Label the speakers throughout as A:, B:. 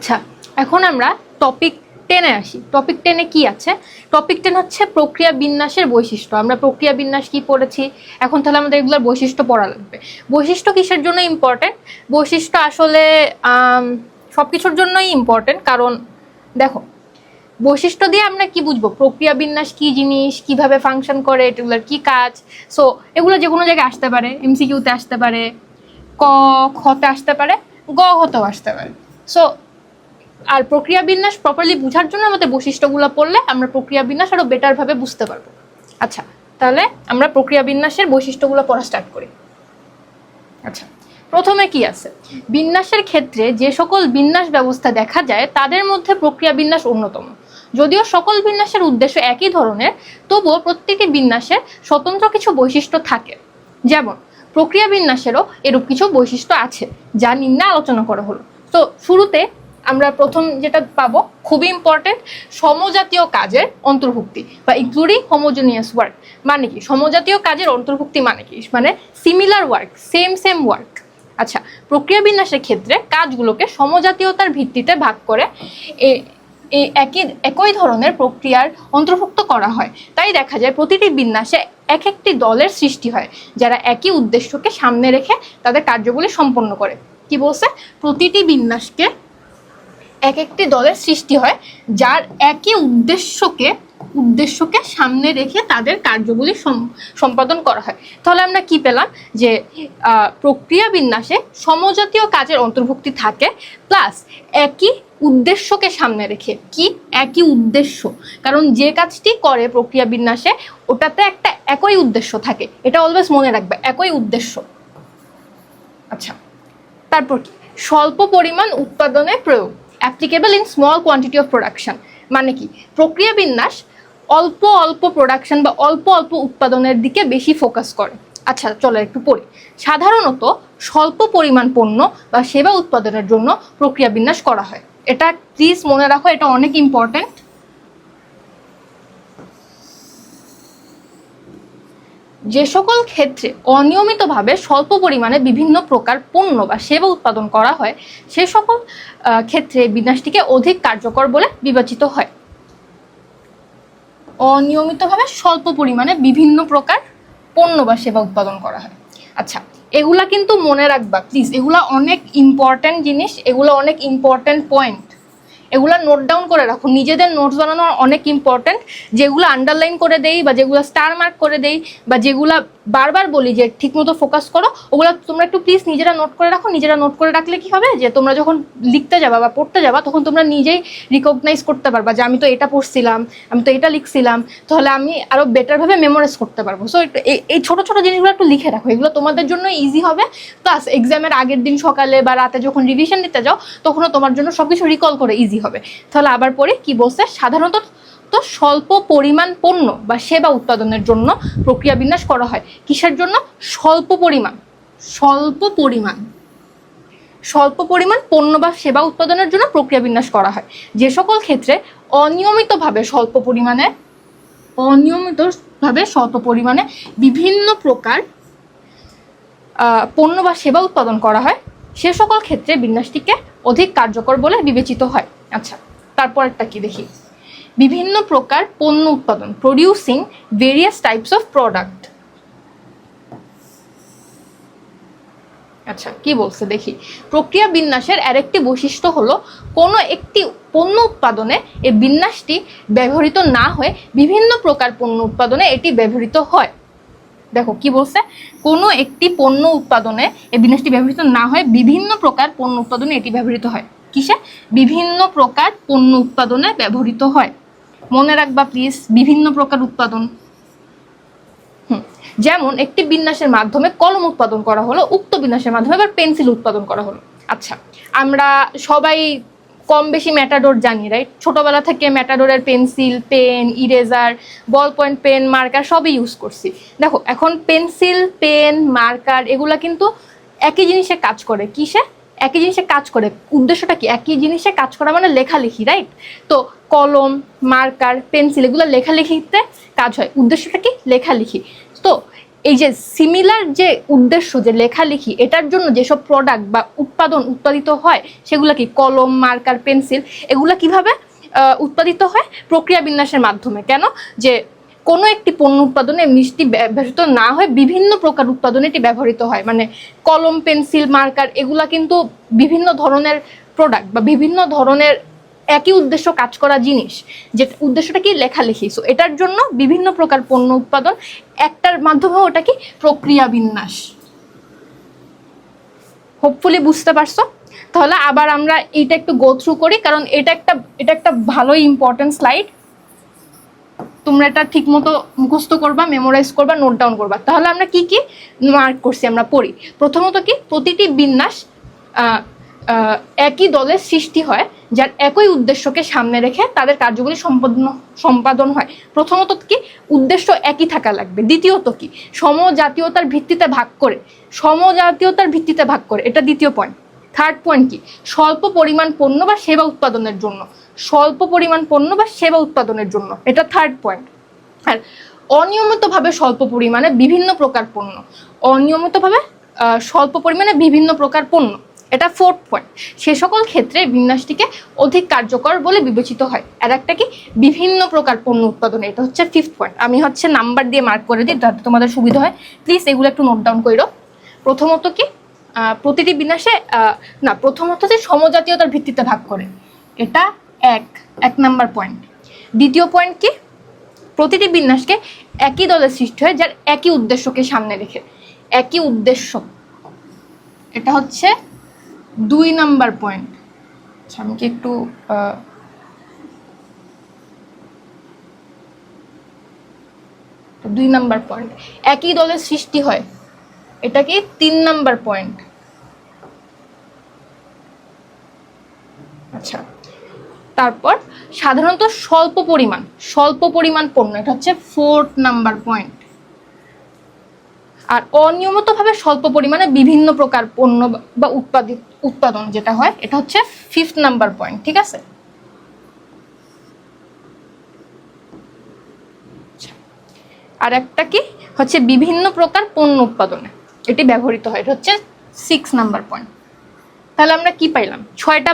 A: আচ্ছা, এখন আমরা টপিক 10-এ আসি। টপিক 10-এ কি আছে? টপিক 10 হচ্ছে প্রক্রিয়া বিন্যাসের বৈশিষ্ট্য। আমরা প্রক্রিয়া বিন্যাস কি পড়েছি, এখন তাহলে আমাদের এগুলোর বৈশিষ্ট্য পড়া লাগবে। বৈশিষ্ট্য কিসের জন্য ইম্পর্টেন্ট? বৈশিষ্ট্য আসলে সব কিছুর জন্যই ইম্পর্টেন্ট। কারণ দেখো, বৈশিষ্ট্য দিয়ে আমরা কি বুঝবো প্রক্রিয়া বিন্যাস কি জিনিস, কিভাবে ফাংশন করে, এগুলোর কি কাজ। সো এগুলো যে কোনো জায়গায় আসতে পারে, এমসিকিউতে আসতে পারে, ক খতে আসতে পারে, গ ঘতেও আসতে পারে। সো আর প্রক্রিয়া বিন্যাস প্রপারলি বোঝার জন্য আমাদের বৈশিষ্ট্যগুলো পড়লে আমরা প্রক্রিয়া বিন্যাস আরো বেটারভাবে বুঝতে পারবো। আচ্ছা, তাহলে আমরা প্রক্রিয়া বিন্যাসের বৈশিষ্ট্যগুলো পড়া স্টার্ট করি। আচ্ছা, প্রথমে কি আছে? বিন্যাসের ক্ষেত্রে যে সকল বিন্যাস ব্যবস্থা দেখা যায় তাদের মধ্যে প্রক্রিয়া বিন্যাস অন্যতম। যদিও সকল বিন্যাসের উদ্দেশ্য একই ধরনের, তবুও প্রত্যেকটি বিন্যাসের স্বতন্ত্র কিছু বৈশিষ্ট্য থাকে। যেমন প্রক্রিয়া বিন্যাসেরও এরূপ কিছু বৈশিষ্ট্য আছে, যা নিম্নে আলোচনা করা হলো। তো শুরুতে আমরা প্রথম যেটা পাবো, খুবই ইম্পর্টেন্ট, সমজাতীয় কাজের অন্তর্ভুক্তি বা ইনক্লুডিং হোমোজেনিয়াস ওয়ার্ক। মানে কি সমজাতীয় কাজের অন্তর্ভুক্তি? মানে কি? মানে সিমিলার ওয়ার্ক, সেম ওয়ার্ক। আচ্ছা, প্রক্রিয়া বিন্যাসের ক্ষেত্রে কাজগুলোকে সমজাতীয়তার ভিত্তিতে ভাগ করে একই ধরনের প্রক্রিয়ার অন্তর্ভুক্ত করা হয়। তাই দেখা যায় প্রতিটি বিন্যাসে এক একটি দলের সৃষ্টি হয়, যারা একই উদ্দেশ্যকে সামনে রেখে তাদের কার্যগুলি সম্পন্ন করে। কি বলছে? প্রতিটি বিন্যাসকে এক একটি দলের সৃষ্টি হয়, যার একই উদ্দেশ্যকে সামনে রেখে তাদের কার্যগুলি সম্পাদন করা হয়। তাহলে আমরা কি পেলাম? যে প্রক্রিয়া বিন্যাসে সমজাতীয় কাজের অন্তর্ভুক্তি থাকে, প্লাস একই উদ্দেশ্যকে সামনে রেখে। কি? একই উদ্দেশ্য। কারণ যে কাজটি করে প্রক্রিয়া বিন্যাসে, ওটাতে একটা একই উদ্দেশ্য থাকে। এটা অলওয়েজ মনে রাখবে, একই উদ্দেশ্য। আচ্ছা, তারপর কি? স্বল্প পরিমাণ উৎপাদনের প্রয়োগ, applicable in small quantity of production. মানে কি? প্রক্রিয়া বিন্যাস অল্প প্রোডাকশন বা অল্প উৎপাদনের দিকে বেশি ফোকাস করে। আচ্ছা, চলো একটু পড়ি। সাধারণত স্বল্প পরিমাণ পণ্য বা সেবা উৎপাদনের জন্য প্রক্রিয়া বিন্যাস করা হয়। এটা প্লিজ মনে রাখো, এটা অনেক ইম্পর্টেন্ট। যে সকল ক্ষেত্রে অনিয়মিতভাবে স্বল্প পরিমাণে বিভিন্ন প্রকার পণ্য বা সেবা উৎপাদন করা হয়, সে সকল ক্ষেত্রে বিন্যাসটিকে অধিক কার্যকর বলে বিবেচিত হয়। অনিয়মিতভাবে স্বল্প পরিমাণে বিভিন্ন প্রকার পণ্য বা সেবা উৎপাদন করা হয়। আচ্ছা, এগুলা কিন্তু মনে রাখবা প্লিজ, এগুলা অনেক ইম্পর্টেন্ট জিনিস, এগুলো অনেক ইম্পর্টেন্ট পয়েন্ট। এগুলা নোট ডাউন করে রাখো, নিজেদের নোটস বানানো অনেক ইম্পর্টেন্ট। যেগুলো আন্ডারলাইন করে দেই বা যেগুলো স্টার মার্ক করে দেই বা যেগুলা বারবার বলি যে ঠিকমতো ফোকাস করো, ওগুলো তোমরা একটু প্লিজ নিজেরা নোট করে রাখো। নিজেরা নোট করে রাখলে কি হবে, যে তোমরা যখন লিখতে যাবা বা পড়তে যাবা, তখন তোমরা নিজেই রিকগনাইজ করতে পারবা যে আমি তো এটা পড়ছিলাম, আমি তো এটা লিখছিলাম, তাহলে আমি আরো বেটারভাবে মেমোরাইজ করতে পারবো। সো এই ছোট ছোট জিনিসগুলো একটু লিখে রাখো, এগুলো তোমাদের জন্য ইজি হবে। প্লাস এক্সামের আগের দিন সকালে বা রাতে যখন রিভিশন দিতে যাও, তখনও তোমার জন্য সবকিছু রিকল করে ইজি হবে। তাহলে আবার পরে কি বলছে? সাধারণত স্বল্প পরিমাণ পণ্য বা সেবা উৎপাদনের জন্য প্রক্রিয়া বিন্যাস করা হয়। কিসের জন্য? স্বল্প পরিমাণ পণ্য বা সেবা উৎপাদনের জন্য প্রক্রিয়া বিন্যাস করা হয়। যে সকল ক্ষেত্রে অনিয়মিতভাবে স্বল্প পরিমাণে বিভিন্ন প্রকার পণ্য বা সেবা উৎপাদন করা হয়, সে সকল ক্ষেত্রে বিন্যাসটিকে অধিক কার্যকর বলে বিবেচিত হয়। আচ্ছা, তারপর একটা কি দেখি? বিভিন্ন প্রকার পণ্য উৎপাদন, producing various types of product. আচ্ছা, কি বলছে দেখি? প্রক্রিয়া বিন্যাসের আরেকটি বৈশিষ্ট্য হলো কোনো একটি পণ্য উৎপাদনে এই বিন্যাসটি ব্যবহৃত না হয়ে বিভিন্ন প্রকার পণ্য উৎপাদনে এটি ব্যবহৃত হয়। দেখো কি বলছে? কোনো একটি পণ্য উৎপাদনে এই বিন্যাসটি ব্যবহৃত না হয় বিভিন্ন প্রকার পণ্য উৎপাদনে এটি ব্যবহৃত হয়। কিসে? বিভিন্ন প্রকার পণ্য উৎপাদনে ব্যবহৃত হয়। মনে রাখবা প্লিজ, বিভিন্ন প্রকার উৎপাদন। যেমন একটি বিন্যাসের মাধ্যমে কলম উৎপাদন করা হলো, উক্ত বিন্যাসের মাধ্যমে আবার পেন্সিল উৎপাদন করা হলো। আচ্ছা, আমরা সবাই কম বেশি ম্যাটাডোর জানি, রাইট? ছোটবেলা থেকে ম্যাটাডোরের pencil, pen, eraser, ball point pen, marker সবই ইউজ করছি। দেখো, এখন পেন্সিল, পেন, মার্কার এগুলা কিন্তু একই জিনিসে কাজ করে। কিসে? একই জিনিসে কাজ করে। উদ্দেশ্যটা কি? একই জিনিসে কাজ করা মানে লেখালেখি, রাইট? তো কলম, মার্কার, পেন্সিল এগুলো লেখালেখিতে কাজ হয়। উদ্দেশ্যটা কি? লেখালেখি। তো এই যে সিমিলার যে উদ্দেশ্য যে লেখালেখি, এটার জন্য যেসব প্রোডাক্ট বা উৎপাদিত হয় সেগুলো কি কলম, মার্কার, পেন্সিল, এগুলো কিভাবে উৎপাদিত হয়? প্রক্রিয়া বিন্যাসের মাধ্যমে। কেন? যে কোনো একটি পণ্য উৎপাদনে মিষ্টি ব্যবহৃত না হয় বিভিন্ন প্রকার উৎপাদনে এটি ব্যবহৃত হয়। মানে কলম, পেন্সিল, মার্কার এগুলা কিন্তু বিভিন্ন ধরনের প্রোডাক্ট বা বিভিন্ন ধরনের একই উদ্দেশ্য কাজ করা জিনিস, যে উদ্দেশ্যটা কি লেখালেখি। সো এটার জন্য বিভিন্ন প্রকার পণ্য উৎপাদন, একটার মাধ্যমে ওটা কি প্রক্রিয়া বিন্যাস। হোপফুলি বুঝতে পারছো? তাহলে আবার আমরা এটা একটু গো থ্রু করি, কারণ এটা একটা ভালোই ইম্পর্টেন্ট স্লাইড। তোমরা এটা ঠিক মতো মুখস্থ করবা, মেমোরাইজ করবা, নোট ডাউন করবা। তাহলে আমরা কি কি মার্ক করছি আমরা পড়ি। প্রথমত কি, প্রতিটি বিন্যাস একই দলের সৃষ্টি হয় যার একই উদ্দেশ্যকে সামনে রেখে তাদের কার্যগুলি সম্পাদন হয়। প্রথমত কি, উদ্দেশ্য একই থাকা লাগবে। দ্বিতীয়ত কি, সমজাতীয়তার ভিত্তিতে ভাগ করে, এটা দ্বিতীয় পয়েন্ট। থার্ড পয়েন্ট কি, স্বল্প পরিমাণ পণ্য বা সেবা উৎপাদনের জন্য, এটা থার্ড পয়েন্ট। আর অনিয়মিতভাবে স্বল্প পরিমাণে বিভিন্ন প্রকার পণ্য, এটা ফোর্থ পয়েন্ট। সে সকল ক্ষেত্রে বিন্যাসটিকে অধিক কার্যকর বলে বিবেচিত হয়। আর একটা কি, বিভিন্ন প্রকার পণ্য উৎপাদনে, এটা হচ্ছে ফিফথ পয়েন্ট। আমি নাম্বার দিয়ে মার্ক করে দিই যাতে তোমাদের সুবিধা হয়। প্লিজ এগুলো একটু নোট ডাউন করো। প্রথমত কি, প্রতিটি বিন্যাসে প্রথমত যে সমজাতীয়তার ভিত্তিতে ভাগ করে, এটা এক নাম্বার পয়েন্ট। দ্বিতীয় পয়েন্ট কি, প্রতিটি বিন্যাসকে একই দলের সৃষ্টি হয় যার একই উদ্দেশ্যকে সামনে রেখে, একই উদ্দেশ্য, এটা হচ্ছে 2 নাম্বার পয়েন্ট। আচ্ছা, আমি কি একটু 2 নাম্বার পয়েন্ট। একই দলের সৃষ্টি হয়, এটা কি 3 নাম্বার পয়েন্ট। আচ্ছা, তারপর সাধারণত স্বল্প পরিমাণ পণ্য, এটা হচ্ছে 4th নাম্বার পয়েন্ট। আর অনিয়মিতভাবে স্বল্প পরিমাণে বিভিন্ন প্রকার পণ্য বা উৎপাদন যেটা হয়, এটা হচ্ছে 5th নাম্বার পয়েন্ট। ঠিক আছে? আর একটা কি হচ্ছে, বিভিন্ন প্রকার পণ্য উৎপাদনে এটি ব্যবহৃত হয়, এটা হচ্ছে 6 নাম্বার পয়েন্ট। তাহলে আমরা কি পাইলাম? 6টা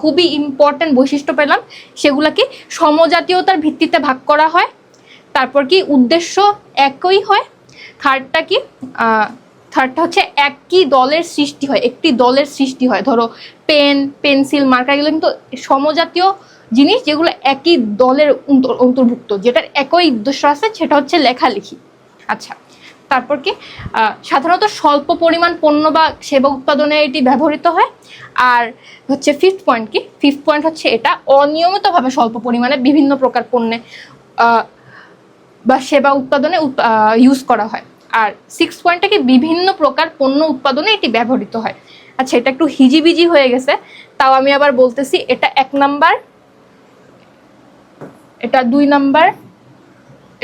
A: খুবই ইম্পর্টেন্ট বৈশিষ্ট্য পেলাম। সেগুলা কি, সমজাতীয়তার ভিত্তিতে ভাগ করা হয়, তারপর কি উদ্দেশ্য একই হয়, থার্ডটা হচ্ছে একটি দলের সৃষ্টি হয়। ধরো পেন, পেন্সিল, মার্কার, এগুলো কিন্তু সমজাতীয় জিনিস, যেগুলো একই দলের অন্তর্ভুক্ত, যেটার একই উদ্দেশ্য আছে, সেটা হচ্ছে লেখালেখি। আচ্ছা, তারপর কি, সাধারণত স্বল্প পরিমাণ পণ্য বা সেবা উৎপাদনে এটি ব্যবহৃত হয়। আর হচ্ছে ফিফথ পয়েন্ট হচ্ছে, এটা অনিয়মিতভাবে স্বল্প পরিমাণে বিভিন্ন প্রকার পণ্যে বা সেবা উৎপাদনে ইউজ করা হয়। আর 6 পয়েন্টটা কি, বিভিন্ন প্রকার পণ্য উৎপাদনে এটি ব্যবহৃত হয়। আচ্ছা, এটা একটু হিজিবিজি হয়ে গেছে, তাও আমি আবার বলতেছি। এটা 1 নাম্বার, এটা 2 নাম্বার,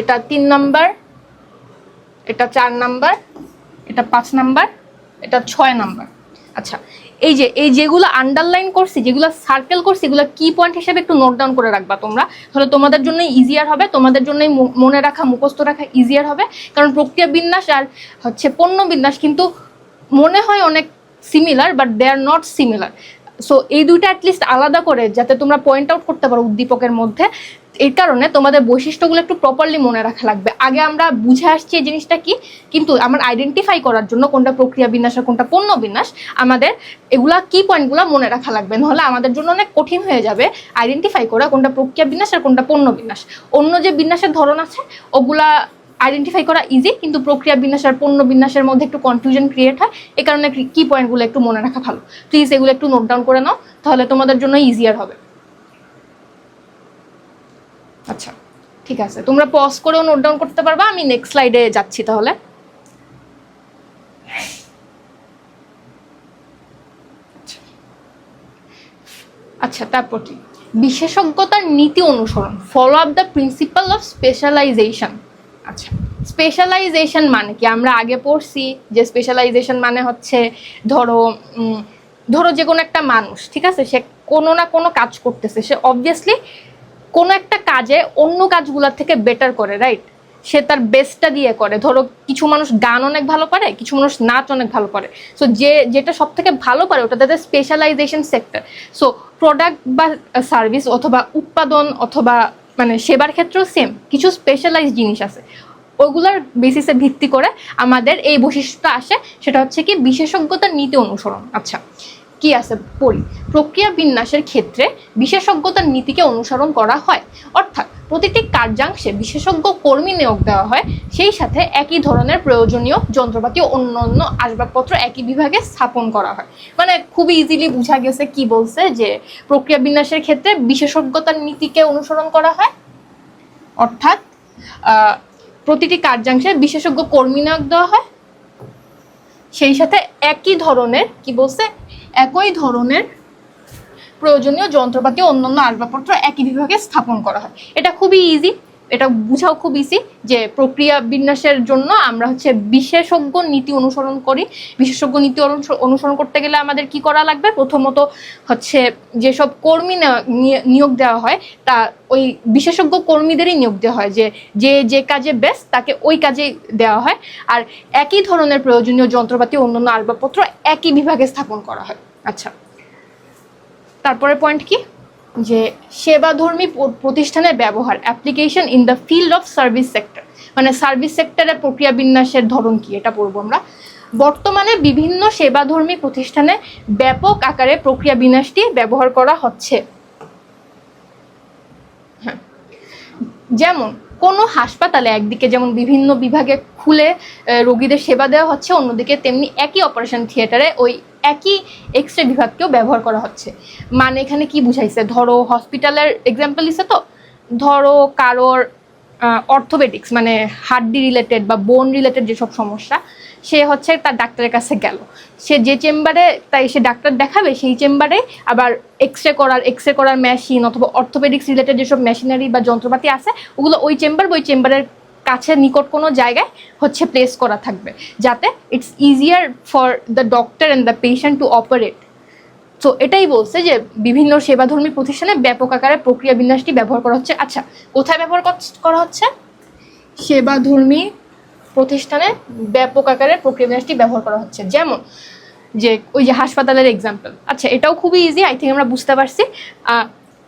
A: এটা 3 নাম্বার, এটা 4 নাম্বার, এটা 5 নাম্বার, এটা 6 নাম্বার। আচ্ছা, এই যেগুলো আন্ডারলাইন করছি, যেগুলো সার্কেল করছি, এগুলো কি পয়েন্ট হিসেবে একটু নোট ডাউন করে রাখবা তোমরা। তাহলে তোমাদের জন্যই ইজিয়ার হবে, তোমাদের জন্যই মনে রাখা, মুখস্থ রাখা ইজিয়ার হবে। কারণ প্রক্রিয়া বিন্যাস আর হচ্ছে পণ্য বিন্যাস কিন্তু মনে হয় অনেক similar, but they are not similar. So এই দুইটা অ্যাটলিস্ট আলাদা করে যাতে তোমরা পয়েন্ট আউট করতে পারো উদ্দীপকের মধ্যে, এই কারণে তোমাদের বৈশিষ্ট্যগুলো একটু প্রপারলি মনে রাখা লাগবে। আগে আমরা বুঝে আসছি এই জিনিসটা কি, কিন্তু আমার আইডেন্টিফাই করার জন্য কোনটা প্রক্রিয়া বিন্যাস আর কোনটা পণ্য বিন্যাস, আমাদের এগুলা কি পয়েন্টগুলো মনে রাখা লাগবে। নাহলে আমাদের জন্য অনেক কঠিন হয়ে যাবে আইডেন্টিফাই করা কোনটা প্রক্রিয়া বিন্যাস আর কোনটা পণ্য বিন্যাস। অন্য যে বিন্যাসের ধরন আছে ওগুলা আইডেন্টিফাই করা ইজি, কিন্তু প্রক্রিয়া বিন্যাস আর পণ্য বিন্যাসের মধ্যে একটু কনফিউশন ক্রিয়েট হয়। এই কারণে কি পয়েন্টগুলো একটু মনে রাখা ভালো। প্লিজ এগুলো একটু নোট ডাউন করে নাও, তাহলে তোমাদের জন্য ইজিয়ার হবে। আচ্ছা, ঠিক আছে, তোমরা পজ করেও নোট ডাউন করতে পারবা। আমি নেক্সট স্লাইডে যাচ্ছি তাহলে। আচ্ছা, তারপর কি, বিশেষজ্ঞতার নীতি অনুসরণ, follow up the principle of specialisation. আচ্ছা, স্পেশালাইজেশন মানে কি? আমরা আগে পড়ছি যে স্পেশালাইজেশন মানে হচ্ছে, ধরো যে কোনো একটা মানুষ, ঠিক আছে, সে কোনো না কোনো কাজ করতেছে, সে অবভিয়াসলি কোনো একটা কাজে অন্য কাজগুলোর থেকে বেটার করে, রাইট? সে তার বেস্টটা দিয়ে করে। ধরো কিছু মানুষ গান অনেক ভালো পারে, কিছু মানুষ নাচ অনেক ভালো পারে। সো যেটা সব থেকে ভালো পারে ওটা তাদের স্পেশালাইজেশন সেক্টর। সো প্রোডাক্ট বা সার্ভিস অথবা উৎপাদন অথবা মানে সেবার ক্ষেত্রেও সেম কিছু স্পেশালাইজ জিনিস আছে, ওগুলার বেসিসে ভিত্তি করে আমাদের এই বৈশিষ্ট্যটা আসে। সেটা হচ্ছে কি বিশেষজ্ঞতার নীতি অনুসরণ। আচ্ছা কি আছে পড়ি। প্রক্রিয়া বিন্যাসের ক্ষেত্রে বিশেষজ্ঞতার নীতিকে অনুসরণ করা হয়, অর্থাৎ প্রতিটি কার্যাংশে বিশেষজ্ঞ কর্মী নিয়োগ দেওয়া হয়, সেই সাথে একই ধরনের প্রয়োজনীয় যন্ত্রপাতি ও অন্যান্য আসবাবপত্র একই বিভাগে স্থাপন করা হয়। মানে খুবই ইজিলি বোঝা গেছে কি বলছে, যে প্রক্রিয়া বিন্যাসের ক্ষেত্রে বিশেষজ্ঞতার নীতিকে অনুসরণ করা হয়, অর্থাৎ প্রতিটি কার্যাংশে বিশেষজ্ঞ কর্মী নিয়োগ দেওয়া হয়, সেই সাথে একই ধরনের কি বলছে একই ধরনের প্রয়োজনীয় যন্ত্রপাতি অন্যান্য আসবাবপত্র একই বিভাগে স্থাপন করা হয়। এটা খুবই ইজি, এটা বুঝাও খুব ইজি যে প্রক্রিয়া বিন্যাসের জন্য আমরা হচ্ছে বিশেষজ্ঞ নীতি অনুসরণ করি। বিশেষজ্ঞ নীতি অনুসরণ করতে গেলে আমাদের কি করা লাগবে, প্রথমত হচ্ছে যেসব কর্মী নিয়োগ দেওয়া হয় তা ওই বিশেষজ্ঞ কর্মীদেরই নিয়োগ দেওয়া হয়, যে যে কাজে বেস্ট তাকে ওই কাজে দেওয়া হয়। আর একই ধরনের প্রয়োজনীয় যন্ত্রপাতি অন্যান্য আসবাবপত্র একই বিভাগে স্থাপন করা হয়। আচ্ছা তারপরে পয়েন্ট কি, যে সেবাধর্মী প্রতিষ্ঠানের ব্যবহার, application in the field of service sector. মানে সার্ভিস সেক্টরের প্রক্রিয়া বিন্যাসের ধরন কি এটা পড়বো আমরা। বর্তমানে বিভিন্ন সেবাধর্মী প্রতিষ্ঠানে ব্যাপক আকারে প্রক্রিয়া বিন্যাসটি ব্যবহার করা হচ্ছে। হ্যাঁ, যেমন কোনো হাসপাতালে একদিকে যেমন বিভিন্ন বিভাগে খুলে রোগীদের সেবা দেওয়া হচ্ছে, অন্যদিকে তেমনি একই অপারেশন থিয়েটারে ওই একই এক্স রে বিভাগকেও ব্যবহার করা হচ্ছে। মানে এখানে কি বুঝাইছে, ধরো হসপিটালের এক্সাম্পল দিছে, তো ধরো কারোর অর্থোপেডিক্স মানে হাড্ডি রিলেটেড বা বোন রিলেটেড যেসব সমস্যা, সে হচ্ছে তার ডাক্তারের কাছে গেল, সে যে চেম্বারে তাই সে ডাক্তার দেখাবে সেই চেম্বারে আবার এক্স রে করার মেশিন অথবা অর্থোপেডিক্স রিলেটেড যেসব মেশিনারি বা যন্ত্রপাতি আছে ওগুলো ওই চেম্বারের কাছে নিকট কোনো জায়গায় হচ্ছে প্লেস করা থাকবে, যাতে it's easier for the doctor and the patient to operate. তো এটাই বলছে যে বিভিন্ন সেবাধর্মী প্রতিষ্ঠানে ব্যাপক আকারে প্রক্রিয়া বিন্যাসটি ব্যবহার করা হচ্ছে। আচ্ছা কোথায় ব্যবহার করা হচ্ছে, সেবাধর্মী প্রতিষ্ঠানে ব্যাপক আকারে প্রক্রিয়া বিন্যাসটি ব্যবহার করা হচ্ছে। যেমন যে ওই যে হাসপাতালের এক্সাম্পল। আচ্ছা এটাও খুবই ইজি, আই থিঙ্ক আমরা বুঝতে পারছি।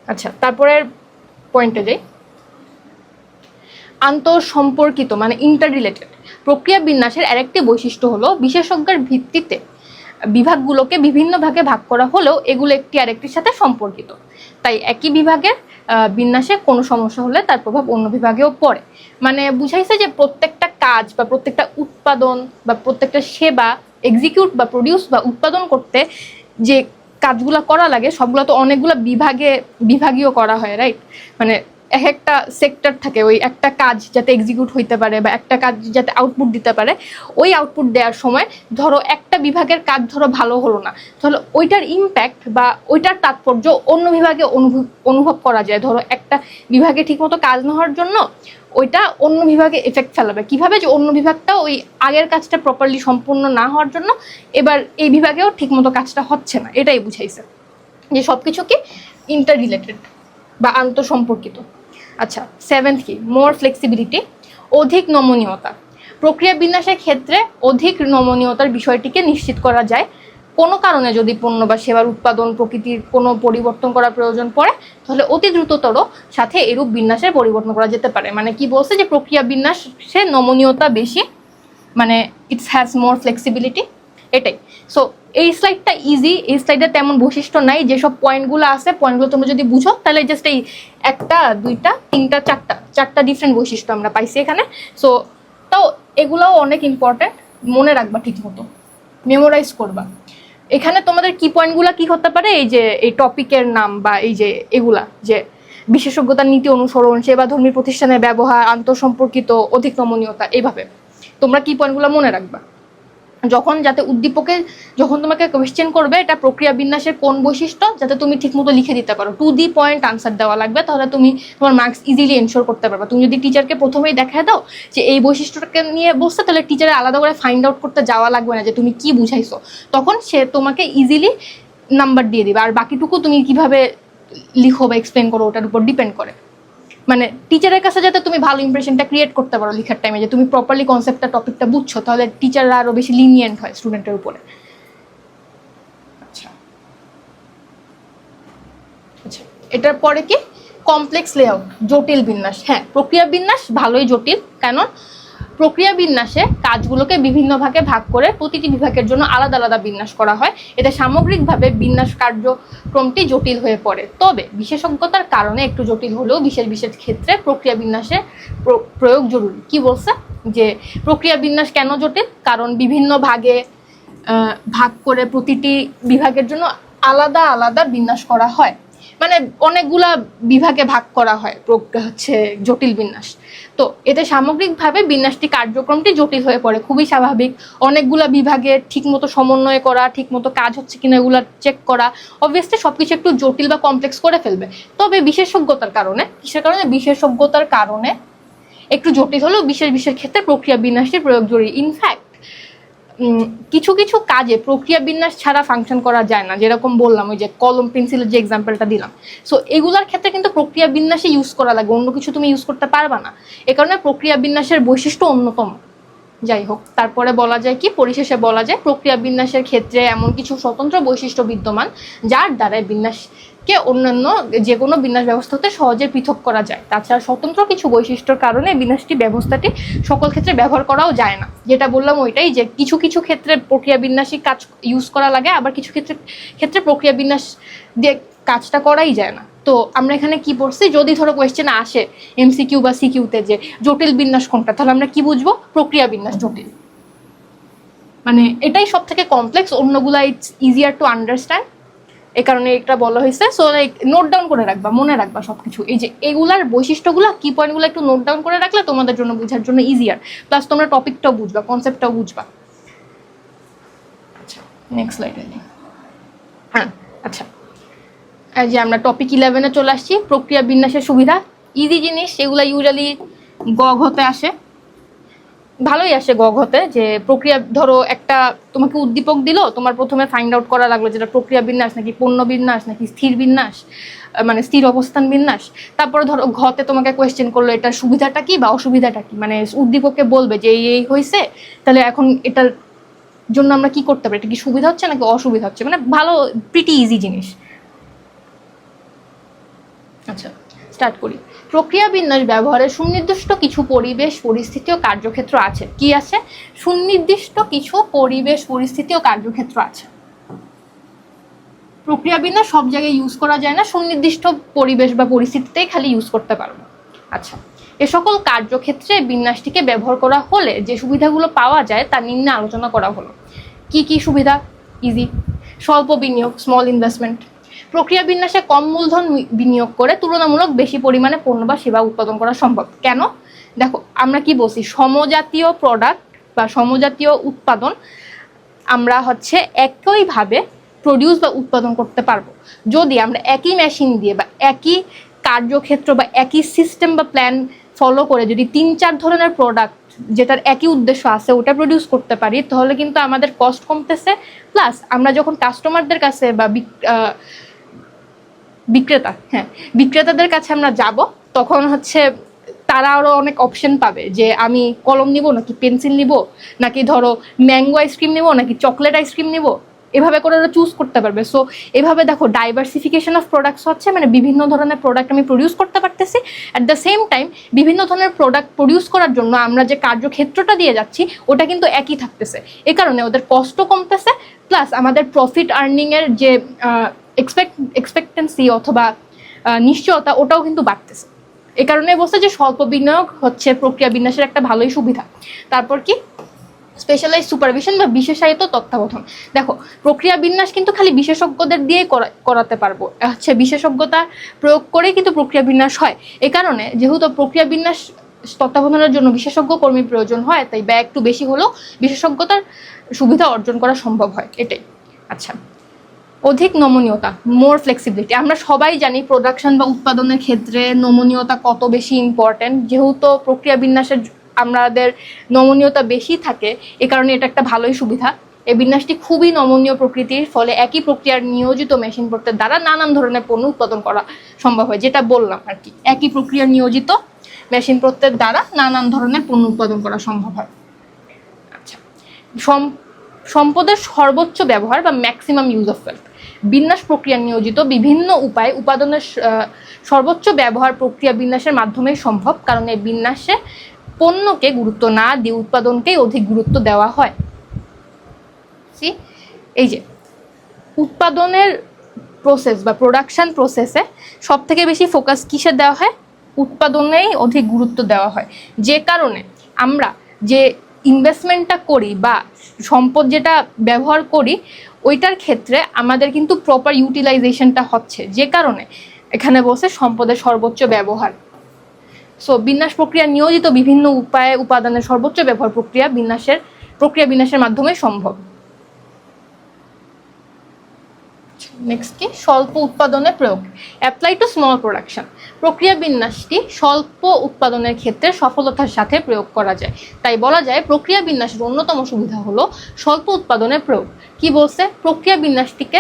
A: আচ্ছা তারপরের পয়েন্টে যাই। আন্তঃসম্পর্কিত মানে ইন্টার রিলেটেড প্রক্রিয়া বিন্যাসের আরেকটি বৈশিষ্ট্য হলো বিশেষজ্ঞের ভিত্তিতে বিভাগগুলোকে বিভিন্ন ভাগে ভাগ করা হলেও এগুলো একটি আরেকটির সাথে সম্পর্কিত। তাই একই বিভাগের বিন্যাসে কোনো সমস্যা হলে তার প্রভাব অন্য বিভাগেও পড়ে। মানে বুঝাইছে যে প্রত্যেকটা কাজ বা প্রত্যেকটা উৎপাদন বা প্রত্যেকটা সেবা এক্সিকিউট বা প্রডিউস বা উৎপাদন করতে যে কাজগুলো করা লাগে সবগুলো তো অনেকগুলো বিভাগীয় করা হয়, রাইট? মানে এক একটা সেক্টর থাকে, ওই একটা কাজ যাতে এক্সিকিউট হইতে পারে বা একটা কাজ যাতে আউটপুট দিতে পারে, ওই আউটপুট দেওয়ার সময় ধরো একটা বিভাগের কাজ ধরো ভালো হলো না, তাহলে ওইটার ইম্প্যাক্ট বা ওইটার তাৎপর্য অন্য বিভাগে অনুভব করা যায়। ধরো একটা বিভাগে ঠিকমতো কাজ না হওয়ার জন্য ওইটা অন্য বিভাগে এফেক্ট ফেলাবে। কিভাবে, যে অন্য বিভাগটা ওই আগের কাজটা প্রপারলি সম্পূর্ণ না হওয়ার জন্য এবার এই বিভাগেও ঠিকমতো কাজটা হচ্ছে না, এটাই বুঝাইছে যে সব কিছু কি ইন্টার রিলেটেড বা আন্তঃসম্পর্কিত। আচ্ছা সেভেন্থ কি, মোর ফ্লেক্সিবিলিটি, অধিক নমনীয়তা। প্রক্রিয়া বিন্যাসের ক্ষেত্রে অধিক নমনীয়তার বিষয়টিকে নিশ্চিত করা যায়। কোনো কারণে যদি পণ্য বা সেবার উৎপাদন প্রকৃতির কোনো পরিবর্তন করার প্রয়োজন পড়ে তাহলে অতি দ্রুততর সাথে এরূপ বিন্যাসের পরিবর্তন করা যেতে পারে। মানে কি বলছে, যে প্রক্রিয়া বিন্যাসে নমনীয়তা বেশি, মানে ইটস হ্যাজ মোর ফ্লেক্সিবিলিটি, এটাই। সো এই স্লাইডটা ইজি, এই স্লাইডে তেমন বৈশিষ্ট্য নাই। যেসব পয়েন্টগুলো আছে পয়েন্টগুলো তোমরা যদি বুঝো তাহলে জাস্ট এই একটা দুইটা তিনটা চারটা ডিফারেন্ট বৈশিষ্ট্য আমরা পাইছি এখানে। সো তাও এগুলোও অনেক ইম্পর্টেন্ট, মনে রাখবা ঠিক মতো, মেমোরাইজ করবা। এখানে তোমাদের কি পয়েন্টগুলো কি হতে পারে, এই যে এই টপিকের নাম বা এই যে এগুলা, যে বিশেষজ্ঞতার নীতি অনুসরণ, সেবাধর্মী প্রতিষ্ঠানের ব্যবহার, আন্তঃসম্পর্কিত, অধিক নমনীয়তা, এইভাবে তোমরা কি পয়েন্টগুলো মনে রাখবা। যখন যাতে উদ্দীপকে যখন তোমাকে কোয়েশ্চেন করবে এটা প্রক্রিয়া বিন্যাসের কোন বৈশিষ্ট্য, যাতে তুমি ঠিকমতো লিখে দিতে পারো, টু দি পয়েন্ট আনসার দেওয়া লাগবে, তাহলে তুমি তোমার মার্কস ইজিলি এনশোর করতে পারবে। তুমি যদি টিচারকে প্রথমেই দেখা দাও যে এই বৈশিষ্ট্যটাকে নিয়ে বসতে, তাহলে টিচারের আলাদা করে ফাইন্ড আউট করতে যাওয়া লাগবে না যে তুমি কি বুঝাইছো, তখন সে তোমাকে ইজিলি নাম্বার দিয়ে দিবে। আর বাকিটুকু তুমি কিভাবে লিখো বা এক্সপ্লেন করো ওটার উপর ডিপেন্ড করে। মানে টিচারের কাছে যাতে তুমি ভালো ইমপ্রেশনটা ক্রিয়েট করতে পারো লেখার টাইমে, যে তুমি প্রপারলি কনসেপ্টটা টপিকটা বুঝছো, তাহলে টিচাররা আরো বেশি লিনিয়েন্ট হয় স্টুডেন্টের উপরে। আচ্ছা আচ্ছা, এটার পরে কি কমপ্লেক্স লেআউট, জটিল বিন্যাস। হ্যাঁ, প্রক্রিয়া বিন্যাস ভালোই জটিল, কেন প্রক্রিয়া বিন্যাসে কাজগুলোকে বিভিন্ন ভাগে ভাগ করে প্রতিটি বিভাগের জন্য আলাদা আলাদা বিন্যাস করা হয়। এতে সামগ্রিকভাবে বিন্যাস কার্যক্রমটি জটিল হয়ে পড়ে। তবে বিশেষজ্ঞতার কারণে একটু জটিল হলেও বিশেষ বিশেষ ক্ষেত্রে প্রক্রিয়া বিন্যাসের প্রয়োগ জরুরি। কি বলছে যে প্রক্রিয়া বিন্যাস কেন জটিল? কারণ বিভিন্ন ভাগে ভাগ করে প্রতিটি বিভাগের জন্য আলাদা আলাদা বিন্যাস করা হয়, মানে অনেকগুলা বিভাগে ভাগ করা হয় হচ্ছে জটিল বিন্যাস। তো এতে সামগ্রিকভাবে বিন্যাসটি কার্যক্রমটি জটিল হয়ে পড়ে, খুবই স্বাভাবিক। অনেকগুলা বিভাগে ঠিকমতো সমন্বয় করা, ঠিকমতো কাজ হচ্ছে কিনা এগুলা চেক করা, অবভিয়াসলি সবকিছু একটু জটিল বা কমপ্লেক্স করে ফেলবে। তবে বিশেষজ্ঞতার কারণে, কিসের কারণে? বিশেষজ্ঞতার কারণে একটু জটিল হলেও বিশেষ বিশেষ ক্ষেত্রে প্রক্রিয়া বিন্যাসটির প্রয়োগ জরুরি। ইনফ্যাক্ট কিছু কিছু কাজে প্রক্রিয়া বিন্যাস ছাড়া ফাংশন করা যায় না, যেরকম বললাম ওই যে কলম পেন্সিলের যে এক্সাম্পলটা দিলাম। সো এগুলার ক্ষেত্রে কিন্তু প্রক্রিয়া বিন্যাসে ইউজ করা লাগে, অন্য কিছু তুমি ইউজ করতে পারবা না। এ কারণে প্রক্রিয়া বিন্যাসের বৈশিষ্ট্য অন্যতম। যাই হোক, তারপরে বলা যায় কি, পরিশেষে বলা যায় প্রক্রিয়া বিন্যাসের ক্ষেত্রে এমন কিছু স্বতন্ত্র বৈশিষ্ট্য বিদ্যমান যার দ্বারা বিন্যাসকে অন্যান্য যে কোনো বিন্যাস ব্যবস্থা হতে সহজে পৃথক করা যায়। তাছাড়া স্বতন্ত্র কিছু বৈশিষ্ট্যর কারণে বিন্যাসটি ব্যবস্থাটি সকল ক্ষেত্রে ব্যবহার করাও যায় না। যেটা বললাম ওইটাই, যে কিছু কিছু ক্ষেত্রে প্রক্রিয়া বিন্যাসী কাজ ইউজ করা লাগে, আবার কিছু ক্ষেত্রে প্রক্রিয়া বিন্যাস দিয়ে কাজটা করাই যায় না। তো আমরা এখানে কি পড়ছি, যদি ধরো কোয়েশ্চেন আসে এমসিকিউ বা সিকিউতে যে জটিল বিন্যাস কোনটা, তাহলে আমরা কি বুঝবো? প্রক্রিয়া বিন্যাস জটিল, মানে এটাই সব থেকে কমপ্লেক্স, অন্যগুলা ইটস ইজিয়ার টু আন্ডারস্ট্যান্ড, এই কারণে এটা বলা হয়েছে। সো লাইক নোট ডাউন করে রাখবা, মনে রাখবা সবকিছু। এই যে এগুলার বৈশিষ্ট্যগুলো, কি পয়েন্টগুলো একটু নোট ডাউন করে রাখলে তোমাদের জন্য বোঝার জন্য ইজিয়ার, প্লাস তোমরা টপিকটাও বুঝবা, কনসেপ্টটাও বুঝবা। আচ্ছা, নেক্সট স্লাইডে। হ্যাঁ আচ্ছা, এই যে আমরা টপিক 11-এ চলে আসছি, প্রক্রিয়া বিন্যাসের সুবিধা। ইজি জিনিস, এগুলা ইউজুয়ালি গ ঘতে আসে, ভালোই আসে গ ঘতে। যে প্রক্রিয়া, ধরো একটা তোমাকে উদ্দীপক দিল, তোমার প্রথমে ফাইন্ড আউট করা লাগলো যেটা প্রক্রিয়া বিন্যাস নাকি পণ্য বিন্যাস নাকি স্থির বিন্যাস, মানে স্থির অবস্থান বিন্যাস। তারপরে ধরো ঘতে তোমাকে কোয়েশ্চেন করলো এটার সুবিধাটা কি বা অসুবিধাটা কি, মানে উদ্দীপককে বলবে যে এই হয়েছে, তাহলে এখন এটার জন্য আমরা কি করতে পারি, এটা কি সুবিধা হচ্ছে নাকি অসুবিধা হচ্ছে, মানে ভালো, প্রিটি ইজি জিনিস। আচ্ছা, স্টার্ট করি। প্রক্রিয়া বিন্যাস ব্যবহারের সুনির্দিষ্ট কিছু পরিবেশ, পরিস্থিতি ও কার্যক্ষেত্র আছে। কি আছে? সুনির্দিষ্ট কিছু পরিবেশ, পরিস্থিতি ও কার্যক্ষেত্র আছে। প্রক্রিয়া বিন্যাস সব জায়গায় ইউজ করা যায় না, সুনির্দিষ্ট পরিবেশ বা পরিস্থিতিতেই খালি ইউজ করতে পারবো। আচ্ছা, এ সকল কার্যক্ষেত্রে বিন্যাসটিকে ব্যবহার করা হলে যে সুবিধাগুলো পাওয়া যায় তা নিম্নে আলোচনা করা হলো। কি কি সুবিধা? ইজি, স্বল্প বিনিয়োগ, স্মল ইনভেস্টমেন্ট। প্রক্রিয়া বিন্যাসে কম মূলধন বিনিয়োগ করে তুলনামূলক বেশি পরিমাণে পণ্য বা সেবা উৎপাদন করা সম্ভব। কেন? দেখো, আমরা কি বলছি, সমজাতীয় প্রোডাক্ট বা সমজাতীয় উৎপাদন আমরা হচ্ছে একইভাবে প্রডিউস বা উৎপাদন করতে পারবো যদি আমরা একই মেশিন দিয়ে বা একই কার্যক্ষেত্র বা একই সিস্টেম বা প্ল্যান ফলো করে যদি 3-4 ধরনের প্রোডাক্ট যেটার একই উদ্দেশ্য আছে ওটা প্রডিউস করতে পারি, তাহলে কিন্তু আমাদের কস্ট কমতেছে। প্লাস আমরা যখন কাস্টমারদের কাছে বা বিক্রেতাদের কাছে আমরা যাব, তখন হচ্ছে তারা আরও অনেক অপশন পাবে যে আমি কলম নিব নাকি পেন্সিল নিব, নাকি ধরো ম্যাঙ্গো আইসক্রিম নিব নাকি চকলেট আইসক্রিম নিব, এভাবে করে ওরা চুজ করতে পারবে। সো এভাবে দেখো ডাইভার্সিফিকেশন অফ প্রোডাক্টস হচ্ছে, মানে বিভিন্ন ধরনের প্রোডাক্ট আমি প্রডিউস করতে পারতেছি। অ্যাট দ্য সেম টাইম বিভিন্ন ধরনের প্রোডাক্ট প্রডিউস করার জন্য আমরা যে কার্যক্ষেত্রটা দিয়ে যাচ্ছি ওটা কিন্তু একই থাকতেছে। এ কারণে ওদের কস্টও কমতেছে, প্লাস আমাদের প্রফিট আর্নিংয়ের যে এক্সপেক্টেন্সি অথবা নিশ্চয়তা ওটাও কিন্তু বাড়তেছে। এ কারণে বলছে যে স্বল্প বিনিয়োগ হচ্ছে প্রক্রিয়া বিন্যাসের একটা ভালোই সুবিধা। তারপর কি? স্পেশালাইজ সুপারভিশন বা বিশেষায়িত তত্ত্বাবধান। দেখো, প্রক্রিয়া বিন্যাস কিন্তু খালি বিশেষজ্ঞদের দিয়েই করাতে পারবো, হচ্ছে বিশেষজ্ঞতা প্রয়োগ করেই কিন্তু প্রক্রিয়া বিন্যাস হয়। এ কারণে যেহেতু প্রক্রিয়া বিন্যাস তত্ত্বাবধানের জন্য বিশেষজ্ঞ কর্মীর প্রয়োজন হয়, তাই ব্যয় একটু বেশি হলেও বিশেষজ্ঞতার সুবিধা অর্জন করা সম্ভব হয়, এটাই। আচ্ছা, অধিক নমনীয়তা, মোর ফ্লেক্সিবিলিটি। আমরা সবাই জানি প্রোডাকশন বা উৎপাদনের ক্ষেত্রে নমনীয়তা কত বেশি ইম্পর্টেন্ট। যেহেতু প্রক্রিয়া বিন্যাসের আমাদের নমনীয়তা বেশি থাকে, এ কারণে এটা একটা ভালোই সুবিধা। এই বিন্যাসটি খুবই নমনীয় প্রকৃতির, ফলে একই প্রক্রিয়ার নিয়োজিত মেশিন পত্রের দ্বারা নানান ধরনের পণ্য উৎপাদন করা সম্ভব হয়, যেটা বললাম আর কি, একই প্রক্রিয়ার নিয়োজিত মেশিন পত্রের দ্বারা নানান ধরনের পণ্য উৎপাদন করা সম্ভব হয়। আচ্ছা, সম্পদের সর্বোচ্চ ব্যবহার বা ম্যাক্সিমাম ইউজ অফ ওয়েলথ। বিন্যাস প্রক্রিয়া নিয়োজিত বিভিন্ন উপায় উপাদানের সর্বোচ্চ ব্যবহার প্রক্রিয়া বিন্যাসের মাধ্যমেই সম্ভব, কারণ এই বিন্যাসে পণ্যকে গুরুত্ব না দিয়ে উৎপাদনকেই অধিক গুরুত্ব দেওয়া হয়। এই যে উৎপাদনের প্রসেস বা প্রোডাকশন প্রসেসে সব থেকে বেশি ফোকাস কিসে দেওয়া হয়? উৎপাদনেই অধিক গুরুত্ব দেওয়া হয়, যে কারণে আমরা যে ইনভেস্টমেন্টটা করি বা সম্পদ যেটা ব্যবহার করি ওইটার ক্ষেত্রে আমাদের কিন্তু প্রপার ইউটিলাইজেশনটা হচ্ছে, যে কারণে এখানে বলছে সম্পদের সর্বোচ্চ ব্যবহার। সো বিন্যাস প্রক্রিয়া নিয়োজিত বিভিন্ন উপায়ে উপাদানের সর্বোচ্চ ব্যবহার প্রক্রিয়া বিন্যাসের মাধ্যমে সম্ভব। নেক্সট কি? স্বল্প উৎপাদনের প্রয়োগ, অ্যাপ্লাই টু স্মল প্রোডাকশন। প্রক্রিয়া বিন্যাসটি স্বল্প উৎপাদনের ক্ষেত্রে সফলতার সাথে প্রয়োগ করা যায়, তাই বলা যায় প্রক্রিয়া বিন্যাসের অন্যতম সুবিধা হলো স্বল্প উৎপাদনের প্রয়োগ। কি বলছে? প্রক্রিয়া বিন্যাসটিকে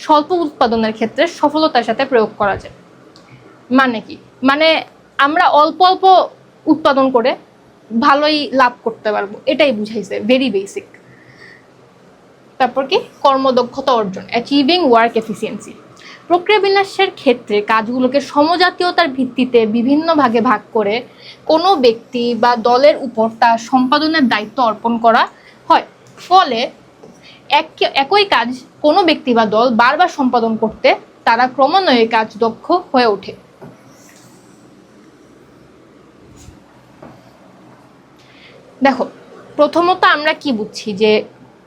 A: স্বল্প উৎপাদনের ক্ষেত্রে সফলতার সাথে প্রয়োগ করা যায়। মানে কি? মানে আমরা অল্প অল্প উৎপাদন করে ভালোই লাভ করতে পারবো, এটাই বুঝাইছে, ভেরি বেসিক। তারপর কি? কর্মদক্ষতা অর্জন, অ্যাচিভিং ওয়ার্ক এফিসিয়েন্সি। প্রক্রিয়া বিন্যাসের ক্ষেত্রে কাজগুলোকে সমজাতীয়তার ভিত্তিতে বিভিন্ন ভাগে ভাগ করে কোনো ব্যক্তি বা দলের উপর তার সম্পাদনের দায়িত্ব অর্পণ করা হয়, ফলে একই কাজ কোনো ব্যক্তি বা দল বারবার সম্পাদন করতে তারা ক্রমান্বয়ে কাজ দক্ষ হয়ে ওঠে। দেখো, প্রথমত আমরা কি বুঝছি যে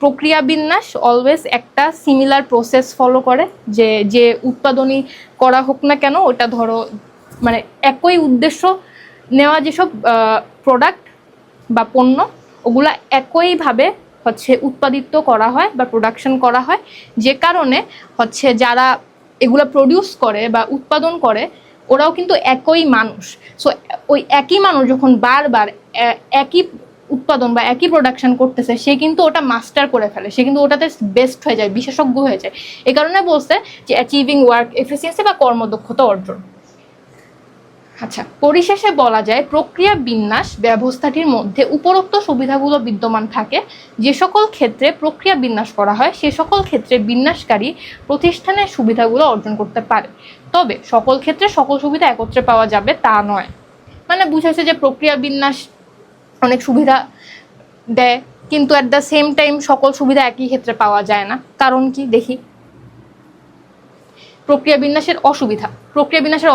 A: প্রক্রিয়া বিন্যাস অলওয়েজ একটা সিমিলার প্রসেস ফলো করে, যে উৎপাদনই করা হোক না কেন ওটা ধরো মানে একই উদ্দেশ্য নেওয়া যেসব প্রোডাক্ট বা পণ্য ওগুলা একইভাবে হচ্ছে উৎপাদিত করা হয় বা প্রোডাকশন করা হয়, যে কারণে হচ্ছে যারা এগুলা প্রডিউস করে বা উৎপাদন করে ওরাও কিন্তু একই মানুষ। সো ওই একই মানুষ যখন বারবার একই উৎপাদন বা একই প্রোডাকশন করতেছে, সে কিন্তু ওটা মাস্টার করে ফেলে, সে কিন্তু ওটাতে বেস্ট হয়ে যায়, বিশেষজ্ঞ হয়ে যায়। এই কারণে বলছে যে অ্যাচিভিং ওয়ার্ক এফিসিয়েন্সি বা কর্মদক্ষতা অর্জন। আচ্ছা, পরিশেষে বলা যায় প্রক্রিয়া বিন্যাস ব্যবস্থাটির মধ্যে উপরোক্ত সুবিধাগুলো বিদ্যমান থাকে। যে সকল ক্ষেত্রে প্রক্রিয়া বিন্যাস করা হয় সে সকল ক্ষেত্রে বিন্যাসকারী প্রতিষ্ঠানের সুবিধাগুলো অর্জন করতে পারে, তবে সকল ক্ষেত্রে সকল সুবিধা একত্রে পাওয়া যাবে তা নয়। মানে বুঝাইছে যে প্রক্রিয়া বিন্যাস অনেক সুবিধা দেয়, কিন্তু অ্যাট দ্য সেম টাইম সকল সুবিধা একই ক্ষেত্রে পাওয়া যায় না। কারণ কি? দেখি। প্রক্রিয়া বিন্যাসের অসুবিধা। প্রক্রিয়া বিন্যাসের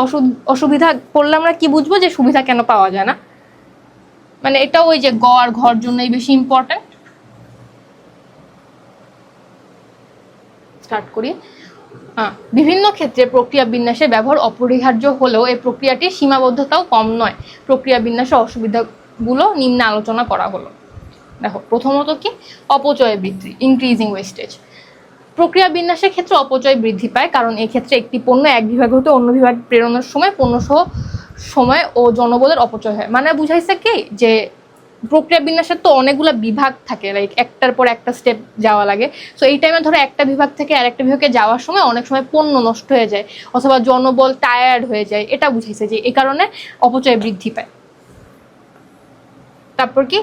A: অসুবিধা করলে আমরা কি বুঝবো যে সুবিধা কেন পাওয়া যায় না? মানে এটা ওই যে গ আর ঘর জন্যই বেশি ইম্পর্টেন্ট। স্টার্ট করি। বিভিন্ন ক্ষেত্রে প্রক্রিয়া বিন্যাসের ব্যবহার অপরিহার্য হলেও এই প্রক্রিয়াটির সীমাবদ্ধতাও কম নয়। প্রক্রিয়া বিন্যাসের অসুবিধাগুলো নিম্নে আলোচনা করা হলো। দেখো, প্রথমত কি? অপচয় বৃদ্ধি, ইনক্রিজিং ওয়েস্টেজ। প্রক্রিয়া বিন্যাসের ক্ষেত্রে অপচয় বৃদ্ধি পায়, কারণ এক্ষেত্রে একটি পণ্য এক বিভাগ হতে অন্য বিভাগ প্রেরণের সময় পণ্যসহ সময় ও জনবলের অপচয় হয়। মানে বুঝাইছে কি যে প্রক্রিয়া বিন্যাসের তো অনেকগুলো বিভাগ থাকে, লাইক একটার পর একটা স্টেপ যাওয়া লাগে। সো এই টাইমে ধরো একটা বিভাগ থেকে আরেকটা বিভাগে যাওয়ার সময় অনেক সময় পণ্য নষ্ট হয়ে যায় অথবা জনবল টায়ার্ড হয়ে যায়, এটা বুঝাইছে যে এই কারণে অপচয় বৃদ্ধি পায়। তারপর কি?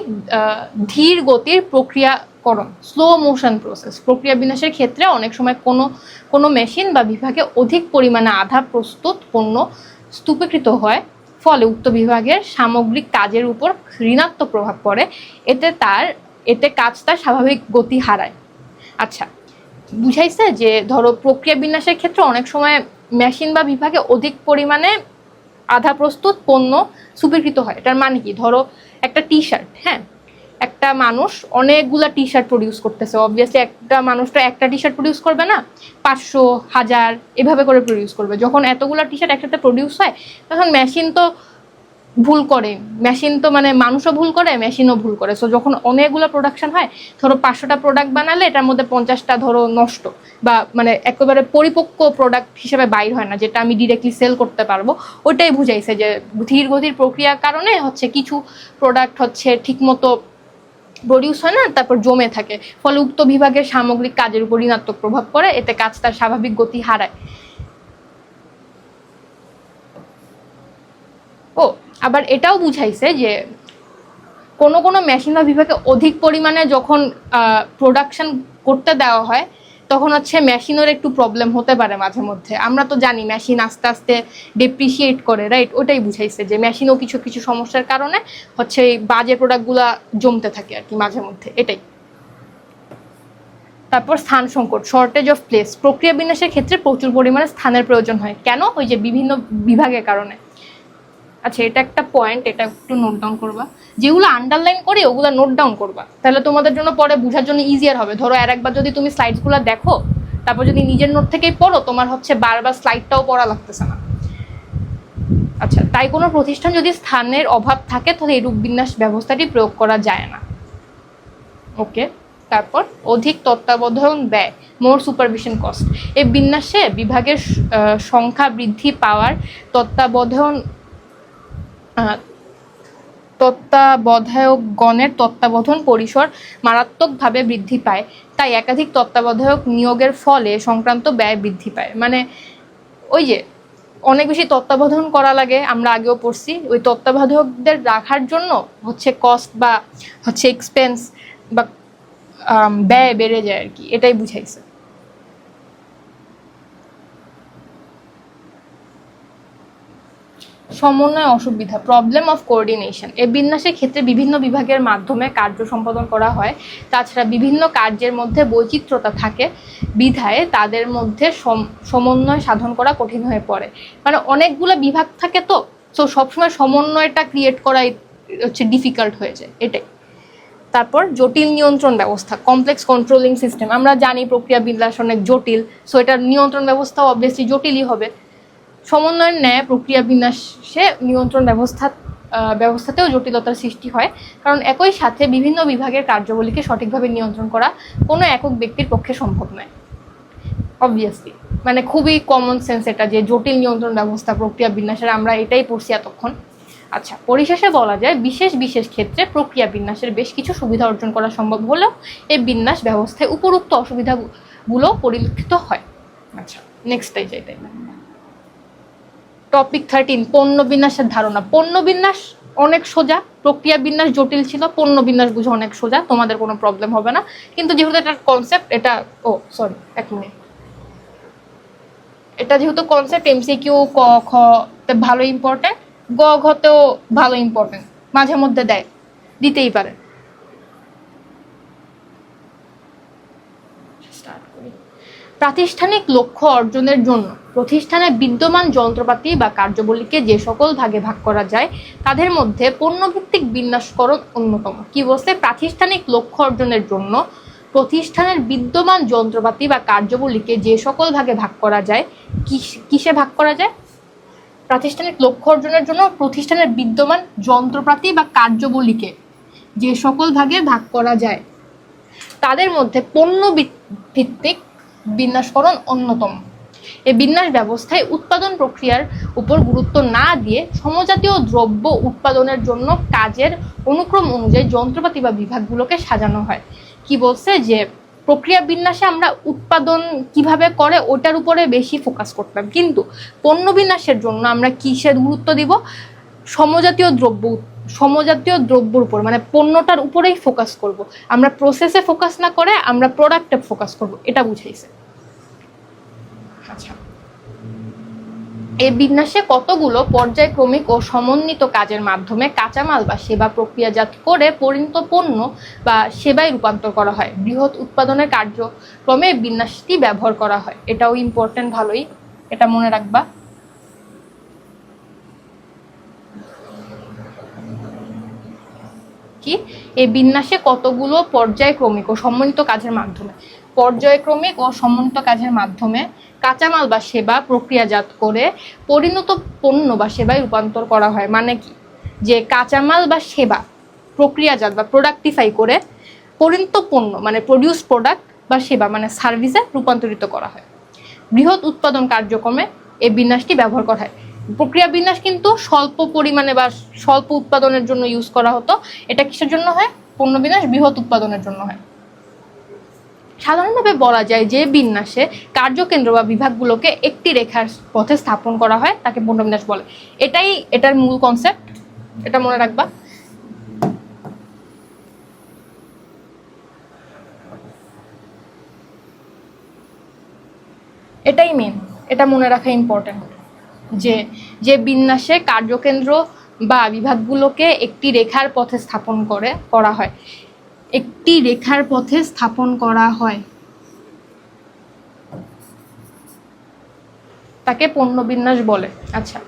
A: ধীর গতির প্রক্রিয়াকরণ, স্লো মোশন প্রসেস। প্রক্রিয়া বিন্যাসের ক্ষেত্রে অনেক সময় কোনো মেশিন বা বিভাগে অধিক পরিমাণে আধা প্রস্তুত পণ্য স্তূপীকৃত হয়, ফলে উক্ত বিভাগের সামগ্রিক কাজের উপর ঋণাত্মক প্রভাব পড়ে। এতে কাজ তার স্বাভাবিক গতি হারায়। আচ্ছা, বুঝাইছে যে ধরো প্রক্রিয়া বিন্যাসের ক্ষেত্রে অনেক সময় মেশিন বা বিভাগে অধিক পরিমাণে আধা প্রস্তুত পণ্য স্তূপীকৃত হয়। এটার মানে কি? ধরো একটা টি শার্ট, হ্যাঁ, একটা মানুষ অনেকগুলা টি শার্ট প্রডিউস করতেছে, অবভিয়াসলি একটা মানুষ তো একটা টি শার্ট প্রডিউস করবে না, 500, 1000 এভাবে করে প্রডিউস করবে। যখন এতগুলা টি শার্ট একসাথে প্রডিউস হয় তখন মেশিন তো ভুল করে, মেশিন তো মানে মানুষও ভুল করে, মেশিনও ভুল করে। সো যখন অনেকগুলো প্রোডাকশন হয়, ধরো 500টা প্রোডাক্ট বানালে এটার মধ্যে 50টা ধরো নষ্ট বা মানে একেবারে পরিপক্ক প্রোডাক্ট হিসেবে বাইর হয় না, যেটা আমি ডিরেক্টলি সেল করতে পারবো। ওইটাই বুঝাইছে যে ধীর গতির প্রক্রিয়ার কারণে হচ্ছে কিছু প্রোডাক্ট হচ্ছে ঠিকমতো প্রডিউস হয় না, তারপর জমে থাকে, ফলে উক্ত বিভাগের সামগ্রিক কাজের উপর ঋণাত্মক প্রভাব পড়ে, এতে কাজ তার স্বাভাবিক গতি হারায়। ও আবার এটাও বুঝাইছে যে কোনো কোনো মেশিন বা বিভাগে অধিক পরিমাণে যখন প্রোডাকশন করতে দেওয়া হয় তখন হচ্ছে মেশিনের একটু প্রবলেম হতে পারে মাঝে মধ্যে। আমরা তো জানি মেশিন আস্তে আস্তে ডেপ্রিসিয়েট করে, রাইট? ওটাই বুঝাইছে যে মেশিনও কিছু কিছু সমস্যার কারণে হচ্ছে এই বাজে প্রোডাক্টগুলো জমতে থাকে আর কি মাঝে মধ্যে, এটাই। তারপর স্থান সংকট, শর্টেজ অফ প্লেস। প্রক্রিয়া বিন্যাসের ক্ষেত্রে প্রচুর পরিমাণে স্থানের প্রয়োজন হয়। কেন? ওই যে বিভিন্ন বিভাগের কারণে। আচ্ছা, এটা একটা পয়েন্ট, এটা একটু নোট ডাউন করবা। যেগুলো আন্ডারলাইন করি ওগুলো নোট ডাউন করবা, তাহলে তোমাদের জন্য পরে বোঝার জন্য ইজিয়ার হবে। ধরো একবার যদি তুমি স্লাইডসগুলো দেখো, তারপর যদি নিজের নোট থেকেই পড়ো, তোমার হচ্ছে বারবার স্লাইডটাও পড়া লাগতেছে না। আচ্ছা, তাই কোনো প্রতিষ্ঠান যদি স্থানের অভাব থাকে তাহলে এই রূপ বিন্যাস ব্যবস্থাটি প্রয়োগ করা যায় না। ওকে। তারপর অধিক তত্ত্বাবধান ব্যয়, মোর সুপারভিশন কস্ট। এই বিন্যাসে বিভাগের সংখ্যা বৃদ্ধি পাওয়ার তত্ত্বাবধায়কগণের তত্ত্বাবধান পরিসর মারাত্মকভাবে বৃদ্ধি পায়, তাই একাধিক তত্ত্বাবধায়ক নিয়োগের ফলে সংক্রান্ত ব্যয় বৃদ্ধি পায়। মানে ওই যে অনেক বেশি তত্ত্বাবধান করা লাগে, আমরা আগেও পড়ছি, ওই তত্ত্বাবধায়কদের রাখার জন্য হচ্ছে কস্ট বা হচ্ছে এক্সপেন্স বা ব্যয় বেড়ে যায় আর কি, এটাই বুঝাইছে। সমন্বয় অসুবিধা, প্রবলেম অফ কোঅর্ডিনেশন। এই বিন্যাসের ক্ষেত্রে বিভিন্ন বিভাগের মাধ্যমে কার্য সম্পাদন করা হয়। তাছাড়া বিভিন্ন কার্যের মধ্যে বৈচিত্র্যতা থাকে বিধায় তাদের মধ্যে সমন্বয় সাধন করা কঠিন হয়ে পড়ে। মানে অনেকগুলো বিভাগ থাকে তো সবসময় সমন্বয়টা ক্রিয়েট করাই হচ্ছে ডিফিকাল্ট হয়ে যায়, এটাই। তারপর জটিল নিয়ন্ত্রণ ব্যবস্থা, কমপ্লেক্স কন্ট্রোলিং সিস্টেম। আমরা জানি প্রক্রিয়া বিন্যাস অনেক জটিল, সো এটার নিয়ন্ত্রণ ব্যবস্থাও অবভিয়াসলি জটিলই হবে। সমন্বয়ের ন্যায় প্রক্রিয়া বিন্যাসে নিয়ন্ত্রণ ব্যবস্থাতেও জটিলতার সৃষ্টি হয়, কারণ একই সাথে বিভিন্ন বিভাগের কার্যাবলীকে সঠিকভাবে নিয়ন্ত্রণ করা কোনো একক ব্যক্তির পক্ষে সম্ভব নয়। অবভিয়াসলি মানে খুবই কমন সেন্স এটা, যে জটিল নিয়ন্ত্রণ ব্যবস্থা প্রক্রিয়া বিন্যাসের, আমরা এটাই পড়ছি এতক্ষণ। আচ্ছা, পরিশেষে বলা যায় বিশেষ বিশেষ ক্ষেত্রে প্রক্রিয়া বিন্যাসের বেশ কিছু সুবিধা অর্জন করা সম্ভব হলেও এই বিন্যাস ব্যবস্থায় উপরোক্ত অসুবিধাগুলো পরিলক্ষিত হয়। আচ্ছা, নেক্সটটাই যাই। তাই টপিক 13, পণ্য বিন্যাসের ধারণা। পণ্য বিন্যাস অনেক সোজা, প্রক্রিয়া বিন্যাস জটিল ছিল, পণ্য বিন্যাস বুঝে অনেক সোজা, তোমাদের কোনো প্রবলেম হবে না। কিন্তু যেহেতু এটার কনসেপ্ট, এটা এক মিনিট, এটা যেহেতু কনসেপ্ট এমসিকিউ ক খ তে ভালো ইম্পর্টেন্ট, গ ঘতেও ভালো ইম্পর্টেন্ট, মাঝে মধ্যে দিতেই পারে। প্রাতিষ্ঠানিক লক্ষ্য অর্জনের জন্য প্রতিষ্ঠানে বিদ্যমান যন্ত্রপাতি বা কার্যাবলীকে যে সকল ভাগে ভাগ করা যায় তাদের মধ্যে পণ্যভিত্তিক বিন্যাসকরণ অন্যতম। কি বলছে? প্রাতিষ্ঠানিক লক্ষ্য অর্জনের জন্য প্রতিষ্ঠানের বিদ্যমান যন্ত্রপাতি বা কার্যাবলীকে যে সকল ভাগে ভাগ করা যায়, কিসে ভাগ করা যায়? প্রাতিষ্ঠানিক লক্ষ্য অর্জনের জন্য প্রতিষ্ঠানের বিদ্যমান যন্ত্রপাতি বা কার্যাবলীকে যে সকল ভাগে ভাগ করা যায় তাদের মধ্যে পণ্য ভিত্তিক বিন্যাসকরণ অন্যতম। এই বিন্যাস ব্যবস্থায় উৎপাদন প্রক্রিয়ার উপর গুরুত্ব না দিয়ে সমজাতীয় দ্রব্য উৎপাদনের জন্য কাজের অনুক্রম অনুযায়ী যন্ত্রপাতি বা বিভাগগুলোকে সাজানো হয়। কি বলছে? যে প্রক্রিয়া বিন্যাসে আমরা উৎপাদন কিভাবে করে ওটার উপরে বেশি ফোকাস করতাম, কিন্তু পণ্য বিন্যাসের জন্য আমরা কিসের গুরুত্ব দিব? সমজাতীয় দ্রব্যর উপর, মানে পণ্যটার উপরেই ফোকাস করব। আমরা প্রসেসে ফোকাস না করে আমরা প্রোডাক্টে ফোকাস করব, এটা বুঝাইছে। আচ্ছা, এই বিন্যাসে কতগুলো পর্যায়ক্রমিক ও সমন্বিত কাজের মাধ্যমে কাঁচামাল বা সেবা প্রক্রিয়াজাত করে পরিণত পণ্য বা সেবায় রূপান্তর করা হয়। বৃহৎ উৎপাদনের কার্যক্রমে বিন্যাসটি ব্যবহার করা হয়, এটাও ইম্পর্টেন্ট, ভালোই এটা মনে রাখবা। কি এই বিন্যাসে কতগুলো পর্যায়ক্রমিক ও সমন্বিত কাজের মাধ্যমে কাঁচামাল বা সেবা প্রক্রিয়াজাত করে পরিণত পণ্য বা সেবায় রূপান্তর করা হয়। মানে কি? যে কাঁচামাল বা সেবা প্রক্রিয়াজাত বা প্রোডাক্টিফাই করে পরিণত পণ্য মানে প্রডিউস প্রোডাক্ট বা সেবা মানে সার্ভিসে রূপান্তরিত করা হয়। বৃহৎ উৎপাদন কার্যক্রমে এই বিন্যাসটি ব্যবহার করা হয়। প্রক্রিয়া বিন্যাস কিন্তু স্বল্প পরিমাণে বা স্বল্প উৎপাদনের জন্য ইউজ করা হতো। এটা কিসের জন্য হয়? পণ্য বিন্যাস বৃহৎ উৎপাদনের জন্য হয়। সাধারণভাবে বলা যায় যে বিন্যাসে কার্যকেন্দ্র বা বিভাগগুলোকে একটি রেখার পথে স্থাপন করা হয় তাকে পণ্য বিন্যাস বলে। এটাই এটার মূল কনসেপ্ট, এটা মনে রাখবা। এটাই মেন, এটা মনে রাখা ইম্পর্টেন্ট যে যে বিন্যাসে কার্যকেন্দ্র বা বিভাগগুলোকে একটি রেখার পথে স্থাপন করা হয়, একটি রেখার পথে স্থাপন করা হয় তাকে পণ্য বিন্যাস বলে। আচ্ছা,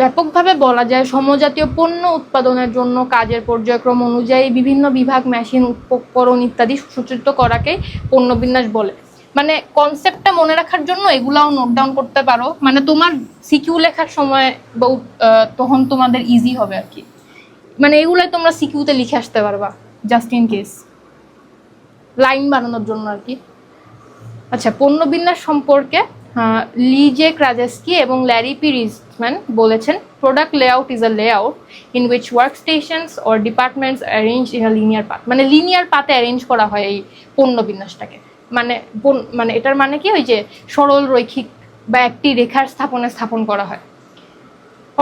A: ব্যাপকভাবে বলা যায় সমজাতীয় পণ্য উৎপাদনের জন্য কাজের পর্যায়ক্রম অনুযায়ী বিভিন্ন বিভাগ, মেশিন, উপকরণ ইত্যাদি সুসজ্জিত করাকে পণ্য বিন্যাস বলে। মানে কনসেপ্টটা মনে রাখার জন্য এগুলাও নোট ডাউন করতে পারো, মানে তোমার সিকিউ লেখার সময় তখন তোমাদের ইজি হবে আর কি। মানে এগুলাই তোমরা সিকিউতে লিখে আসতে পারবা জাস্ট ইন কেস, লাইন বানানোর জন্য আর কি। আচ্ছা, পণ্য বিন্যাস সম্পর্কে লিজে ক্রাজেস্কি এবং ল্যারি পি রিজম্যান বলেছেন, product layout is a layout in which work stations or departments arrange in a linear path. মানে লিনিয়ার পাতে অ্যারেঞ্জ করা হয় এই পণ্য বিন্যাসটাকে। মানে এটার মানে কি, ওই যে সরল রৈখিক বা একটি রেখার স্থাপন করা হয়।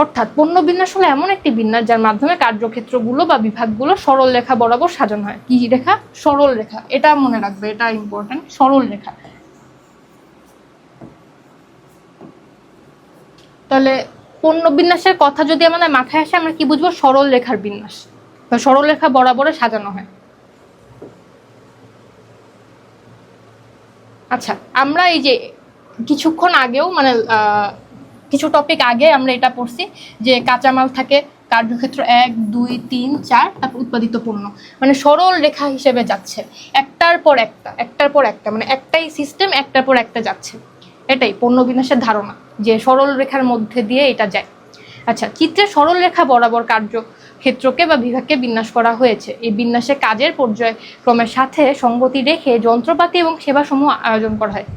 A: অর্থাৎ পণ্য বিন্যাস হলো এমন একটি বিন্যাস যার মাধ্যমে কার্যক্ষেত্রগুলো বা বিভাগগুলো সরল রেখা বরাবর সাজানো হয়। কি রেখা? সরল রেখা। এটা মনে রাখবে, এটা ইম্পর্টেন্ট, সরল রেখা। তাহলে পণ্য বিন্যাসের কথা যদি আমাদের মাথায় আসে, আমরা কি বুঝবো? সরল রেখার বিন্যাস বা সরল রেখা বরাবরে সাজানো হয়। আচ্ছা, আমরা এই যে কিছুক্ষণ আগেও মানে কিছু টপিক আগে আমরা এটা পড়ছি যে কাঁচামাল থাকে কার্যক্ষেত্র 1, 2, 3, 4, তারপর উৎপাদিত পণ্য, মানে সরল রেখা হিসেবে যাচ্ছে একটার পর একটা, মানে একটাই সিস্টেম একটার পর একটা যাচ্ছে। এটাই পণ্য বিন্যাসের ধারণা, যে সরল রেখার মধ্যে দিয়ে এটা যায়। আচ্ছা, চিত্রে সরল রেখা বরাবর কার্যক্ষেত্রকে বা বিভাগকে বিন্যাস করা হয়েছে। এই বিন্যাসে কাজের পর্যায়ক্রমের সাথে সঙ্গতি রেখে যন্ত্রপাতি এবং সেবাসমূহ আয়োজন করা হয়।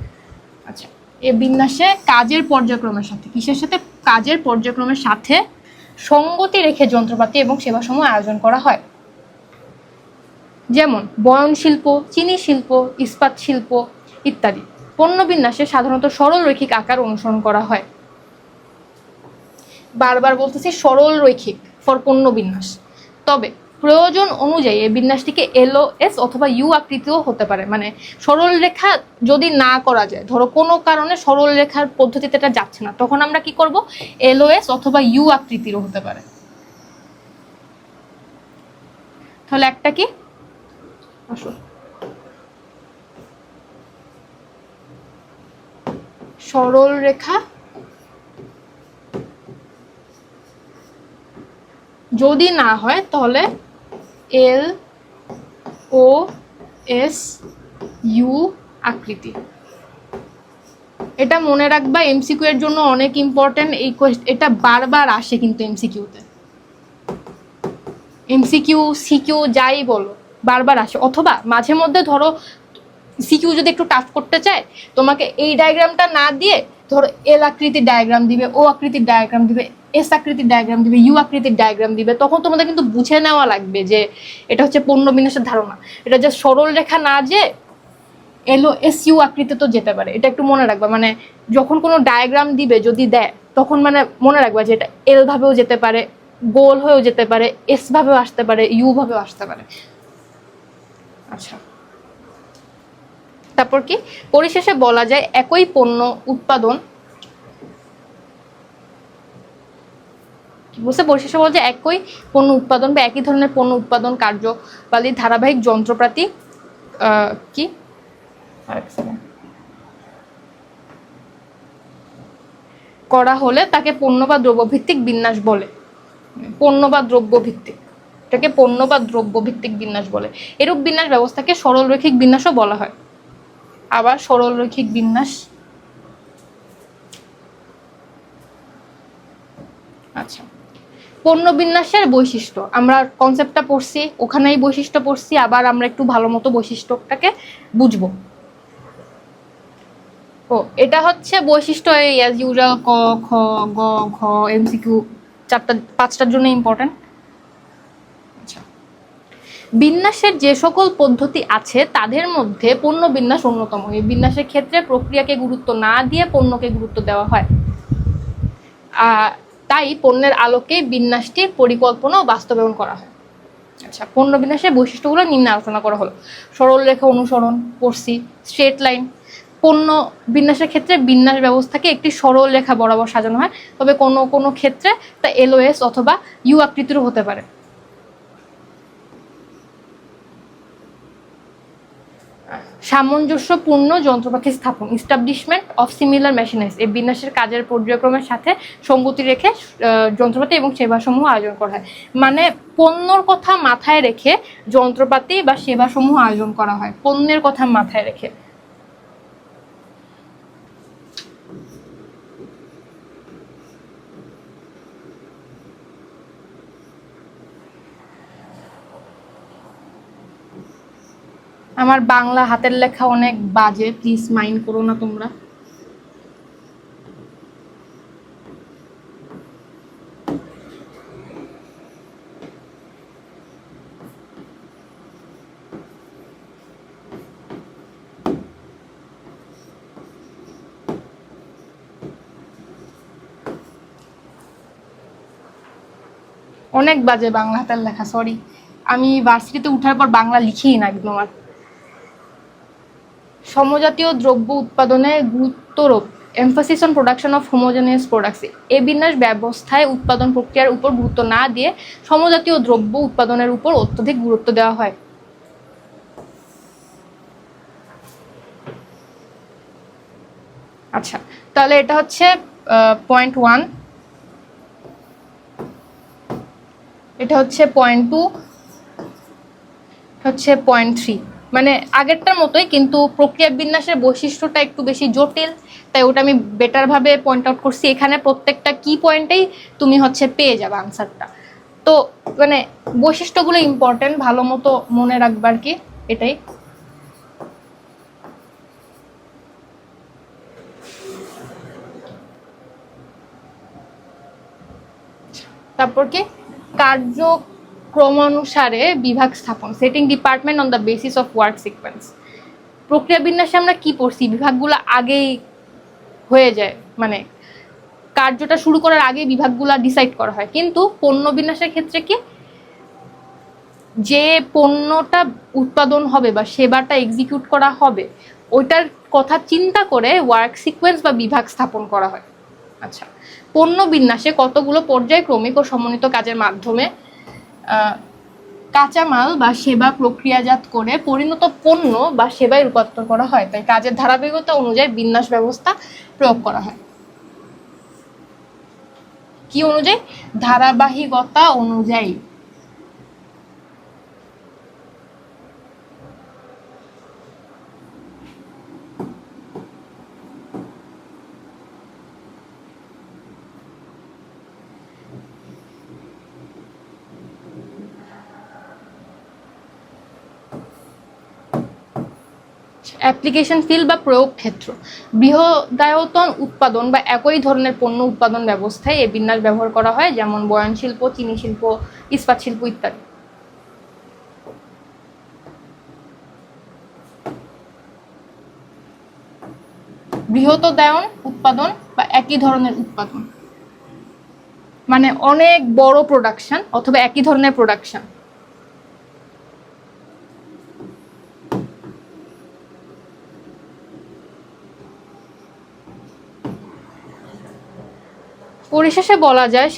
A: আচ্ছা, এই বিন্যাসে কাজের পর্যায়ক্রমের সাথে, কিসের সাথে? কাজের পর্যায়ক্রমের সাথে সঙ্গতি রেখে যন্ত্রপাতি এবং সেবাসমূহ আয়োজন করা হয়। যেমন বয়ন শিল্প, চিনি শিল্প, ইস্পাত শিল্প ইত্যাদি। পণ্য বিন্যাসে সাধারণত সরল রৈখিক আকার অনুসরণ করা হয়। বারবার বলতেছি সরল রৈখিক ফর পণ্য বিন্যাস। তবে প্রয়োজন অনুযায়ী এই বিন্যাসটিকে LOS অথবা ইউ আকৃতিও হতে পারে। মানে সরল রেখা যদি না করা যায়, ধরো কোনো কারণে সরল রেখার পদ্ধতিতে এটা যাচ্ছে না, তখন আমরা কি করব? LOS অথবা ইউ আকৃতিরও হতে পারে। তাহলে একটা কি সরল রেখা যদি না হয় তাহলে LOS ইউ আকৃতি। এটা মনে রাখবা, এমসিকিউ এর জন্য অনেক ইম্পর্টেন্ট। এটা বারবার আসে কিন্তু এমসিকিউতে, এমসিকিউ সিকিউ যাই বলো বারবার আসে। অথবা মাঝে মধ্যে ধরো সিকিউ যদি একটু টাফ করতে চায়, তোমাকে এই ডায়াগ্রামটা না দিয়ে ধরো এল আকৃতির ডায়াগ্রাম দিবে, ও আকৃতির ডায়াগ্রাম দিবে, এস আকৃতির ডায়াগ্রাম দিবে, ইউ আকৃতির ডায়াগ্রাম দিবে। তখন তোমাদের কিন্তু বুঝে নেওয়া লাগবে যে এটা হচ্ছে পণ্য বিন্যাসের ধারণা। এটা যে সরল রেখা না, যে LOS ইউ আকৃতি তো যেতে পারে। এটা একটু মনে রাখবা। মানে যখন কোনো ডায়াগ্রাম দিবে যদি দেয়, তখন মানে মনে রাখবা যে এটা এল ভাবেও যেতে পারে, গোল হয়েও যেতে পারে, এস ভাবেও আসতে পারে, ইউ ভাবেও আসতে পারে। আচ্ছা, তারপর কি পরিশেষে বলা যায় একই পণ্য উৎপাদন, পরিশেষে বলা যায় একই পণ্য উৎপাদন বা একই ধরনের পণ্য উৎপাদন কার্যবালীর ধারাবাহিক যন্ত্রপাতি কি করা হলে তাকে পণ্য বা দ্রব্যভিত্তিক বিন্যাস বলে। পণ্য বা দ্রব্যভিত্তিক, এটাকে পণ্য বা দ্রব্যভিত্তিক বিন্যাস বলে। এরূপ বিন্যাস ব্যবস্থাকে সরল রৈখিক বিন্যাসও বলা হয়। আবার সরল রৈখিক বিন্যাস। আচ্ছা, পণ্য বিন্যাসের বৈশিষ্ট্য, আমরা কনসেপ্টটা পড়ছি, ওখানেই বৈশিষ্ট্য পড়ছি, আবার আমরা একটু ভালো মতো বৈশিষ্ট্যটাকে বুঝবো। ও, এটা হচ্ছে বৈশিষ্ট্য, এই অ্যাজ ইউজুয়াল ক, খ, গ, ঘ, এমসিকিউ 4-5টার জন্য ইম্পর্টেন্ট। আচ্ছা, বিন্যাসের যে সকল পদ্ধতি আছে তাদের মধ্যে পণ্য বিন্যাস অন্যতম। এই বিন্যাসের ক্ষেত্রে প্রক্রিয়াকে গুরুত্ব না দিয়ে পণ্যকে গুরুত্ব দেওয়া হয়। তাই পণ্যের আলোকে বিন্যাসটির পরিকল্পনা ও বাস্তবায়ন করা হয়। আচ্ছা, পণ্য বিন্যাসের বৈশিষ্ট্যগুলো নিম্নে আলোচনা করা হলো। সরল রেখা অনুসরণ করছি, স্ট্রেট লাইন। পণ্য বিন্যাসের ক্ষেত্রে বিন্যাস ব্যবস্থাকে একটি সরল রেখা বরাবর সাজানো হয়, তবে কোনো কোনো ক্ষেত্রে তা এলওএস অথবা ইউ আকৃতিরও হতে পারে। সামঞ্জস্যপূর্ণ যন্ত্রপাতি স্থাপন, ইস্টাবলিশমেন্ট অফ সিমিলার মেশিনারিজ। এই বিন্যাসের কাজের পর্যায়ক্রমের সাথে সঙ্গতি রেখে যন্ত্রপাতি এবং সেবাসমূহ আয়োজন করা হয়। মানে পণ্যর কথা মাথায় রেখে যন্ত্রপাতি বা সেবাসমূহ আয়োজন করা হয়, পণ্যের কথা মাথায় রেখে। আমার বাংলা হাতের লেখা অনেক বাজে, প্লিজ মাইন্ড করো না তোমরা। অনেক বাজে বাংলা হাতের লেখা, সরি। আমি ভার্সিটিতে উঠার পর বাংলা লিখিই না একদম। আর সমজাতীয় দ্রব্য উৎপাদনে গুরুত্বরোপ, emphasis on production of homogeneous products. এই বিন্যাস ব্যবস্থায় উৎপাদন প্রক্রিয়ার উপর গুরুত্ব না দিয়ে সমজাতীয় দ্রব্য উৎপাদনের উপর অত্যধিক গুরুত্ব দেওয়া হয়। আচ্ছা, তাহলে এটা হচ্ছে পয়েন্ট 1, এটা হচ্ছে পয়েন্ট 2, হচ্ছে পয়েন্ট 3। মানে আগেরটার মতোই, কিন্তু প্রক্রিয়া বিন্যাসের বৈশিষ্ট্যটা একটু বেশি জটিল, তাই ওটা আমি বেটারভাবে পয়েন্ট আউট করছি। এখানে প্রত্যেকটা কি পয়েন্টেই তুমি হচ্ছে পেয়ে যাবে আনসারটা। তো মানে বৈশিষ্ট্যগুলো ইম্পর্টেন্ট, ভালো মতো মনে রাখবার কি, এটাই। তারপর কি, কার্যক্রমানুসারে বিভাগ স্থাপন, setting department on the basis of work sequence. প্রক্রিয়া বিন্যাসে আমরা কি পড়ছি, বিভাগগুলো আগেই হয়ে যায়, মানে কার্যটা শুরু করার আগে বিভাগগুলো ডিসাইড করা হয়। কিন্তু পণ্য বিন্যাসের ক্ষেত্রে কি, যে পণ্যটা উৎপাদন হবে বা সেবাটা এক্সিকিউট করা হবে ওইটার কথা চিন্তা করে ওয়ার্ক সিকোয়েন্স বা বিভাগ স্থাপন করা হয়। আচ্ছা, পণ্য বিন্যাসে কতগুলো পর্যায়ক্রমিক ও সমন্বিত কাজের মাধ্যমে কাঁচামাল বা সেবা প্রক্রিয়াজাত করে পরিণত পণ্য বা সেবায় রূপান্তর করা হয়। তাই কাজের ধারাবাহিকতা অনুযায়ী বিন্যাস ব্যবস্থা প্রয়োগ করা হয়। কি অনুযায়ী? ধারাবাহিকতা অনুযায়ী। অ্যাপ্লিকেশন ফিল্ড বা প্রয়োগ ক্ষেত্র, বৃহদায়তন উৎপাদন বা একই ধরনের পণ্য উৎপাদন ব্যবস্থায় এই বিন্যাস ব্যবহার করা হয়, যেমন বয়ন শিল্প, চিনি শিল্প, ইস্পাত শিল্প ইত্যাদি। বৃহদায়তন উৎপাদন বা একই ধরনের উৎপাদন মানে অনেক বড় প্রোডাকশন অথবা একই ধরনের প্রোডাকশন। পরিশেষে বলা যায়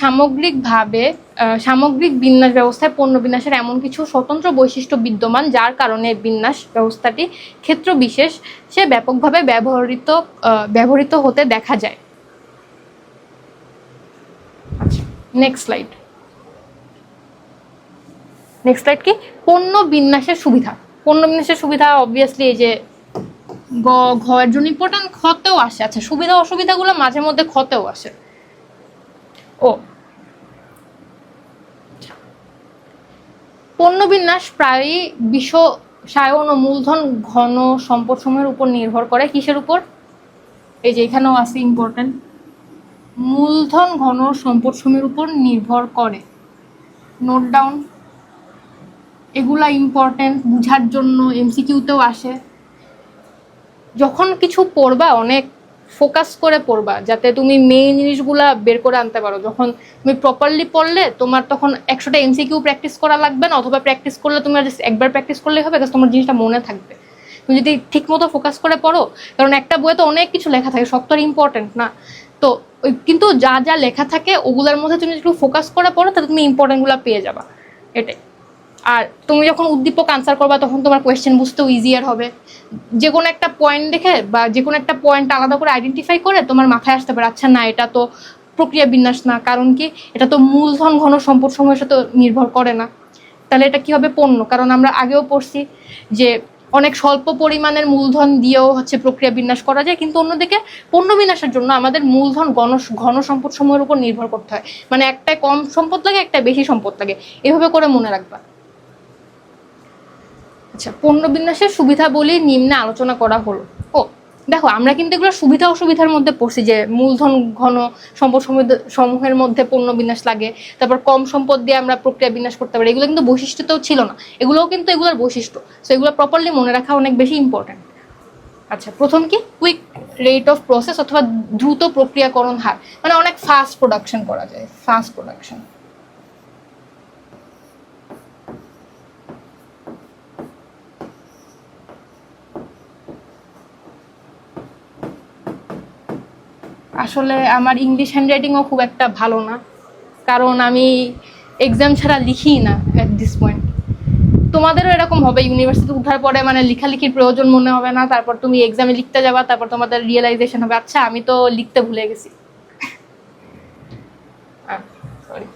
A: সামগ্রিক বিন্যাস ব্যবস্থায় পণ্য বিন্যাসের এমন কিছু স্বতন্ত্র বৈশিষ্ট্য বিদ্যমান যার কারণে বিন্যাস ব্যবস্থাটি ক্ষেত্র বিশেষে ব্যাপকভাবে ব্যবহৃত হতে দেখা যায়। আচ্ছা, নেক্সট স্লাইড কি, পণ্য বিন্যাসের সুবিধা। পণ্য বিন্যাসের সুবিধা অবভিয়াসলি এই যে ঘ এর জন্য ইম্পর্টেন্ট, খতেও আসে। আচ্ছা, সুবিধা অসুবিধাগুলো মাঝে মধ্যে খতেও আসে। ও, পণ্য বিন্যাস প্রায়ই বিষায়ন ও মূলধন ঘন সম্পদসমূহের উপর নির্ভর করে। কিসের উপর? এই যে এখানেও আছে ইম্পর্টেন্ট, মূলধন ঘন সম্পদ সমূহের উপর নির্ভর করে। নোট ডাউন, এগুলা ইম্পর্টেন্ট বুঝার জন্য, এমসিকিউতেও আসে। যখন কিছু পড়বা অনেক ফোকাস করে পড়বা, যাতে তুমি মেইন জিনিসগুলা বের করে আনতে পারো। যখন তুমি প্রপারলি পড়লে তোমার তখন 100টা এমসিকিউ প্র্যাকটিস করা লাগবে না, অথবা প্র্যাকটিস করলে তুমি জাস্ট একবার প্র্যাকটিস করলেই হবে, কারণ তোমার জিনিসটা মনে থাকবে তুমি যদি ঠিক মতো ফোকাস করে পড়ো। কারণ একটা বইয়ে তো অনেক কিছু লেখা থাকে, সব তো আর ইম্পর্টেন্ট না। তো কিন্তু যা যা লেখা থাকে ওগুলোর মধ্যে তুমি একটু ফোকাস করে পড়ো, তাহলে তুমি ইম্পর্টেন্টগুলো পেয়ে যাবা, এটাই। আর তুমি যখন উদ্দীপক আনসার করবা তখন তোমার কোয়েশ্চেন বুঝতেও ইজিয়ার হবে। যে কোনো একটা পয়েন্ট দেখে বা যে কোনো একটা পয়েন্ট আলাদা করে আইডেন্টিফাই করে তোমার মাথায় আসতে পারে, আচ্ছা না এটা তো প্রক্রিয়া বিন্যাস না, কারণ কি এটা তো মূলধন ঘন সম্পদ সমূহের সাথে নির্ভর করে না, তাহলে এটা কি হবে, পণ্য। কারণ আমরা আগেও পড়ছি যে অনেক স্বল্প পরিমাণের মূলধন দিয়েও হচ্ছে প্রক্রিয়া বিন্যাস করা যায়, কিন্তু অন্যদিকে পণ্য বিন্যাসের জন্য আমাদের মূলধন ঘন সম্পদ সমূহের উপর নির্ভর করতে হয়। মানে একটায় কম সম্পদ লাগে, একটায় বেশি সম্পদ লাগে, এভাবে করে মনে রাখবা। আচ্ছা, পণ্য বিন্যাসের সুবিধাবলী নিম্নে আলোচনা করা হলো। ও দেখো, আমরা কিন্তু এগুলো সুবিধা অসুবিধার মধ্যে পড়ছি, যে মূলধন ঘন সম্পদ সমূহের মধ্যে পণ্য বিন্যাস লাগে, তারপর কম সম্পদ দিয়ে আমরা প্রক্রিয়া বিন্যাস করতে পারি, এগুলো কিন্তু বৈশিষ্ট্যতেও ছিল না, এগুলোও কিন্তু এগুলোর বৈশিষ্ট্য। সো এগুলো প্রপারলি মনে রাখা অনেক বেশি ইম্পর্টেন্ট। আচ্ছা, প্রথম কি, কুইক রেট অফ প্রসেস অথবা দ্রুত প্রক্রিয়াকরণ হার, মানে অনেক ফাস্ট প্রোডাকশন করা যায়, ফাস্ট প্রোডাকশন। আসলে আমার ইংলিশ হ্যান্ডরাইটিংও খুব একটা ভালো না, কারণ আমি এক্সাম ছাড়া লিখি না অ্যাট দিস পয়েন্ট। তোমাদেরও এরকম হবে, ইউনিভার্সিটি উঠার পরে মানে লেখালেখির প্রয়োজন মনে হবে না, তারপর তুমি এক্সামে লিখতে যাবা, তারপর তোমাদের রিয়েলাইজেশন হবে আচ্ছা আমি তো লিখতে ভুলে গেছি। সরি।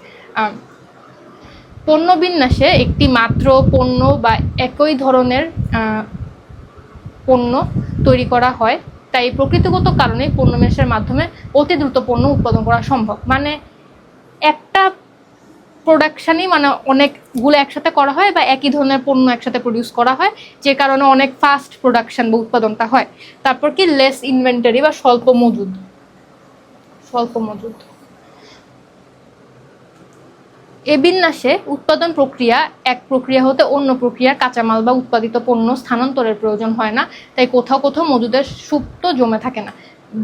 A: পণ্য বিন্যাসে একটি মাত্র পণ্য বা একই ধরনের পণ্য তৈরি করা হয়, তাই প্রকৃতিগত কারণে পণ্য বিন্যাসের মাধ্যমে অতি দ্রুত পণ্য উৎপাদন করা সম্ভব। মানে একটা প্রোডাকশানই মানে অনেকগুলো একসাথে করা হয়, বা একই ধরনের পণ্য একসাথে প্রডিউস করা হয়, যে কারণে অনেক ফাস্ট প্রোডাকশন বা উৎপাদনটা হয়। তারপর কি, লেস ইনভেন্টরি বা স্বল্প মজুদ। এ বিন্যাসে উৎপাদন প্রক্রিয়া এক প্রক্রিয়া হতে অন্য প্রক্রিয়ার কাঁচামাল বা উৎপাদিত পণ্য স্থানান্তরের প্রয়োজন হয় না, তাই কোথাও কোথাও মজুদের সুপ্ত জমে থাকে না।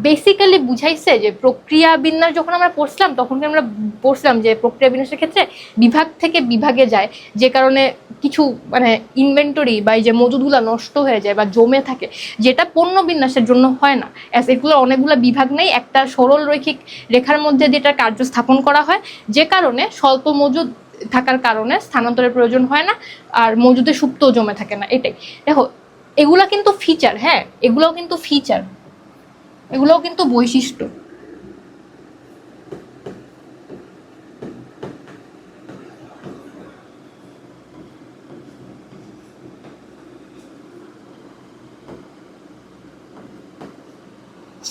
A: বেসিক্যালি বুঝাইছে যে প্রক্রিয়া বিন্যাস যখন আমরা পড়ছিলাম তখন আমরা পড়ছিলাম যে প্রক্রিয়া বিন্যাসের ক্ষেত্রে বিভাগ থেকে বিভাগে যায়, যে কারণে কিছু মানে ইনভেন্টরি বা এই যে মজুদগুলো নষ্ট হয়ে যায় বা জমে থাকে, যেটা পণ্য বিন্যাসের জন্য হয় না। এগুলো অনেকগুলো বিভাগ নেই, একটা সরল রৈখিক রেখার মধ্যে যেটা কার্য স্থাপন করা হয়, যে কারণে স্বল্প মজুদ থাকার কারণে স্থানান্তরের প্রয়োজন হয় না, আর মজুদে সুপ্ত জমে থাকে না। এটাই দেখো, এগুলা কিন্তু ফিচার, হ্যাঁ এগুলোও কিন্তু ফিচার, এগুলোও কিন্তু বৈশিষ্ট্য।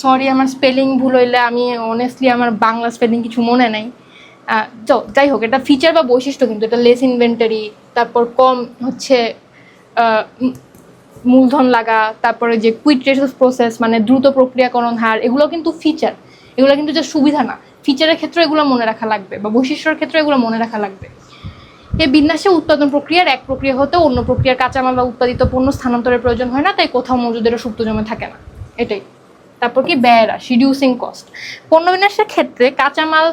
A: সরি আমার স্পেলিং ভুল হইলে, আমি অনেস্টলি আমার বাংলা স্পেলিং কিছু মনে নাই। যাই হোক, এটা ফিচার বা বৈশিষ্ট্য, কিন্তু এটা লেস ইনভেন্টারি, তারপর কম হচ্ছে মূলধন লাগা, তারপরে যে কুইক রেট অফ প্রসেস মানে দ্রুত প্রক্রিয়াকরণ হার, এগুলো কিন্তু ফিচার, এগুলো কিন্তু যে সুবিধা না। ফিচারের ক্ষেত্রে এগুলো মনে রাখা লাগবে, বা বৈশিষ্ট্যের ক্ষেত্রে এগুলো মনে রাখা লাগবে। এই বিন্যাসে উৎপাদন প্রক্রিয়ার এক প্রক্রিয়া হতে অন্য প্রক্রিয়ার কাঁচামাল বা উৎপাদিত পণ্য স্থানান্তরের প্রয়োজন হয় না, তাই কোথাও মজুদেরও সুপ্ত জমে থাকে না, এটাই। তারপর কি, ব্যয় হ্রাস, রিডিউসিং কস্ট। পণ্য বিন্যাসের ক্ষেত্রে কাঁচামাল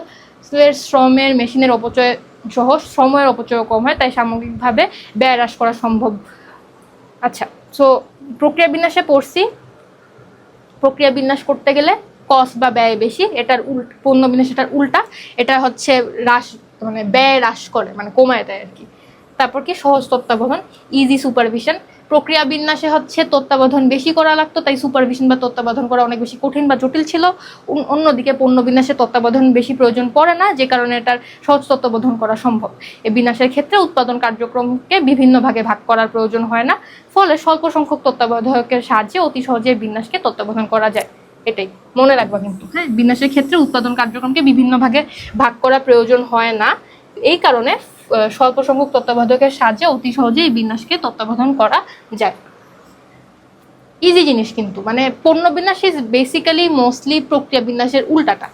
A: শ্রমের মেশিনের অপচয় সহ সময়ের অপচয় কম হয়, তাই সামগ্রিকভাবে ব্যয় হ্রাস করা সম্ভব। আচ্ছা, সো প্রক্রিয়া বিন্যাসে পড়ছি, প্রক্রিয়া বিন্যাস করতে গেলে কস্ট বা ব্যয় বেশি, এটার পণ্য বিন্যাস এটার উল্টা, এটা হচ্ছে হ্রাস মানে ব্যয় হ্রাস করে, মানে কমায় দেয় আর কি। তারপর কি, সহজ তত্ত্বাবধান, ইজি সুপারভিশন। প্রক্রিয়া বিন্যাসে হচ্ছে তত্ত্বাবধান বেশি করা লাগতো, তাই সুপারভিশন বা তত্ত্বাবধান করা অনেক বেশি কঠিন বা জটিল ছিল। অন্যদিকে পণ্য বিন্যাসে তত্ত্বাবধান বেশি প্রয়োজন পড়ে না, যে কারণে এটার সহজ তত্ত্বাবধান করা সম্ভব। এই বিন্যাসের ক্ষেত্রে উৎপাদন কার্যক্রমকে বিভিন্ন ভাগে ভাগ করার প্রয়োজন হয় না, ফলে স্বল্প সংখ্যক তত্ত্বাবধায়কের সাহায্যে অতি সহজে বিন্যাসকে তত্ত্বাবধান করা যায়। এটাই মনে রাখবা কিন্তু, হ্যাঁ। বিন্যাসের ক্ষেত্রে উৎপাদন কার্যক্রমকে বিভিন্ন ভাগে ভাগ করা প্রয়োজন হয় না, এই কারণে স্বল্প সংখ্যক তত্ত্বাবধায়কের সাহায্যে অতি সহজে এই বিন্যাসকে তত্ত্বাবধান করা যায়। ইজি জিনিস, কিন্তু মানে পণ্য বিন্যাস ইজ বেসিক্যালি মোস্টলি প্রক্রিয়া বিন্যাসের উল্টাটা।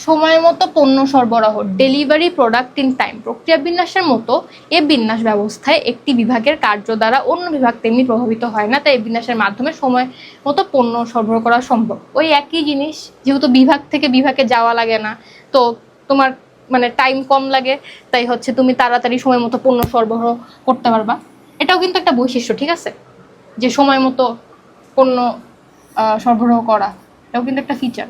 A: সময় মতো পণ্য সরবরাহ, ডেলিভারি প্রোডাক্ট ইন টাইম। প্রক্রিয়া বিন্যাসের মতো এ বিন্যাস ব্যবস্থায় একটি বিভাগের কার্য দ্বারা অন্য বিভাগ তেমনি প্রভাবিত হয় না, তাই এই বিন্যাসের মাধ্যমে সময় মতো পণ্য সরবরাহ করা সম্ভব। ওই একই জিনিস, যেহেতু বিভাগ থেকে বিভাগে যাওয়া লাগে না, তো তোমার মানে টাইম কম লাগে, তাই হচ্ছে তুমি তাড়াতাড়ি সময় মতো পণ্য সরবরাহ করতে পারবা। এটাও কিন্তু একটা বৈশিষ্ট্য, ঠিক আছে, যে সময় মতো পণ্য সরবরাহ করা, এটাও কিন্তু একটা ফিচার,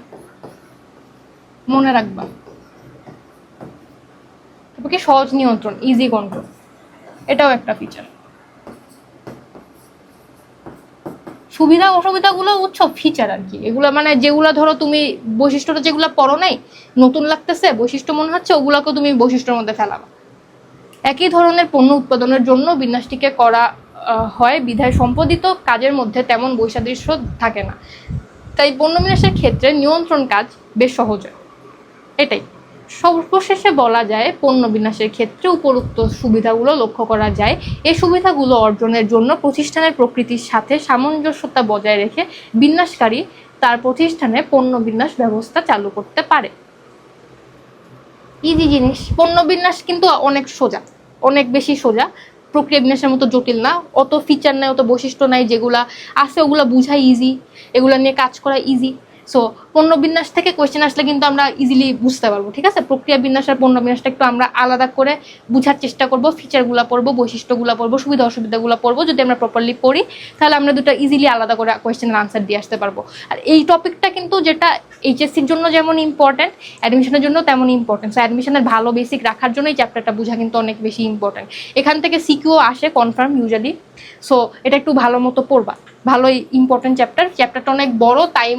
A: মনে রাখবা। তারপর সহজ নিয়ন্ত্রণ, ইজি কন্ট্রোল, এটাও একটা ফিচার। সুবিধা অসুবিধাগুলো উৎসব ফিচার আর কি, এগুলো মানে যেগুলো ধরো তুমি বৈশিষ্ট্যটা যেগুলো পড়ো নাই, নতুন লাগতেছে, বৈশিষ্ট্য মনে হচ্ছে, ওগুলাকে তুমি বৈশিষ্ট্যের মধ্যে ফেলাবা। একই ধরনের পণ্য উৎপাদনের জন্য বিন্যাসটিকে করা হয় বিধায় সম্পাদিত কাজের মধ্যে তেমন বৈসাদৃশ্য থাকে না, তাই পণ্য বিন্যাসের ক্ষেত্রে নিয়ন্ত্রণ কাজ বেশ সহজ হয়। এটাই সর্বশেষে বলা যায়, পণ্য বিন্যাসের ক্ষেত্রে উপরোক্ত সুবিধাগুলো লক্ষ্য করা যায়। এই সুবিধাগুলো অর্জনের জন্য প্রতিষ্ঠানের প্রকৃতির সাথে সামঞ্জস্যতা বজায় রেখে বিন্যাসকারী তার প্রতিষ্ঠানে পণ্য বিন্যাস ব্যবস্থা চালু করতে পারে। ইজি জিনিস, পণ্য বিন্যাস কিন্তু অনেক সোজা, অনেক বেশি সোজা, প্রক্রিয়া বিন্যাসের মতো জটিল না, অত ফিচার নাই, অত বৈশিষ্ট্য নাই, যেগুলা আছে ওগুলা বুঝা ইজি, এগুলা নিয়ে কাজ করা ইজি। সো পণ্য বিন্যাস থেকে কোয়েশ্চেন আসলে কিন্তু আমরা ইজিলি বুঝতে পারবো, ঠিক আছে। প্রক্রিয়া বিন্যাস আর পণ্য বিন্যাসটা একটু আমরা আলাদা করে বুঝার চেষ্টা করবো, ফিচারগুলো পড়বো, বৈশিষ্ট্যগুলো পড়বো, সুবিধা অসুবিধাগুলো পড়বো। যদি আমরা প্রপারলি পড়ি তাহলে আমরা দুটো ইজিলি আলাদা করে কোয়েশ্চেনের আনসার দিয়ে আসতে পারবো। আর এই টপিকটা কিন্তু যেটা এইচএসসির জন্য যেমন ইম্পর্টেন্ট, অ্যাডমিশনের জন্য তেমন ইম্পর্টেন্ট। সো অ্যাডমিশনের ভালো বেসিক রাখার জন্য এই চ্যাপ্টারটা বোঝা কিন্তু অনেক বেশি ইম্পর্টেন্ট। এখান থেকে সিকিউ আসে কনফার্ম ইউজুয়ালি, সো এটা একটু ভালো মতো পড়বা, ভালোই ইম্পর্টেন্ট চ্যাপ্টারটা অনেক বড়, তাই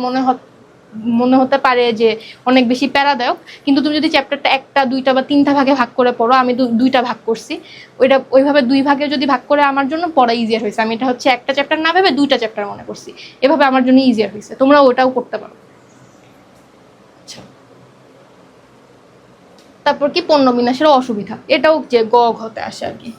A: মনে হতে পারে যে অনেক বেশি প্যারাদায়ক, কিন্তু তুমি যদি চ্যাপ্টারটা একটা দুইটা বা তিনটা ভাগে ভাগ করে পড়ো, আমি দুইটা ভাগ করছি, ওইভাবে দুই ভাগে যদি ভাগ করে আমার জন্য পড়া ইজিয়ার হয়েছে। আমি এটা হচ্ছে একটা চ্যাপ্টার না ভেবে দুইটা চ্যাপ্টার মনে করছি, এভাবে আমার জন্য ইজিয়ার হয়েছে, তোমরা ওটাও করতে পারো। তারপর কি পণ্য বিন্যাসের অসুবিধা, এটাও যে গ ঘতে আসে আর কি।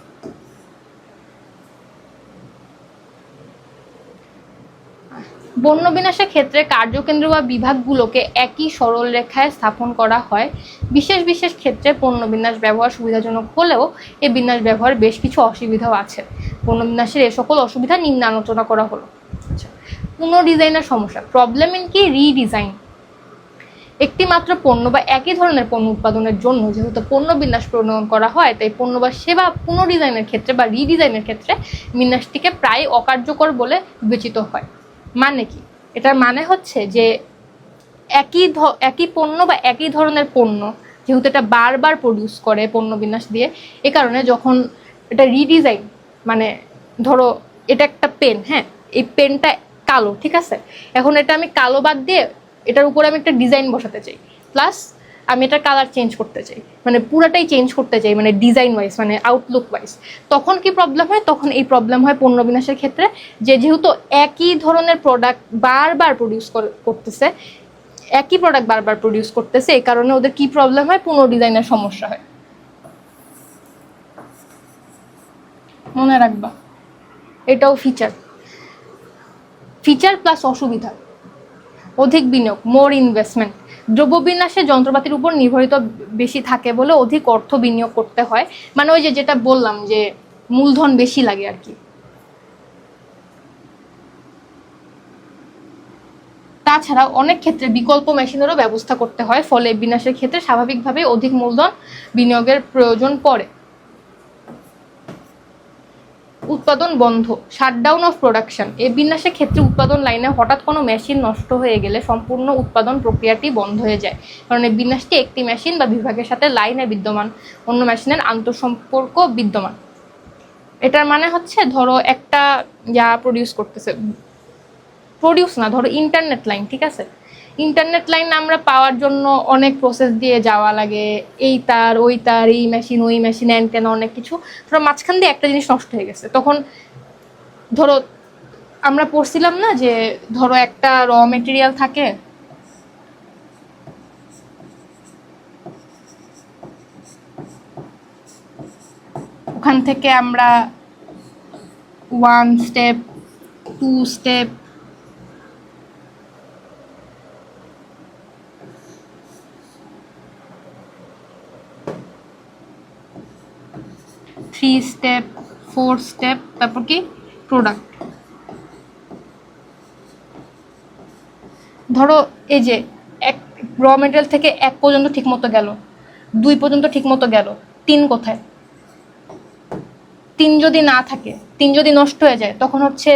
A: পণ্য বিন্যাসের ক্ষেত্রে কার্যকেন্দ্র বা বিভাগগুলোকে একই সরল রেখায় স্থাপন করা হয়। বিশেষ বিশেষ ক্ষেত্রে পণ্য বিন্যাস ব্যবহার সুবিধাজনক হলেও এই বিন্যাস ব্যবহার বেশ কিছু অসুবিধাও আছে। পণ্য বিন্যাসের এ সকল অসুবিধা নিম্নে আলোচনা করা হলো। আচ্ছা, পুনর্ডিজাইনের সমস্যা, প্রবলেম ইন কি রিডিজাইন। একটি মাত্র পণ্য বা একই ধরনের পণ্য উৎপাদনের জন্য যেহেতু পণ্য বিন্যাস প্রণয়ন করা হয়, তাই পণ্য বা সেবা পুনর্ডিজাইনের ক্ষেত্রে বা রিডিজাইনের ক্ষেত্রে বিন্যাসটিকে প্রায় অকার্যকর বলে বিবেচিত হয়। মানে কি, এটার মানে হচ্ছে যে একই পণ্য বা একই ধরনের পণ্য যেহেতু এটা বারবার প্রডিউস করে পণ্য বিন্যাস দিয়ে, এ কারণে যখন এটা রিডিজাইন, মানে ধরো এটা একটা পেন, হ্যাঁ, এই পেনটা কালো, ঠিক আছে, এখন এটা আমি কালো বাদ দিয়ে এটার উপরে আমি একটা ডিজাইন বসাতে চাই, প্লাস আমি এটার কালার চেঞ্জ করতে চাই, মানে পুরাটাই চেঞ্জ করতে চাই, মানে ডিজাইন ওয়াইজ, মানে আউটলুক ওয়াইজ, তখন কি প্রবলেম হয়? তখন এই প্রবলেম হয় পণ্য বিন্যাসের ক্ষেত্রে, যে যেহেতু একই ধরনের প্রোডাক্ট বারবার প্রডিউস করতেছে, একই প্রোডাক্ট বারবার প্রডিউস করতেছে, এই কারণে ওদের কি প্রবলেম হয়? পুনর্ডিজাইনের সমস্যা হয়, মনে রাখবা। এটাও ফিচার প্লাস অসুবিধা, অধিক বিনিয়োগ, মোর ইনভেস্টমেন্ট। দ্রব্যবিন্যাসে যন্ত্রপাতির উপর নির্ভরিত বেশি থাকে বলে অধিক অর্থ বিনিয়োগ করতে হয়, মানে ওই যেটা বললাম যে মূলধন বেশি লাগে আর কি। তাছাড়া অনেক ক্ষেত্রে বিকল্প মেশিনেরও ব্যবস্থা করতে হয়, ফলে বিন্যাসের ক্ষেত্রে স্বাভাবিকভাবে অধিক মূলধন বিনিয়োগের প্রয়োজন পড়ে। উৎপাদন বন্ধ, শাটডাউন অফ প্রোডাকশন। এই বিন্যাসের ক্ষেত্রে উৎপাদন লাইনে হঠাৎ কোনো মেশিন নষ্ট হয়ে গেলে সম্পূর্ণ উৎপাদন প্রক্রিয়াটি বন্ধ হয়ে যায়, কারণ এই বিন্যাসটি একটি মেশিন বা বিভাগের সাথে লাইনে বিদ্যমান অন্য মেশিনের আন্তঃসম্পর্ক বিদ্যমান। এটার মানে হচ্ছে ধরো একটা ধরো ইন্টারনেট লাইন, ঠিক আছে, ইন্টারনেট লাইন আমরা পাওয়ার জন্য অনেক প্রসেস দিয়ে যাওয়া লাগে, এই তার ওই তার, এই মেশিন ওই মেশিন, অ্যান্টেনা, অনেক কিছু। ধরো মাঝখান দিয়ে একটা জিনিস নষ্ট হয়ে গেছে, তখন ধরো আমরা পড়ছিলাম না যে ধরো একটা র মেটেরিয়াল থাকে, ওখান থেকে আমরা 1 স্টেপ, 2 স্টেপ, 3 স্টেপ, 4 স্টেপ, তারপর কি প্রোডাক্ট। ধরো এই যে এক র মেটেরিয়াল থেকে 1 পর্যন্ত ঠিক মতো গেল, 2 পর্যন্ত ঠিক মতো গেল, 3 কোথায়? 3 যদি না থাকে, 3 যদি নষ্ট হয়ে যায়, তখন হচ্ছে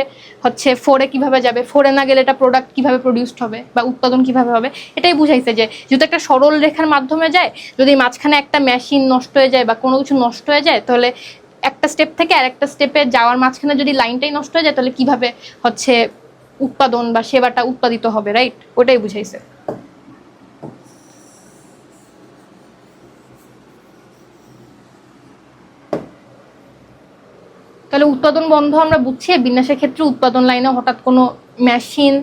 A: 4-এ কিভাবে যাবে? 4-এ না গেলে এটা প্রোডাক্ট কিভাবে প্রডিউসড হবে বা উৎপাদন কিভাবে হবে? এটাই বুঝাইছে যে যেহেতু একটা সরল রেখার মাধ্যমে যায়, যদি মাঝখানে একটা মেশিন নষ্ট হয়ে যায় বা কোনো কিছু নষ্ট হয়ে যায়, তাহলে একটা স্টেপ থেকে আরেকটা স্টেপে যাওয়ার মাঝখানে যদি লাইনটাই নষ্ট হয়ে যায়, তাহলে কিভাবে উৎপাদন বা সেবাটা উৎপাদিত হবে, রাইট? ওটাই বুঝাইছে। তাহলে উৎপাদন বন্ধ আমরা বুঝছি, বিন্যাসের ক্ষেত্রে উৎপাদন লাইনে হঠাৎ কোনো মেশিন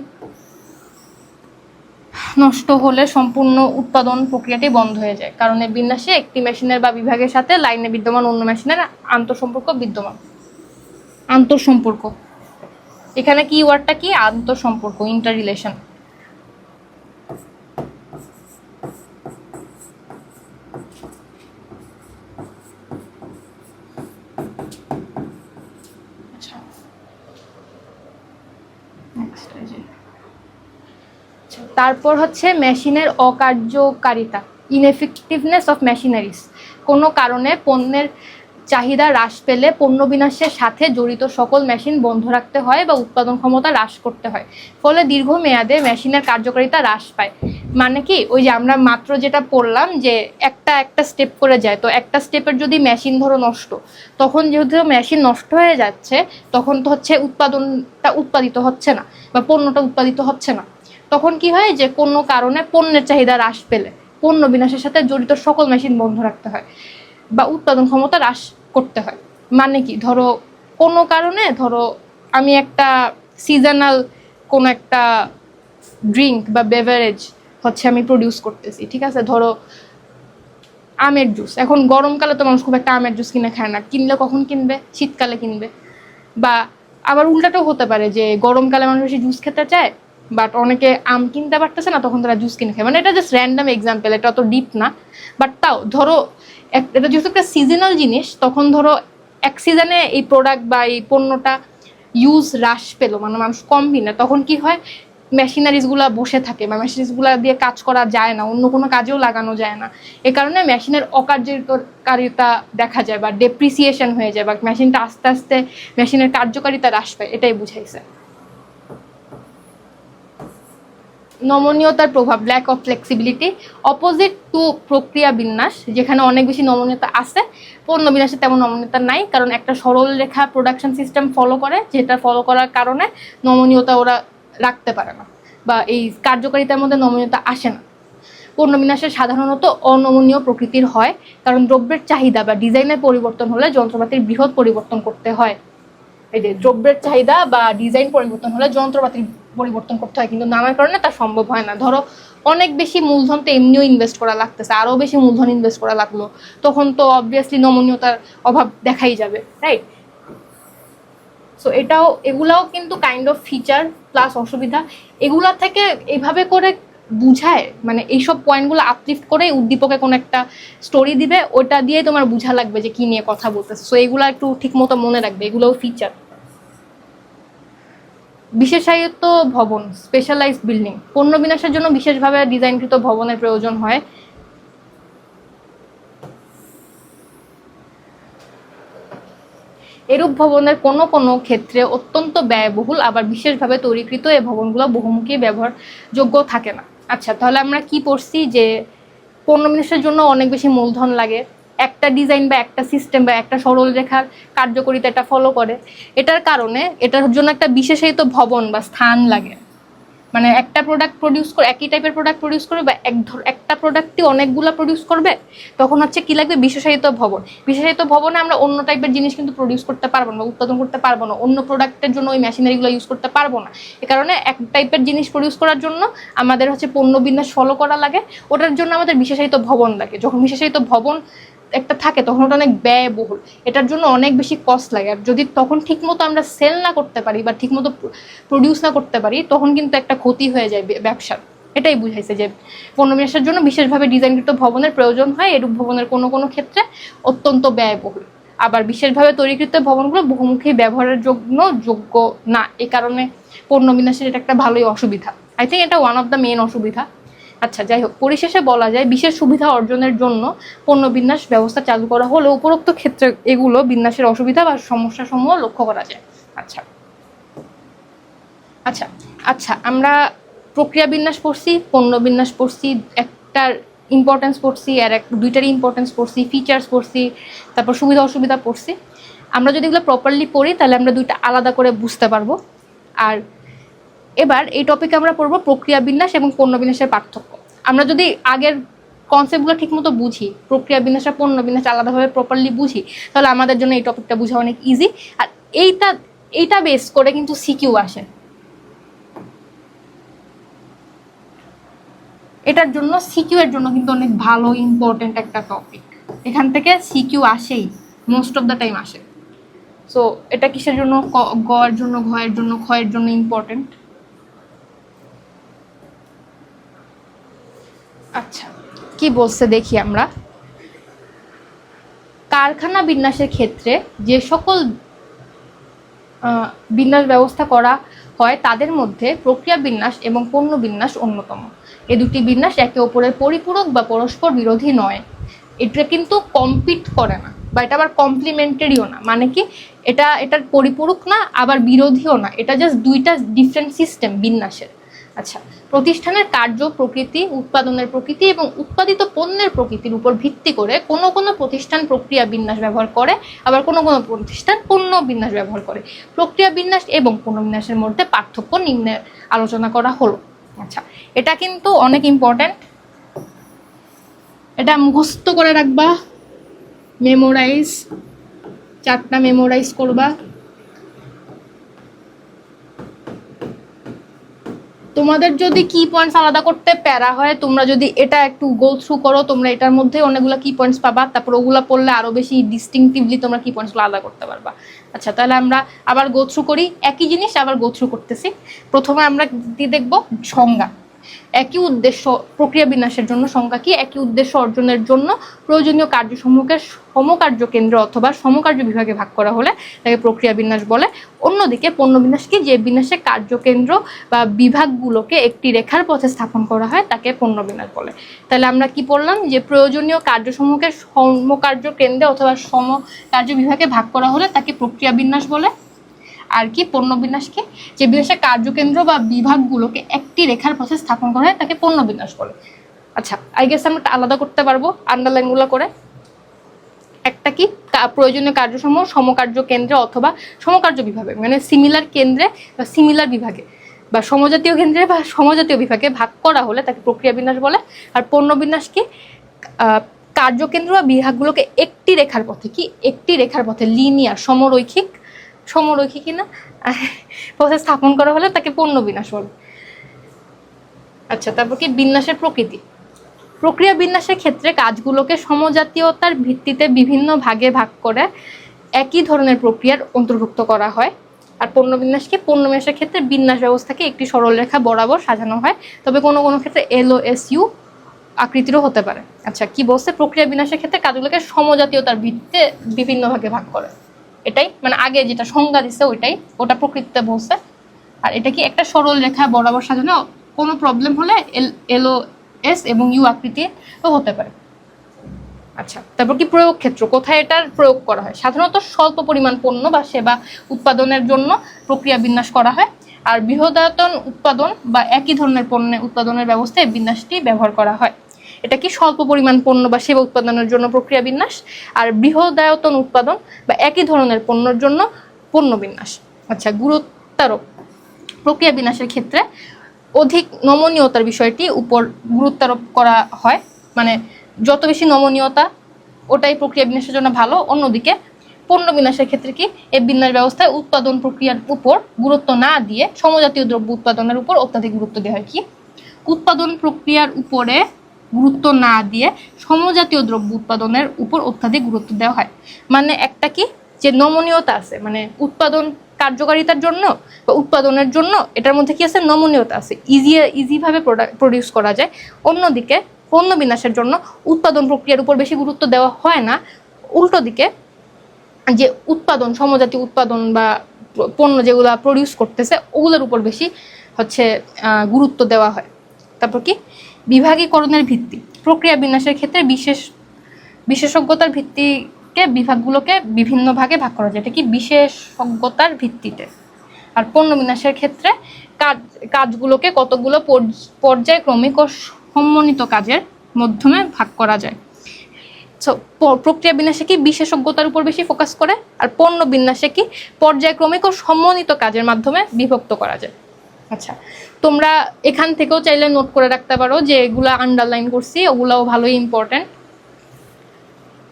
A: নষ্ট হলে সম্পূর্ণ উৎপাদন প্রক্রিয়াটি বন্ধ হয়ে যায়, কারণ এই বিন্যাসে একটি মেশিনের বা বিভাগের সাথে লাইনে বিদ্যমান অন্য মেশিনের আন্তঃসম্পর্ক বিদ্যমান। আন্তঃসম্পর্ক, এখানে কি ওয়ার্ডটা কি? আন্তঃসম্পর্ক, ইন্টার রিলেশন। তারপর মেশিনের অকার্যকারিতা, ইনএফেক্টিভনেস অফ মেশিনারিজ। কোনো কারণে পণ্যের চাহিদা হ্রাস পেলে পণ্য বিনাশের সাথে জড়িত সকল মেশিন বন্ধ রাখতে হয় বা উৎপাদন ক্ষমতা হ্রাস করতে হয়, ফলে দীর্ঘমেয়াদে মেশিনের কার্যকারিতা হ্রাস পায়। মানে কি, ওই যে আমরা মাত্র যেটা পড়লাম যে একটা স্টেপ করে যায়, তো একটা স্টেপের যদি মেশিন ধরো নষ্ট, তখন যেহেতু মেশিন নষ্ট হয়ে যাচ্ছে, তখন তো উৎপাদনটা উৎপাদিত হচ্ছে না বা পণ্যটা উৎপাদিত হচ্ছে না। তখন কি হয় যে কোনো কারণে পণ্যের চাহিদা হ্রাস পেলে পণ্য বিনাশের সাথে জড়িত সকল মেশিন বন্ধ রাখতে হয় বা উৎপাদন ক্ষমতা হ্রাস করতে হয়। মানে কি, ধরো কোনো কারণে, ধরো আমি একটা সিজনাল কোনো একটা ড্রিঙ্ক বা বেভারেজ আমি প্রডিউস করতেছি, ঠিক আছে? ধরো আমের জুস। এখন গরমকালে তো মানুষ খুব একটা আমের জুস কিনে খায় না, কিনলে কখন কিনবে? শীতকালে কিনবে। বা আবার উল্টাটাও হতে পারে যে গরমকালে মানুষ বেশি জুস খেতে চায়, বাট অনেকে আম কিনতে পারতেছে না, তখন তারা জুস কিনে খায়। মানে এটা জাস্ট র্যান্ডাম এক্সাম্পল, এটা অত ডিপ না। বাট তাও ধরো এটা যেহেতু একটা সিজনাল জিনিস, তখন ধরো এক সিজনে এই প্রোডাক্ট বা এই পণ্যটা ইউজ হ্রাস পেলো, মানে মানুষ কম কিনে, তখন কি হয়? মেশিনারিজগুলো বসে থাকে বা মেশিনারিজগুলো দিয়ে কাজ করা যায় না, অন্য কোনো কাজেও লাগানো যায় না। এ কারণে মেশিনের অকার্যকারিতা দেখা যায় বা ডেপ্রিসিয়েশন হয়ে যায়, বা মেশিনটা আস্তে আস্তে মেশিনের কার্যকারিতা হ্রাস পায়, এটাই বুঝাইছে। নমনীয়তার প্রভাব, lack of flexibility, opposite to প্রক্রিয়া বিন্যাস, যেখানে অনেক বেশি নমনীয়তা আছে, পণ্য বিন্যাসে তেমন নমনীয়তা নাই, কারণ একটা সরল রেখা প্রোডাকশন সিস্টেম ফলো করে, যেটা ফলো করার কারণে নমনীয়তা ওরা রাখতে পারে না বা এই কার্যকারিতার মধ্যে নমনীয়তা আসে না। পণ্য বিন্যাসে সাধারণত অনমনীয় প্রকৃতির হয়, কারণ দ্রব্যের চাহিদা বা ডিজাইনের পরিবর্তন হলে যন্ত্রপাতির বৃহৎ পরিবর্তন করতে হয়। এই যে দ্রব্যের চাহিদা বা ডিজাইন পরিবর্তন হলে যন্ত্রপাতির পরিবর্তন করতে হয়, কিন্তু নানার কারণে তা সম্ভব হয় না। ধরো অনেক বেশি মূলধন তো এমনিও ইনভেস্ট করা লাগতেছে, আরও বেশি মূলধন ইনভেস্ট করা লাগলো, তখন তো অবভিয়াসলি নমনীয়তার অভাব দেখাই যাবে, রাইট? সো এগুলাও কিন্তু কাইন্ড অফ ফিচার প্লাস অসুবিধা। এগুলা থেকে এভাবে করে বুঝায়, মানে এইসব পয়েন্টগুলো আপলিফ্ট করে উদ্দীপকে কোনো একটা স্টোরি দিবে, ওটা দিয়ে তোমার বুঝা লাগবে যে কি নিয়ে কথা বলতেছে। সো এগুলো একটু ঠিক মতো মনে রাখবে, এগুলোও ফিচার। বিশেষায়িত ভবন, স্পেশালাইজড বিল্ডিং, পণ্য বিন্যাসের জন্য বিশেষভাবে ডিজাইনকৃত ভবনের প্রয়োজন হয়। এরূপ ভবনের কোনো কোনো ক্ষেত্রে অত্যন্ত ব্যয়বহুল, আবার বিশেষভাবে তৈরিকৃত এই ভবনগুলো বহুমুখী ব্যবহারযোগ্য থাকে না। আচ্ছা, তাহলে আমরা কি পড়ছি? যে পণ্য বিন্যাসের জন্য অনেক বেশি মূলধন লাগে, একটা ডিজাইন বা একটা সিস্টেম বা একটা সরল রেখার কার্যকরিতা এটা ফলো করে, এটার কারণে এটার জন্য একটা বিশেষায়িত ভবন বা স্থান লাগে। মানে একটা প্রোডাক্ট প্রডিউস করে, একই টাইপের প্রোডাক্ট প্রডিউস করবে বা একটা প্রোডাক্টই অনেকগুলো প্রডিউস করবে, তখন কি লাগবে? বিশেষায়িত ভবন। বিশেষায়িত ভবনে আমরা অন্য টাইপের জিনিস কিন্তু প্রডিউস করতে পারবো না, উৎপাদন করতে পারবো না, অন্য প্রোডাক্টের জন্য ওই মেশিনারিগুলো ইউজ করতে পারবো না। এ কারণে এক টাইপের জিনিস প্রডিউস করার জন্য আমাদের পণ্য বিন্যাস ফলো করা লাগে, ওটার জন্য আমাদের বিশেষায়িত ভবন লাগে। যখন বিশেষায়িত ভবন একটা থাকে তখন ওটা অনেক ব্যয়বহুল, এটার জন্য অনেক বেশি কস্ট লাগে। আর যদি তখন ঠিকমতো আমরা সেল না করতে পারি বা ঠিকমতো প্রডিউস না করতে পারি, তখন কিন্তু একটা ক্ষতি হয়ে যায় ব্যবসার। এটাই বুঝাইছে যে পণ্য বিন্যাসের জন্য বিশেষভাবে ডিজাইনকৃত ভবনের প্রয়োজন হয়, এরূপ ভবনের কোনো কোনো ক্ষেত্রে অত্যন্ত ব্যয়বহুল। আবার বিশেষভাবে তৈরিকৃত ভবনগুলো বহুমুখী ব্যবহারের জন্য যোগ্য না, এই কারণে পণ্য বিন্যাসের এটা একটা ভালোই অসুবিধা। আই থিঙ্ক এটা ওয়ান অফ দ্য মেইন অসুবিধা। আচ্ছা, যাই হোক, পরিশেষে বলা যায় বিশেষ সুবিধা অর্জনের জন্য পণ্য বিন্যাস ব্যবস্থা চালু করা হলেও উপরোক্ত ক্ষেত্রে এগুলো বিন্যাসের অসুবিধা বা সমস্যাসমূহ লক্ষ্য করা যায়। আচ্ছা আচ্ছা আচ্ছা আমরা প্রক্রিয়া বিন্যাস পড়ছি, পণ্য বিন্যাস পড়ছি, একটার ইম্পর্টেন্স পড়ছি আর দুইটারই ইম্পর্টেন্স পড়ছি, ফিচার্স পড়ছি, তারপর সুবিধা অসুবিধা পড়ছি। আমরা যদি এগুলো প্রপারলি পড়ি তাহলে আমরা দুইটা আলাদা করে বুঝতে পারবো। আর এবার এই টপিকে আমরা পড়বো প্রক্রিয়া বিন্যাস এবং পণ্য বিন্যাসের পার্থক্য। আমরা যদি আগের কনসেপ্টগুলো ঠিকমতো বুঝি, প্রক্রিয়া বিন্যাস আর পণ্য বিন্যাস আলাদাভাবে প্রপারলি বুঝি, তাহলে আমাদের জন্য এই টপিকটা বোঝা অনেক ইজি। আর এইটা বেস করে কিন্তু সিকিউ আসে, এটার জন্য সিকিউ এর জন্য কিন্তু অনেক ভালো ইম্পর্টেন্ট একটা টপিক। এখান থেকে সিকিউ আসেই, মোস্ট অফ দ্য টাইম আসে। সো এটা কিসের জন্য? গ এর জন্য, ঘ এর জন্য, খ এর জন্য ইম্পর্টেন্ট। আচ্ছা, কি বলছে দেখি আমরা। কারখানা বিন্যাসের ক্ষেত্রে যে সকল বিন্যাস ব্যবস্থা করা হয় তাদের মধ্যে প্রক্রিয়া বিন্যাস এবং পণ্য বিন্যাস অন্যতম। এ দুটি বিন্যাস একে অপরের পরিপূরক বা পরস্পর বিরোধী নয়। এটা কিন্তু কম্পিট করে না, বা এটা আবার কমপ্লিমেন্টারিও না। মানে কি, এটার পরিপূরক না আবার বিরোধীও না, এটা জাস্ট দুইটা ডিফারেন্ট সিস্টেম বিন্যাসের। আচ্ছা, প্রতিষ্ঠানের কার্য প্রকৃতি, উৎপাদনের প্রকৃতি এবং উৎপাদিত পণ্যের প্রকৃতির উপর ভিত্তি করে কোনো কোনো প্রতিষ্ঠান প্রক্রিয়া বিন্যাস ব্যবহার করে, আবার কোনো কোনো প্রতিষ্ঠান পণ্য বিন্যাস ব্যবহার করে। প্রক্রিয়া বিন্যাস এবং পণ্য বিন্যাসের মধ্যে পার্থক্য নিম্নে আলোচনা করা হলো। আচ্ছা, এটা কিন্তু অনেক ইম্পর্ট্যান্ট, এটা মুখস্থ করে রাখবা, মেমোরাইজ, 4টা মেমোরাইজ করবা। তোমাদের যদি কি পয়েন্টস আলাদা করতে প্যারা হয়, তোমরা যদি এটা একটু গো থ্রু করো, তোমরা এটার মধ্যে অনেকগুলো কি পয়েন্টস পাবা, তারপর ওগুলো পড়লে আরো বেশি ডিস্টিংটিভলি তোমরা কি পয়েন্টসগুলো আলাদা করতে পারবা। আচ্ছা, তাহলে আমরা আবার গো থ্রু করি, একই জিনিস আবার গো থ্রু করতেছি। প্রথমে আমরা কি দেখব? সংজ্ঞা। একই উদ্দেশ্য, প্রক্রিয়া বিন্যাসের জন্য সংজ্ঞা কি? একই উদ্দেশ্য অর্জনের জন্য প্রয়োজনীয় কার্যসমূহকে সমকার্য কেন্দ্র অথবা সমকার্য বিভাগে ভাগ করা হলে তাকে প্রক্রিয়া বিন্যাস বলে। অন্যদিকে পণ্য বিন্যাস কি? যে বিন্যাসে কার্যকেন্দ্র বা বিভাগগুলোকে একটি রেখার পথে স্থাপন করা হয় তাকে পণ্য বিন্যাস বলে। তাহলে আমরা কি পড়লাম? যে প্রয়োজনীয় কার্যসমূহকে সমকার্য কেন্দ্রে অথবা সমকার্য বিভাগে ভাগ করা হলে তাকে প্রক্রিয়া বিন্যাস বলে। আর কি? পণ্য বিন্যাস কি? যে বিন্যাসের কার্যকেন্দ্র বা বিভাগগুলোকে একটি রেখার পথে স্থাপন করা হয় তাকে পণ্য বিন্যাস বলে। আচ্ছা, আই গেস আমরা আলাদা করতে পারবো আন্ডারলাইনগুলো করে। একটা কি? প্রয়োজনীয় কার্যসমূহ সমকার্য কেন্দ্রে অথবা সমকার্য বিভাগে, মানে সিমিলার কেন্দ্রে বা সিমিলার বিভাগে বা সমজাতীয় কেন্দ্রে বা সমজাতীয় বিভাগে ভাগ করা হলে তাকে প্রক্রিয়া বিন্যাস বলে। আর পণ্য বিন্যাস কি? কার্যকেন্দ্র বা বিভাগগুলোকে একটি রেখার পথে, কি একটি রেখার পথে, লিনিয়ার, সমরৈখিক কিনা পথে স্থাপন করা হলে তাকে পণ্য বিন্যাস বলে। আচ্ছা, তারপর কি? বিন্যাসের প্রকৃতি। প্রক্রিয়া বিন্যাসের ক্ষেত্রে কাজগুলোকে সমজাতীয়তার ভিত্তিতে বিভিন্ন ভাগে ভাগ করে একই ধরনের প্রক্রিয়ার অন্তর্ভুক্ত করা হয়। আর পণ্য বিন্যাস কি? পণ্য বিন্যাসের ক্ষেত্রে বিন্যাস ব্যবস্থাকে একটি সরল রেখা বরাবর সাজানো হয়, তবে কোনো কোনো ক্ষেত্রে LOSU আকৃতিরও হতে পারে। আচ্ছা, কি বলছে? প্রক্রিয়া বিন্যাসের ক্ষেত্রে কাজগুলোকে সমজাতীয়তার ভিত্তিতে বিভিন্ন ভাগে ভাগ করে, এটাই মানে আগে যেটা সংজ্ঞা দিচ্ছে ওইটাই, ওটা প্রকৃতিতে বলছে। আর এটা কি? একটা সরল রেখা বরাবর সাজানো, কোনো প্রবলেম হলে LOS এবং U আকৃতিও হতে পারে। আচ্ছা, তারপর কি? প্রয়োগ ক্ষেত্র, কোথায় এটার প্রয়োগ করা হয়? সাধারণত স্বল্প পরিমাণ পণ্য বা সেবা উৎপাদনের জন্য প্রক্রিয়া বিন্যাস করা হয়। আর বৃহদায়তন উৎপাদন বা একই ধরনের পণ্য উৎপাদনের ব্যবস্থায় বিন্যাসটি ব্যবহার করা হয়। এটা কি? স্বল্প পরিমাণ পণ্য বা সেবা উৎপাদনের জন্য প্রক্রিয়া বিন্যাস, আর বৃহদায়তন উৎপাদন বা একই ধরনের পণ্যের জন্য পণ্য বিন্যাস। আচ্ছা, গুরুত্বারোপ। প্রক্রিয়া বিন্যাসের ক্ষেত্রে অধিক নমনীয়তার বিষয়টি উপর গুরুত্বারোপ করা হয়, মানে যত বেশি নমনীয়তা ওটাই প্রক্রিয়া বিন্যাসের জন্য ভালো। অন্যদিকে পণ্য বিন্যাসের ক্ষেত্রে কি? এই বিন্যাস ব্যবস্থায় উৎপাদন প্রক্রিয়ার উপর গুরুত্ব না দিয়ে সমজাতীয় দ্রব্য উৎপাদনের উপর অত্যাধিক গুরুত্ব দেওয়া হয়। কি? উৎপাদন প্রক্রিয়ার উপরে গুরুত্ব না দিয়ে সমজাতীয় দ্রব্য উৎপাদনের উপর অত্যাধিক গুরুত্ব দেওয়া হয়। মানে একটা কি, যে নমনীয়তা আছে, মানে উৎপাদন কার্যকারিতার জন্য বা উৎপাদনের জন্য এটার মধ্যে কি আছে, নমনীয়তা আছে, ইজিভাবে প্রডিউস করা যায়। অন্যদিকে পণ্য বিন্যাসের জন্য উৎপাদন প্রক্রিয়ার উপর বেশি গুরুত্ব দেওয়া হয় না, উল্টো দিকে যে উৎপাদন, সমজাতীয় উৎপাদন বা পণ্য যেগুলো প্রডিউস করতেছে ওগুলোর উপর বেশি হচ্ছে গুরুত্ব দেওয়া হয়। তারপর কি, বিভাগীকরণের ভিত্তি। প্রক্রিয়া বিন্যাসের ক্ষেত্রে বিশেষজ্ঞতার ভিত্তিকে বিভাগগুলোকে বিভিন্ন ভাগে ভাগ করা যায়, এটা কি বিশেষজ্ঞতার ভিত্তিতে। আর পণ্য বিন্যাসের ক্ষেত্রে কাজগুলোকে কতগুলো পর্যায়ক্রমিক ও সমন্বিত কাজের মাধ্যমে ভাগ করা যায়। সো প্রক্রিয়া বিন্যাসে কি বিশেষজ্ঞতার উপর বেশি ফোকাস করে, আর পণ্য বিন্যাসে কি পর্যায়ক্রমিক ও সমন্বিত কাজের মাধ্যমে বিভক্ত করা যায়। আচ্ছা, তোমরা এখান থেকেও চাইলে নোট করে রাখতে পারো যে এগুলা আন্ডারলাইন করছি, ওগুলাও ভালোই ইম্পর্টেন্ট।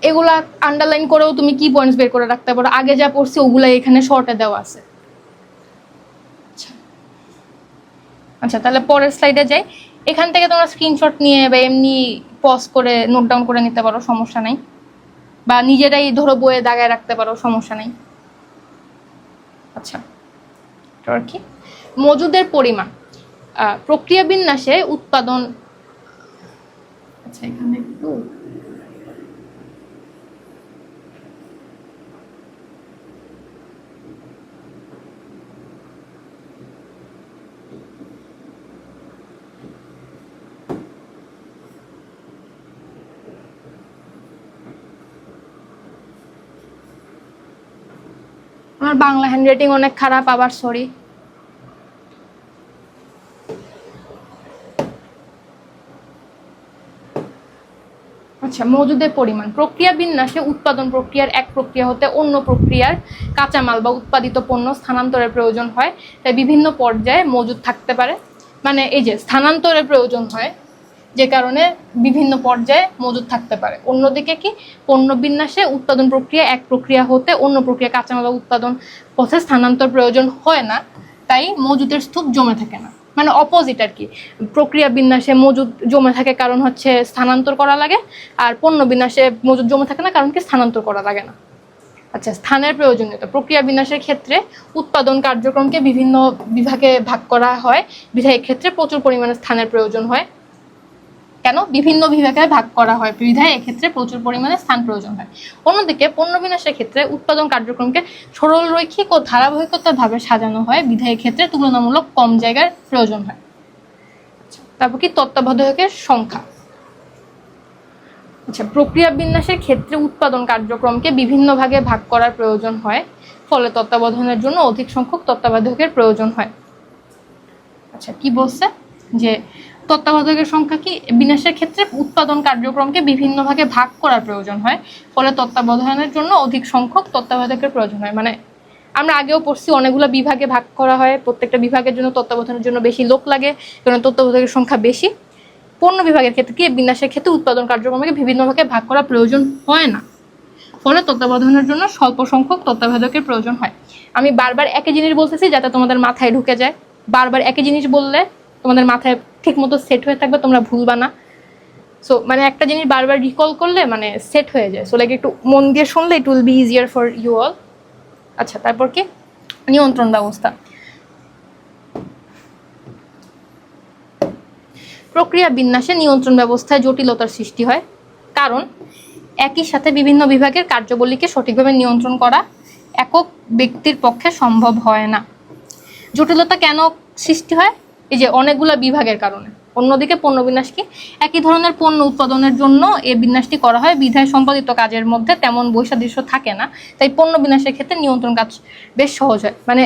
A: এগুলা আন্ডারলাইন করেও তুমি কি পয়েন্টস বের করে রাখতে পারো, আগে যা পড়ছি ওগুলা এখানে শর্টে দেওয়া আছে। আচ্ছা, তাহলে পরের স্লাইডে যাই। এখান থেকে তোমরা স্ক্রিনশট নিয়ে বা এমনি পজ করে নোট ডাউন করে নিতে পারো, সমস্যা নাই, বা নিজেরাই ধরো বইয়ে দাগায় রাখতে পারো, সমস্যা নাই। আচ্ছা, আর কি, মজুদের পরিমাণ। প্রক্রিয়া বিন্যাসে উৎপাদন, আচ্ছা এখানে একটু আমার বাংলা হ্যান্ডরাইটিং অনেক খারাপ, আবার সরি। আচ্ছা, মজুদের পরিমাণ। প্রক্রিয়া বিন্যাসে উৎপাদন প্রক্রিয়ার এক প্রক্রিয়া হতে অন্য প্রক্রিয়ার কাঁচামাল বা উৎপাদিত পণ্য স্থানান্তরের প্রয়োজন হয়, তাই বিভিন্ন পর্যায়ে মজুদ থাকতে পারে। মানে এই যে স্থানান্তরের প্রয়োজন হয়, যে কারণে বিভিন্ন পর্যায়ে মজুদ থাকতে পারে। অন্যদিকে কি, পণ্য বিন্যাসে উৎপাদন প্রক্রিয়া এক প্রক্রিয়া হতে অন্য প্রক্রিয়া কাঁচামাল উৎপাদন পথে স্থানান্তর প্রয়োজন হয় না, তাই মজুদের স্তূপ জমে থাকে না। মানে অপোজিট আর কি, প্রক্রিয়া বিন্যাসে মজুদ জমে থাকে কারণ হচ্ছে স্থানান্তর করা লাগে, আর পণ্য বিন্যাসে মজুদ জমে থাকে না কারণ কি স্থানান্তর করা লাগে না। আচ্ছা, স্থানের প্রয়োজনীয়তা। প্রক্রিয়া বিন্যাসের ক্ষেত্রে উৎপাদন কার্যক্রমকে বিভিন্ন বিভাগে ভাগ করা হয়, বিধায় ক্ষেত্রে প্রচুর পরিমাণে স্থানের প্রয়োজন হয়। কেন, বিভিন্ন বিভাগে ভাগ করা হয় বিধায় এক্ষেত্রে প্রচুর পরিমাণে স্থান প্রয়োজন হয়। অন্যদিকে পণ্য বিন্যাসের ক্ষেত্রে উৎপাদন কার্যক্রমকে সরল রৈখিক ও ধারাবাহিকতাভাবে সাজানো হয়, বিধায় ক্ষেত্রে তুলনামূলক কম জায়গার প্রয়োজন হয়। তারপর কি, তত্ত্বাবধায়কের সংখ্যা। আচ্ছা, প্রক্রিয়া বিন্যাসের ক্ষেত্রে উৎপাদন কার্যক্রমকে বিভিন্ন ভাগে ভাগ করার প্রয়োজন হয়, ফলে তত্ত্বাবধানের জন্য অধিক সংখ্যক তত্ত্বাবধায়কের প্রয়োজন হয়। আচ্ছা, কি বলছে যে তত্ত্বাবধায়কের সংখ্যা কি, বিন্যাসের ক্ষেত্রে উৎপাদন কার্যক্রমকে বিভিন্ন ভাগে ভাগ করার প্রয়োজন হয়, ফলে তত্ত্বাবধানের জন্য অধিক সংখ্যক তত্ত্বাবধায়কের প্রয়োজন হয়। মানে আমরা আগেও পড়ছি অনেকগুলো বিভাগে ভাগ করা হয়, প্রত্যেকটা বিভাগের জন্য তত্ত্বাবধানের জন্য বেশি লোক লাগে, কারণ তত্ত্বাবধায়কের সংখ্যা বেশি। পণ্য বিভাগের ক্ষেত্রে কি, বিন্যাসের ক্ষেত্রে উৎপাদন কার্যক্রমকে বিভিন্ন ভাগে ভাগ করার প্রয়োজন হয় না, ফলে তত্ত্বাবধানের জন্য স্বল্প সংখ্যক তত্ত্বাবধায়কের প্রয়োজন হয়। আমি বারবার একই জিনিস বলতেছি যাতে তোমাদের মাথায় ঢুকে যায়, বারবার একই জিনিস বললে তোমাদের মাথায় ঠিক মতো সেট হয়ে থাকবে, তোমরা ভুলবা না। সো মানে একটা জিনিস বারবার রিকল করলে মানে সেট হয়ে যায়, সো লাইক একটু মন দিয়ে শুনলে it will be easier for you all. আচ্ছা, তারপর কি, নিয়ন্ত্রণ ব্যবস্থা। প্রক্রিয়া বিন্যাসে নিয়ন্ত্রণ ব্যবস্থায় জটিলতার সৃষ্টি হয়, কারণ একই সাথে বিভিন্ন বিভাগের কার্যাবলীকে সঠিকভাবে নিয়ন্ত্রণ করা একক ব্যক্তির পক্ষে সম্ভব হয় না। জটিলতা কেন সৃষ্টি হয়, এই যে অনেকগুলো বিভাগের কারণে। অন্যদিকে পণ্য বিন্যাস কি, একই ধরনের পণ্য উৎপাদনের জন্য এই বিন্যাসটি করা হয়, বিধায় সম্পাদিত কাজের মধ্যে তেমন বৈসাদৃশ্য থাকে না, তাই পণ্য বিন্যাসের ক্ষেত্রে নিয়ন্ত্রণ কাজ বেশ সহজ হয়। মানে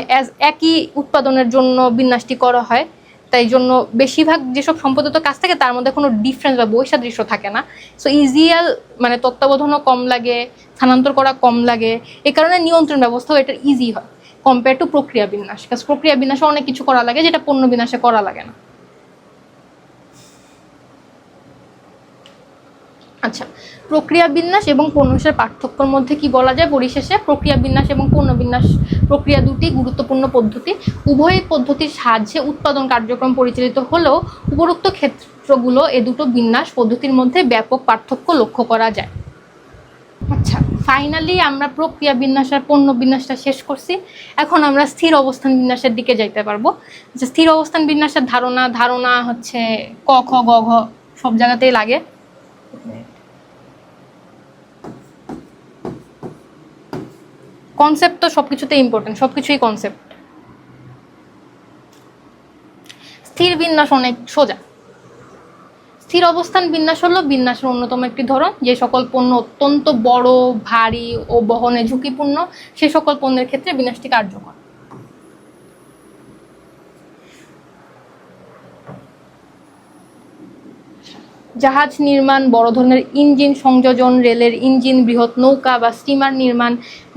A: একই উৎপাদনের জন্য বিন্যাসটি করা হয়, তাই জন্য বেশিরভাগ যেসব সম্পাদিত কাজ থাকে তার মধ্যে কোনো ডিফারেন্স বা বৈসাদৃশ্য থাকে না। সো ইজিয়াল, মানে তত্ত্বাবধানও কম লাগে, স্থানান্তর করা কম লাগে, এই কারণে নিয়ন্ত্রণ ব্যবস্থাও এটার ইজি হয় কম্পেয়ার টু প্রক্রিয়া বিন্যাস। কারণ প্রক্রিয়া বিন্যাসে অনেক কিছু করা লাগে যেটা পণ্য বিন্যাসে করা লাগে না। আচ্ছা, প্রক্রিয়া বিন্যাস এবং পণ্য বিন্যাসের পার্থক্যের মধ্যে কি বলা যায় পরিশেষে, প্রক্রিয়া বিন্যাস এবং পণ্য বিন্যাস প্রক্রিয়া দুটি গুরুত্বপূর্ণ পদ্ধতি। উভয় পদ্ধতির সাহায্যে উৎপাদন কার্যক্রম পরিচালিত হলেও উপরোক্ত ক্ষেত্রগুলো এ দুটো বিন্যাস পদ্ধতির মধ্যে ব্যাপক পার্থক্য লক্ষ্য করা যায়। আচ্ছা, ফাইনালি আমরা প্রক্রিয়া বিন্যাস আর পণ্য বিন্যাসটা শেষ করছি। এখন আমরা স্থির অবস্থান বিন্যাসের দিকে যাইতে পারবো। যে স্থির অবস্থান বিন্যাসের ধারণা হচ্ছে ক খ গ ঘ সব জায়গাতেই লাগে। কনসেপ্ট তো সবকিছুতে ইম্পর্টেন্ট, সবকিছুই কনসেপ্ট। স্থির বিন্যাস অনেক সোজা। স্থির অবস্থান বিন্যাস হলো বিন্যাসের অন্যতম একটি ধরন। যে সকল পণ্য অত্যন্ত বড়, ভারী ও বহনে ঝুঁকিপূর্ণ, সে সকল পণ্যের ক্ষেত্রে বিন্যাসটি কার্যকর। জাহাজ নির্মাণ, বড় ধরনের ইঞ্জিন সংযোজন, রেলের ইঞ্জিন, বৃহৎ নৌকা বা স্টিমার নির্মাণ,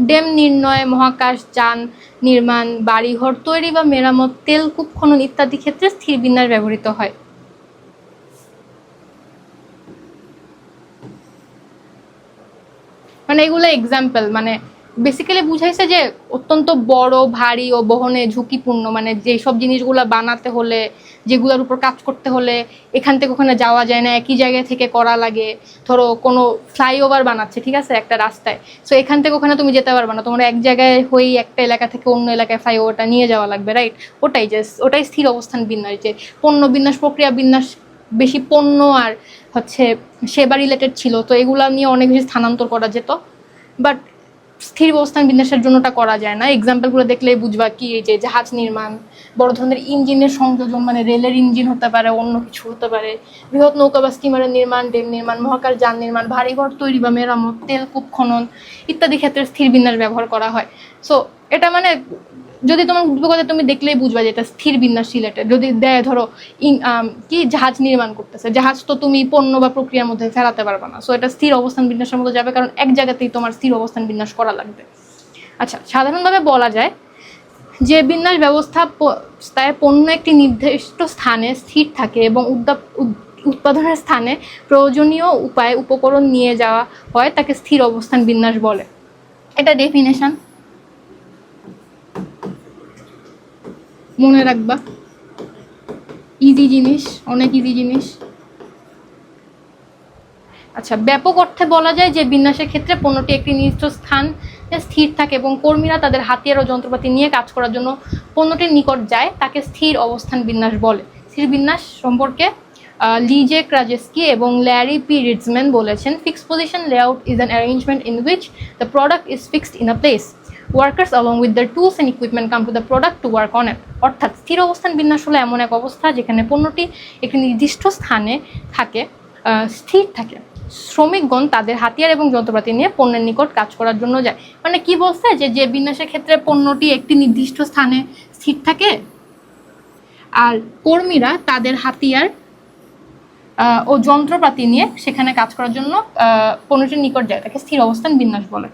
A: ড্যাম নির্ণয়, মহাকাশ যান নির্মাণ, বাড়িঘর তৈরি বা মেরামত, তেলকূপ খনন ইত্যাদি ক্ষেত্রে স্থির বিন্যাস ব্যবহৃত হয়। মানে এগুলো এক্সাম্পল, মানে বেসিক্যালি বুঝাইছে যে অত্যন্ত বড়, ভারী ও বহনে ঝুঁকিপূর্ণ, মানে যেসব জিনিসগুলো বানাতে হলে, যেগুলোর উপর কাজ করতে হলে এখান থেকে ওখানে যাওয়া যায় না, একই জায়গা থেকে করা লাগে। ধরো কোনো ফ্লাইওভার বানাচ্ছে, ঠিক আছে, একটা রাস্তায়, সো এখান থেকে ওখানে তুমি যেতে পারবে না, তোমার এক জায়গায় হয়েই একটা এলাকা থেকে অন্য এলাকায় ফ্লাইওভারটা নিয়ে যাওয়া লাগবে, রাইট? ওটাই স্থির অবস্থান বিন্যাস। যে পণ্য বিন্যাস, প্রক্রিয়া বিন্যাস বেশি পণ্য আর হচ্ছে সেবা রিলেটেড ছিল, তো এগুলা নিয়ে অনেক বেশি স্থানান্তর করা যেত। বাট স্থির অবস্থান বিন্যাসের জন্য ওটা করা যায় না। এক্সাম্পলগুলো দেখলেই বুঝবা কি, এই যে জাহাজ নির্মাণ, বড় ধরনের ইঞ্জিনের সংযোজন, মানে রেলের ইঞ্জিন হতে পারে, অন্য কিছু হতে পারে, বৃহৎ নৌকা বা স্টিমারের নির্মাণ, ড্যাম নির্মাণ, মহাকাশ যান নির্মাণ, ভারীঘর তৈরি বা মেরামত, তেলকূপ খনন ইত্যাদি ক্ষেত্রে স্থির বিন্যাস ব্যবহার করা হয়। সো এটা মানে যদি তোমার উদ্যোগতা তুমি দেখলেই বুঝবা যে এটা স্থির বিন্যাস রিলেটেড। যদি দেয় ধরো কি জাহাজ নির্মাণ করতেছে, জাহাজ তো তুমি পণ্য বা প্রক্রিয়ার মধ্যে ফেলাতে পারবে না, সো এটা স্থির অবস্থান বিন্যাসের মধ্যে যাবে, কারণ এক জায়গাতেই তোমার স্থির অবস্থান বিন্যাস করা লাগবে। আচ্ছা, সাধারণভাবে বলা যায় যে বিন্যাস ব্যবস্থায় পণ্য একটি নির্দিষ্ট স্থানে স্থির থাকে এবং উৎপাদনের স্থানে প্রয়োজনীয় উপায়ে উপকরণ নিয়ে যাওয়া হয়, তাকে স্থির অবস্থান বিন্যাস বলে। এটা ডেফিনেশন, মনে রাখবা, ইজি জিনিস, অনেক ইজি জিনিস। আচ্ছা, ব্যাপক অর্থে বলা যায় যে বিন্যাসের ক্ষেত্রে পণ্যটি একটি নির্দিষ্ট স্থান স্থির থাকে এবং কর্মীরা তাদের হাতিয়ার ও যন্ত্রপাতি নিয়ে কাজ করার জন্য পণ্যটির নিকট যায়, তাকে স্থির অবস্থান বিন্যাস বলে। স্থির বিন্যাস সম্পর্কে লিজে ক্রাজেস্কি এবং ল্যারি পি রিডসম্যান বলেছেন, fixed position layout is an arrangement in which the product is fixed in a place. Workers along with their tools and equipment come to the product to work on it। অর্থাৎ স্থির অবস্থান বিন্যাস হলো এমন এক অবস্থা যেখানে পণ্যটি একটি নির্দিষ্ট স্থানে থাকে, স্থির থাকে। শ্রমিকগণ তাদের হাতিয়ার এবং যন্ত্রপাতি নিয়ে পণ্যের নিকট কাজ করার জন্য যায়। মানে কি বলছে, যে বিন্যাসের ক্ষেত্রে পণ্যটি একটি নির্দিষ্ট স্থানে স্থির থাকে আর কর্মীরা তাদের হাতিয়ার ও যন্ত্রপাতি নিয়ে সেখানে কাজ করার জন্য পণ্যটির নিকট যায়, তাকে স্থির অবস্থান বিন্যাস বলে।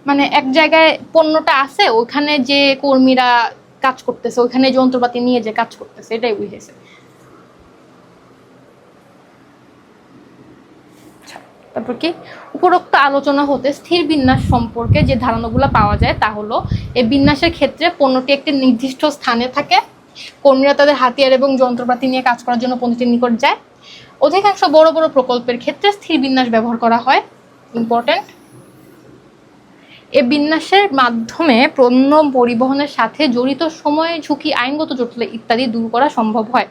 A: মানে এক জায়গায় পণ্যটা আছে, ওখানে যে কর্মীরা কাজ করতেছে, ওখানে যন্ত্রপাতি নিয়ে যে কাজ করতেছে, এটাই বুঝেছে। তারপর কি, উপরোক্ত আলোচনা হতে স্থির বিন্যাস সম্পর্কে যে ধারণাগুলো পাওয়া যায় তা হলো, এই বিন্যাসের ক্ষেত্রে পণ্যটি একটি নির্দিষ্ট স্থানে থাকে, কর্মীরা তাদের হাতিয়ার এবং যন্ত্রপাতি নিয়ে কাজ করার জন্য পণ্যটির নিকট যায়। অধিকাংশ বড় বড় প্রকল্পের ক্ষেত্রে স্থির বিন্যাস ব্যবহার করা হয়। ইম্পর্টেন্ট, এ বিন্যাসের মাধ্যমে পণ্য পরিবহনের সাথে জড়িত সময়, ঝুঁকি, আইনগত জটিলতা ইত্যাদি দূর করা সম্ভব হয়।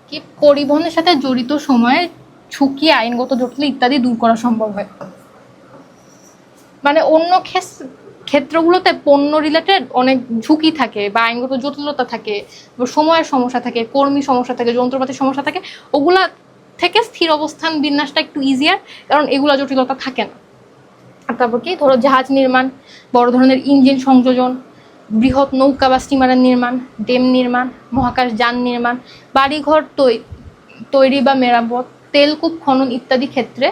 A: কি, পরিবহনের সাথে জড়িত সময়, ঝুঁকি, আইনগত জটিলতা ইত্যাদি দূর করা সম্ভব হয়। মানে অন্য ক্ষেত্রগুলোতে পণ্য রিলেটেড অনেক ঝুঁকি থাকে বা আইনগত জটিলতা থাকে, সময়ের সমস্যা থাকে, কর্মী সমস্যা থাকে, যন্ত্রপাতির সমস্যা থাকে, ওগুলা থেকে স্থির অবস্থান বিন্যাসটা একটু ইজিয়ার, কারণ এগুলা জটিলতা থাকে না। তারপর কি, ধরো জাহাজ নির্মাণ, বড় ধরনের ইঞ্জিন সংযোজন, বৃহৎ নৌকা বা স্টিমারের নির্মাণ, ড্যাম নির্মাণ, মহাকাশ যান নির্মাণ, বাড়িঘর তৈরি বা মেরামত, তেলকূপ খনন ইত্যাদি ক্ষেত্রে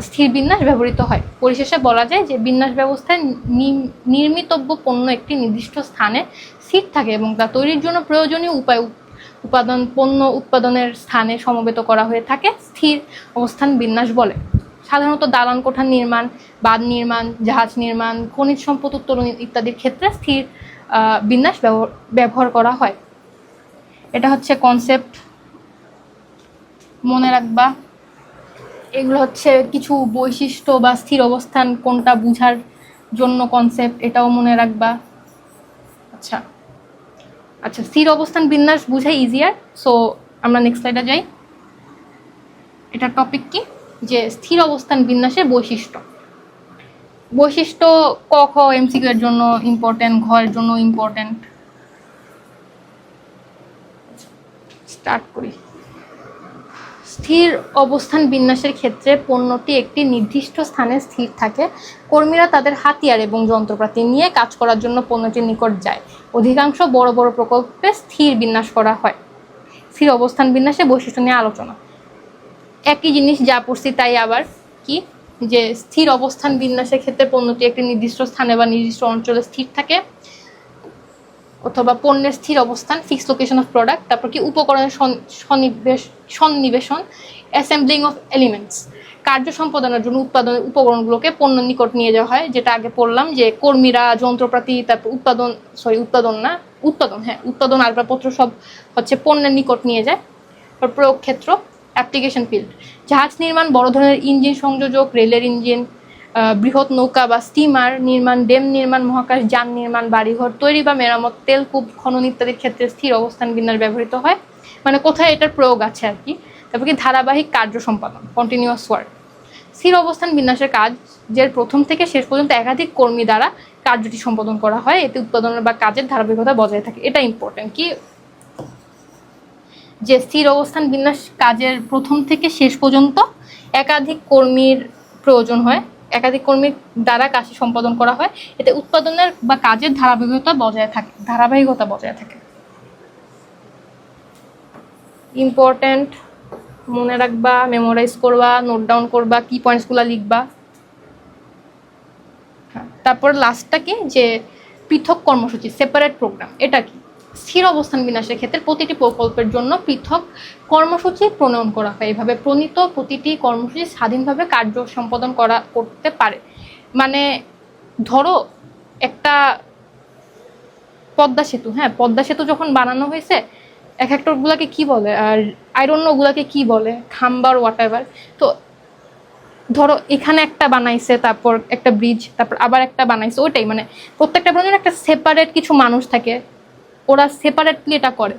A: স্থির বিন্যাস ব্যবহৃত হয়। পরিশেষে বলা যায় যে বিন্যাস ব্যবস্থায় নির্মিতব্য পণ্য একটি নির্দিষ্ট স্থানে স্থির থাকে এবং তা তৈরির জন্য প্রয়োজনীয় পণ্য উৎপাদনের স্থানে সমবেত করা হয়ে থাকে, স্থির অবস্থান বিন্যাস বলে। সাধারণত দালান কোঠা নির্মাণ, বাঁধ নির্মাণ, জাহাজ নির্মাণ, খনিজ সম্পদ উত্তোলন ইত্যাদির ক্ষেত্রে স্থির বিন্যাস ব্যবহার করা হয়। এটা হচ্ছে কনসেপ্ট, মনে রাখবা। এগুলো হচ্ছে কিছু বৈশিষ্ট্য বা স্থির অবস্থান কোনটা বোঝার জন্য কনসেপ্ট, এটাও মনে রাখবা। আচ্ছা আচ্ছা, স্থির অবস্থান বিন্যাস বুঝাই ইজিয়ার। সো আমরা নেক্সট স্লাইডে যাই। এটা টপিক কি, যে স্থির অবস্থান বিন্যাসের বৈশিষ্ট্য। বৈশিষ্ট্য ক খ এমসিকিউ এর জন্য ইম্পর্টেন্ট, ঘ এর জন্য ইম্পর্টেন্ট। স্টার্ট করি। স্থির অবস্থান বিন্যাসের ক্ষেত্রে পণ্যটি একটি নির্দিষ্ট স্থানে স্থির থাকে। কর্মীরা তাদের হাতিয়ার এবং যন্ত্রপাতি নিয়ে কাজ করার জন্য পণ্যটির নিকট যায়। অধিকাংশ বড় বড় প্রকল্পে স্থির বিন্যাস করা হয়। স্থির অবস্থান বিন্যাসের বৈশিষ্ট্য নিয়ে আলোচনা। একই জিনিস যা পড়ছি তাই আবার কি, যে স্থির অবস্থান বিন্যাসের ক্ষেত্রে পণ্যটি একটি নির্দিষ্ট স্থানে বা নির্দিষ্ট অঞ্চলে স্থির থাকে, অথবা পণ্যের স্থির অবস্থান, ফিক্স লোকেশন অফ প্রোডাক্ট। তারপর কি উপকরণের সন্নিবেশন, অ্যাসেম্বলিং অফ এলিমেন্টস। কার্য সম্পাদনের জন্য উৎপাদনের উপকরণগুলোকে পণ্য নিকট নিয়ে যাওয়া হয়, যেটা আগে পড়লাম যে কর্মীরা, যন্ত্রপাতি, তারপর উৎপাদন আসবাবপত্র সব হচ্ছে পণ্যের নিকট নিয়ে যায়। প্রয়োগ ক্ষেত্র, অ্যাপ্লিকেশন ফিল্ড, জাহাজ নির্মাণ, বড় ধরনের ইঞ্জিন সংযোজক, রেলের ইঞ্জিন, বৃহৎ নৌকা বা স্টিমার নির্মাণ, ড্যাম নির্মাণ, মহাকাশ যান নির্মাণ, বাড়িঘর তৈরি বা মেরামত, তেলকূপ খনন ইত্যাদির ক্ষেত্রে স্থির অবস্থান বিন্যাস ব্যবহৃত হয়। মানে কোথায় এটার প্রয়োগ আছে আর কি। তারপর কি ধারাবাহিক কার্য সম্পাদন, কন্টিনিউয়াস ওয়ার্ক। স্থির অবস্থান বিন্যাসের কাজের প্রথম থেকে শেষ পর্যন্ত একাধিক কর্মী দ্বারা কার্যটি সম্পাদন করা হয়, এতে উৎপাদনের বা কাজের ধারাবাহিকতা বজায় থাকে। এটা ইম্পর্টেন্ট কি, যে স্থির অবস্থান বিন্যাস কাজের প্রথম থেকে শেষ পর্যন্ত একাধিক কর্মীর প্রয়োজন হয়, একাধিক কর্মীর দ্বারা কাজটি সম্পাদন করা হয়, এতে উৎপাদনের বা কাজের ধারাবাহিকতা বজায় থাকে। ইম্পর্টেন্ট, মনে রাখবা, মেমোরাইজ করবা, নোট ডাউন করবা, কি পয়েন্টসগুলো লিখবা। তারপর লাস্টটা কি, যে পৃথক কর্মসূচি, সেপারেট প্রোগ্রাম। এটা কি, স্থির অবস্থান বিন্যাসের ক্ষেত্রে প্রতিটি প্রকল্পের জন্য পৃথক কর্মসূচি প্রণয়ন করা হয়। এভাবে প্রণীত প্রতিটি কর্মসূচি স্বাধীনভাবে কার্য সম্পাদন করতে পারে। মানে ধরো একটা পদ্মা সেতু যখন বানানো হয়েছে, এক একটাগুলাকে কি বলে, আর আইরন ওগুলাকে কি বলে, খাম্বার হোয়াট এভার। তো ধরো এখানে একটা বানাইছে, তারপর একটা ব্রিজ, তারপর আবার একটা বানাইছে, ওইটাই মানে প্রত্যেকটা জন্য একটা সেপারেট কিছু মানুষ থাকে, ওরা সেপারেটলি এটা করে।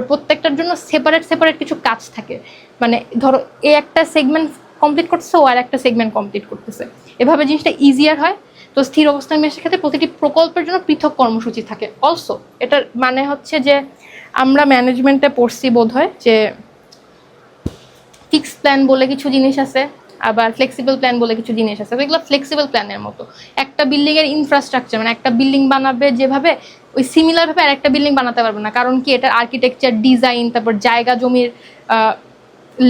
A: প্রত্যেকটার জন্য সেপারেট কিছু কাজ থাকে। মানে ধরো এ একটা সেগমেন্ট কমপ্লিট করতেছে, ও আর একটা সেগমেন্ট কমপ্লিট করতেছে, এভাবে জিনিসটা ইজিয়ার হয়। তো স্থির অবস্থান বিন্যাসের ক্ষেত্রে প্রতিটি প্রকল্পের জন্য পৃথক কর্মসূচি থাকে। অলসো এটার মানে হচ্ছে যে আমরা ম্যানেজমেন্টে পড়ছি বোধ হয় যে ফিক্সড প্ল্যান বলে কিছু জিনিস আছে, আবার ফ্লেক্সিবল প্ল্যান বলে কিছু জিনিস আছে। এগুলো ফ্লেক্সিবল প্ল্যানের মতো। একটা বিল্ডিংয়ের ইনফ্রাস্ট্রাকচার, মানে একটা বিল্ডিং বানাবে যেভাবে, ওই সিমিলারভাবে আর একটা বিল্ডিং বানাতে পারবে না, কারণ কি এটার আর্কিটেকচার, ডিজাইন, তারপর জায়গা জমির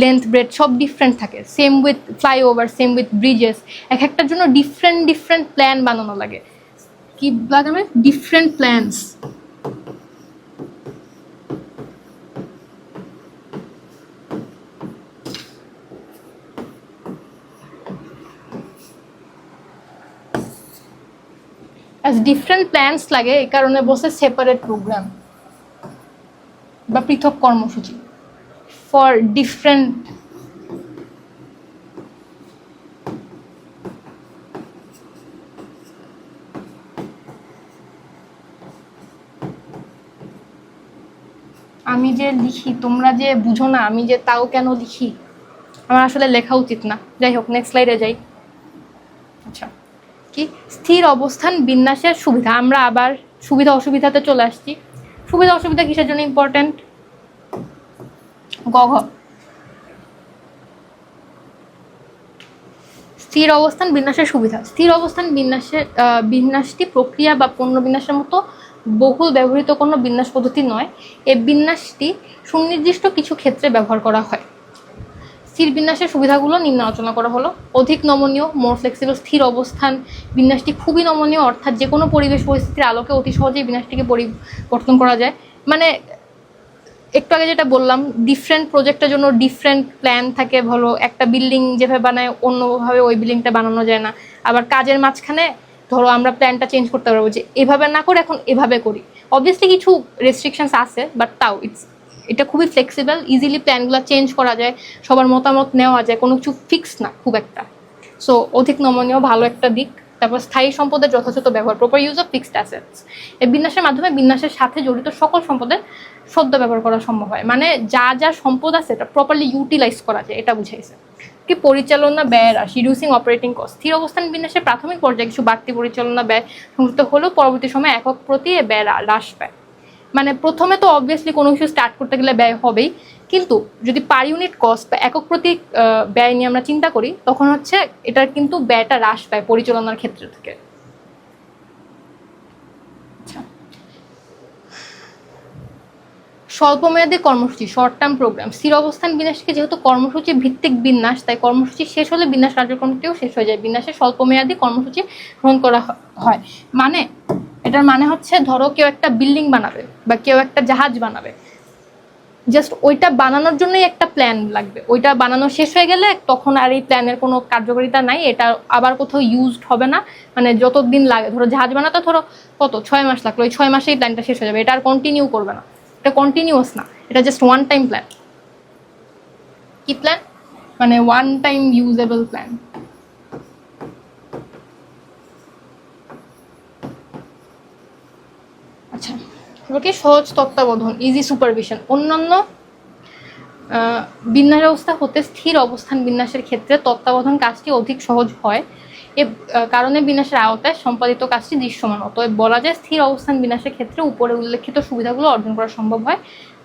A: লেন্থ ব্রেড সব ডিফারেন্ট থাকে। Same with flyover, same with Bridges, এক একটার জন্য ডিফারেন্ট প্ল্যান বানানো লাগে। কি লাগাবে, ডিফারেন্ট প্ল্যানস। ডিফারেন্ট প্ল্যানস লাগে, এই কারণে বসে সেপারেট প্রোগ্রাম বা পৃথক কর্মসূচি ফর ডিফারেন্ট। আমি যে লিখি, তোমরা যে বুঝো না, আমি যে তাও কেন লিখি, আমার আসলে লেখা উচিত না। যাই হোক, নেক্সট স্লাইডে যাই। আচ্ছা, কি স্থির অবস্থান বিন্যাসের সুবিধা। আমরা আবার সুবিধা অসুবিধাতে চলে আসছি। সুবিধা অসুবিধা কিসের জন্য ইম্পর্টেন্ট, গঘ। স্থির অবস্থান বিন্যাসের সুবিধা। স্থির অবস্থান বিন্যাসটি প্রক্রিয়া বা পণ্য বিন্যাসের মতো বহুল ব্যবহৃত কোনো বিন্যাস পদ্ধতি নয়। এই বিন্যাসটি সুনির্দিষ্ট কিছু ক্ষেত্রে ব্যবহার করা হয়। স্থির বিন্যাসের সুবিধাগুলো নিম্নে আলোচনা করা হলো। অধিক নমনীয়, মোর ফ্লেক্সিবল। স্থির অবস্থান বিন্যাসটি খুবই নমনীয়, অর্থাৎ যে কোনো পরিবেশ পরিস্থিতির আলোকে অতি সহজেই বিন্যাসটিকে পরিবর্তন করা যায়। মানে একটু আগে যেটা বললাম, ডিফারেন্ট প্রজেক্টের জন্য ডিফারেন্ট প্ল্যান থাকে। ভালো একটা বিল্ডিং যেভাবে বানায়, অন্যভাবে ওই বিল্ডিংটা বানানো যায় না। আবার কাজের মাঝখানে ধরো আমরা প্ল্যানটা চেঞ্জ করতে পারবো যে এভাবে না করে এখন এভাবে করি। অবভিয়াসলি কিছু রেস্ট্রিকশনস আছে, বাট তাও এটা খুবই ফ্লেক্সিবল, ইজিলি প্ল্যানগুলো চেঞ্জ করা যায়, সবার মতামত নেওয়া যায়, কোনো কিছু ফিক্স না খুব একটা। সো অধিক নমনীয় ভালো একটা দিক। তারপর স্থায়ী সম্পদের যথাযথ ব্যবহার, proper use of fixed assets. এই বিন্যাসের মাধ্যমে বিন্যাসের সাথে জড়িত সকল সম্পদের সদ্য ব্যবহার করা সম্ভব হয়, মানে যা যা সম্পদ আছে এটা প্রপারলি ইউটিলাইজ করা যায়, এটা বুঝাইছে। কি পরিচালনা ব্যয় হ্রাস, রিডিউসিং অপারেটিং কস্ট। স্থির অবস্থান বিন্যাসের প্রাথমিক পর্যায়ে কিছু বাড়তি পরিচালনা ব্যয় সংযুক্ত হলেও পরবর্তী সময় একক প্রতি ব্যয় হ্রাস পায়। মানে প্রথমে তো অবভিয়াসলি কোনো কিছু স্টার্ট করতে গেলে ব্যয় হবেই, কিন্তু যদি পার ইউনিট কস্ট বা একক প্রতি ব্যয় নিয়ে আমরা চিন্তা করি, তখন হচ্ছে এটার কিন্তু ব্যয়টা হ্রাস পায় পরিচালনার ক্ষেত্র থেকে। আচ্ছা, স্বল্পমেয়াদী কর্মসূচি, শর্ট টার্ম প্রোগ্রাম। স্থির অবস্থান বিন্যাসকে যেহেতু কর্মসূচি ভিত্তিক বিন্যাস, তাই কর্মসূচি শেষ হলে বিন্যাস কার্যক্রমটিও শেষ হয়ে যায়। বিন্যাসে স্বল্পমেয়াদী কর্মসূচি গ্রহণ করা হয়, মানে এটার মানে হচ্ছে ধরো কেউ একটা বিল্ডিং বানাবে বা কেউ একটা জাহাজ বানাবে, জাস্ট ওইটা বানানোর জন্যই একটা প্ল্যান লাগবে। ওইটা বানানো শেষ হয়ে গেলে তখন আর এই প্ল্যানের কোনো কার্যকারিতা নাই, এটা আবার কোথাও ইউজড হবে না। মানে যতদিন লাগে, ধরো জাহাজ বানাতে ধরো কত 6 মাস লাগলো, ওই 6 মাসেই প্ল্যানটা শেষ হয়ে যাবে, এটা আর কন্টিনিউ করবে না। এটা কন্টিনিউয়াস না, এটা জাস্ট ওয়ান টাইম প্ল্যান। কি প্ল্যান? মানে ওয়ান টাইম ইউজেবল প্ল্যান। আচ্ছা, এবারে সহজ তত্ত্বাবধান, ইজি সুপারভিশন। অন্যান্য বিন্যাস ব্যবস্থা হতে স্থির অবস্থান বিন্যাসের ক্ষেত্রে তত্ত্বাবধান কাজটি অধিক সহজ হয়, এ কারণে বিন্যাসের আওতায় সম্পাদিত কাজটি দৃশ্যমান। অতএব বলা যায় স্থির অবস্থান বিন্যাসের ক্ষেত্রে উপরে উল্লেখিত সুবিধাগুলো অর্জন করা সম্ভব হয়।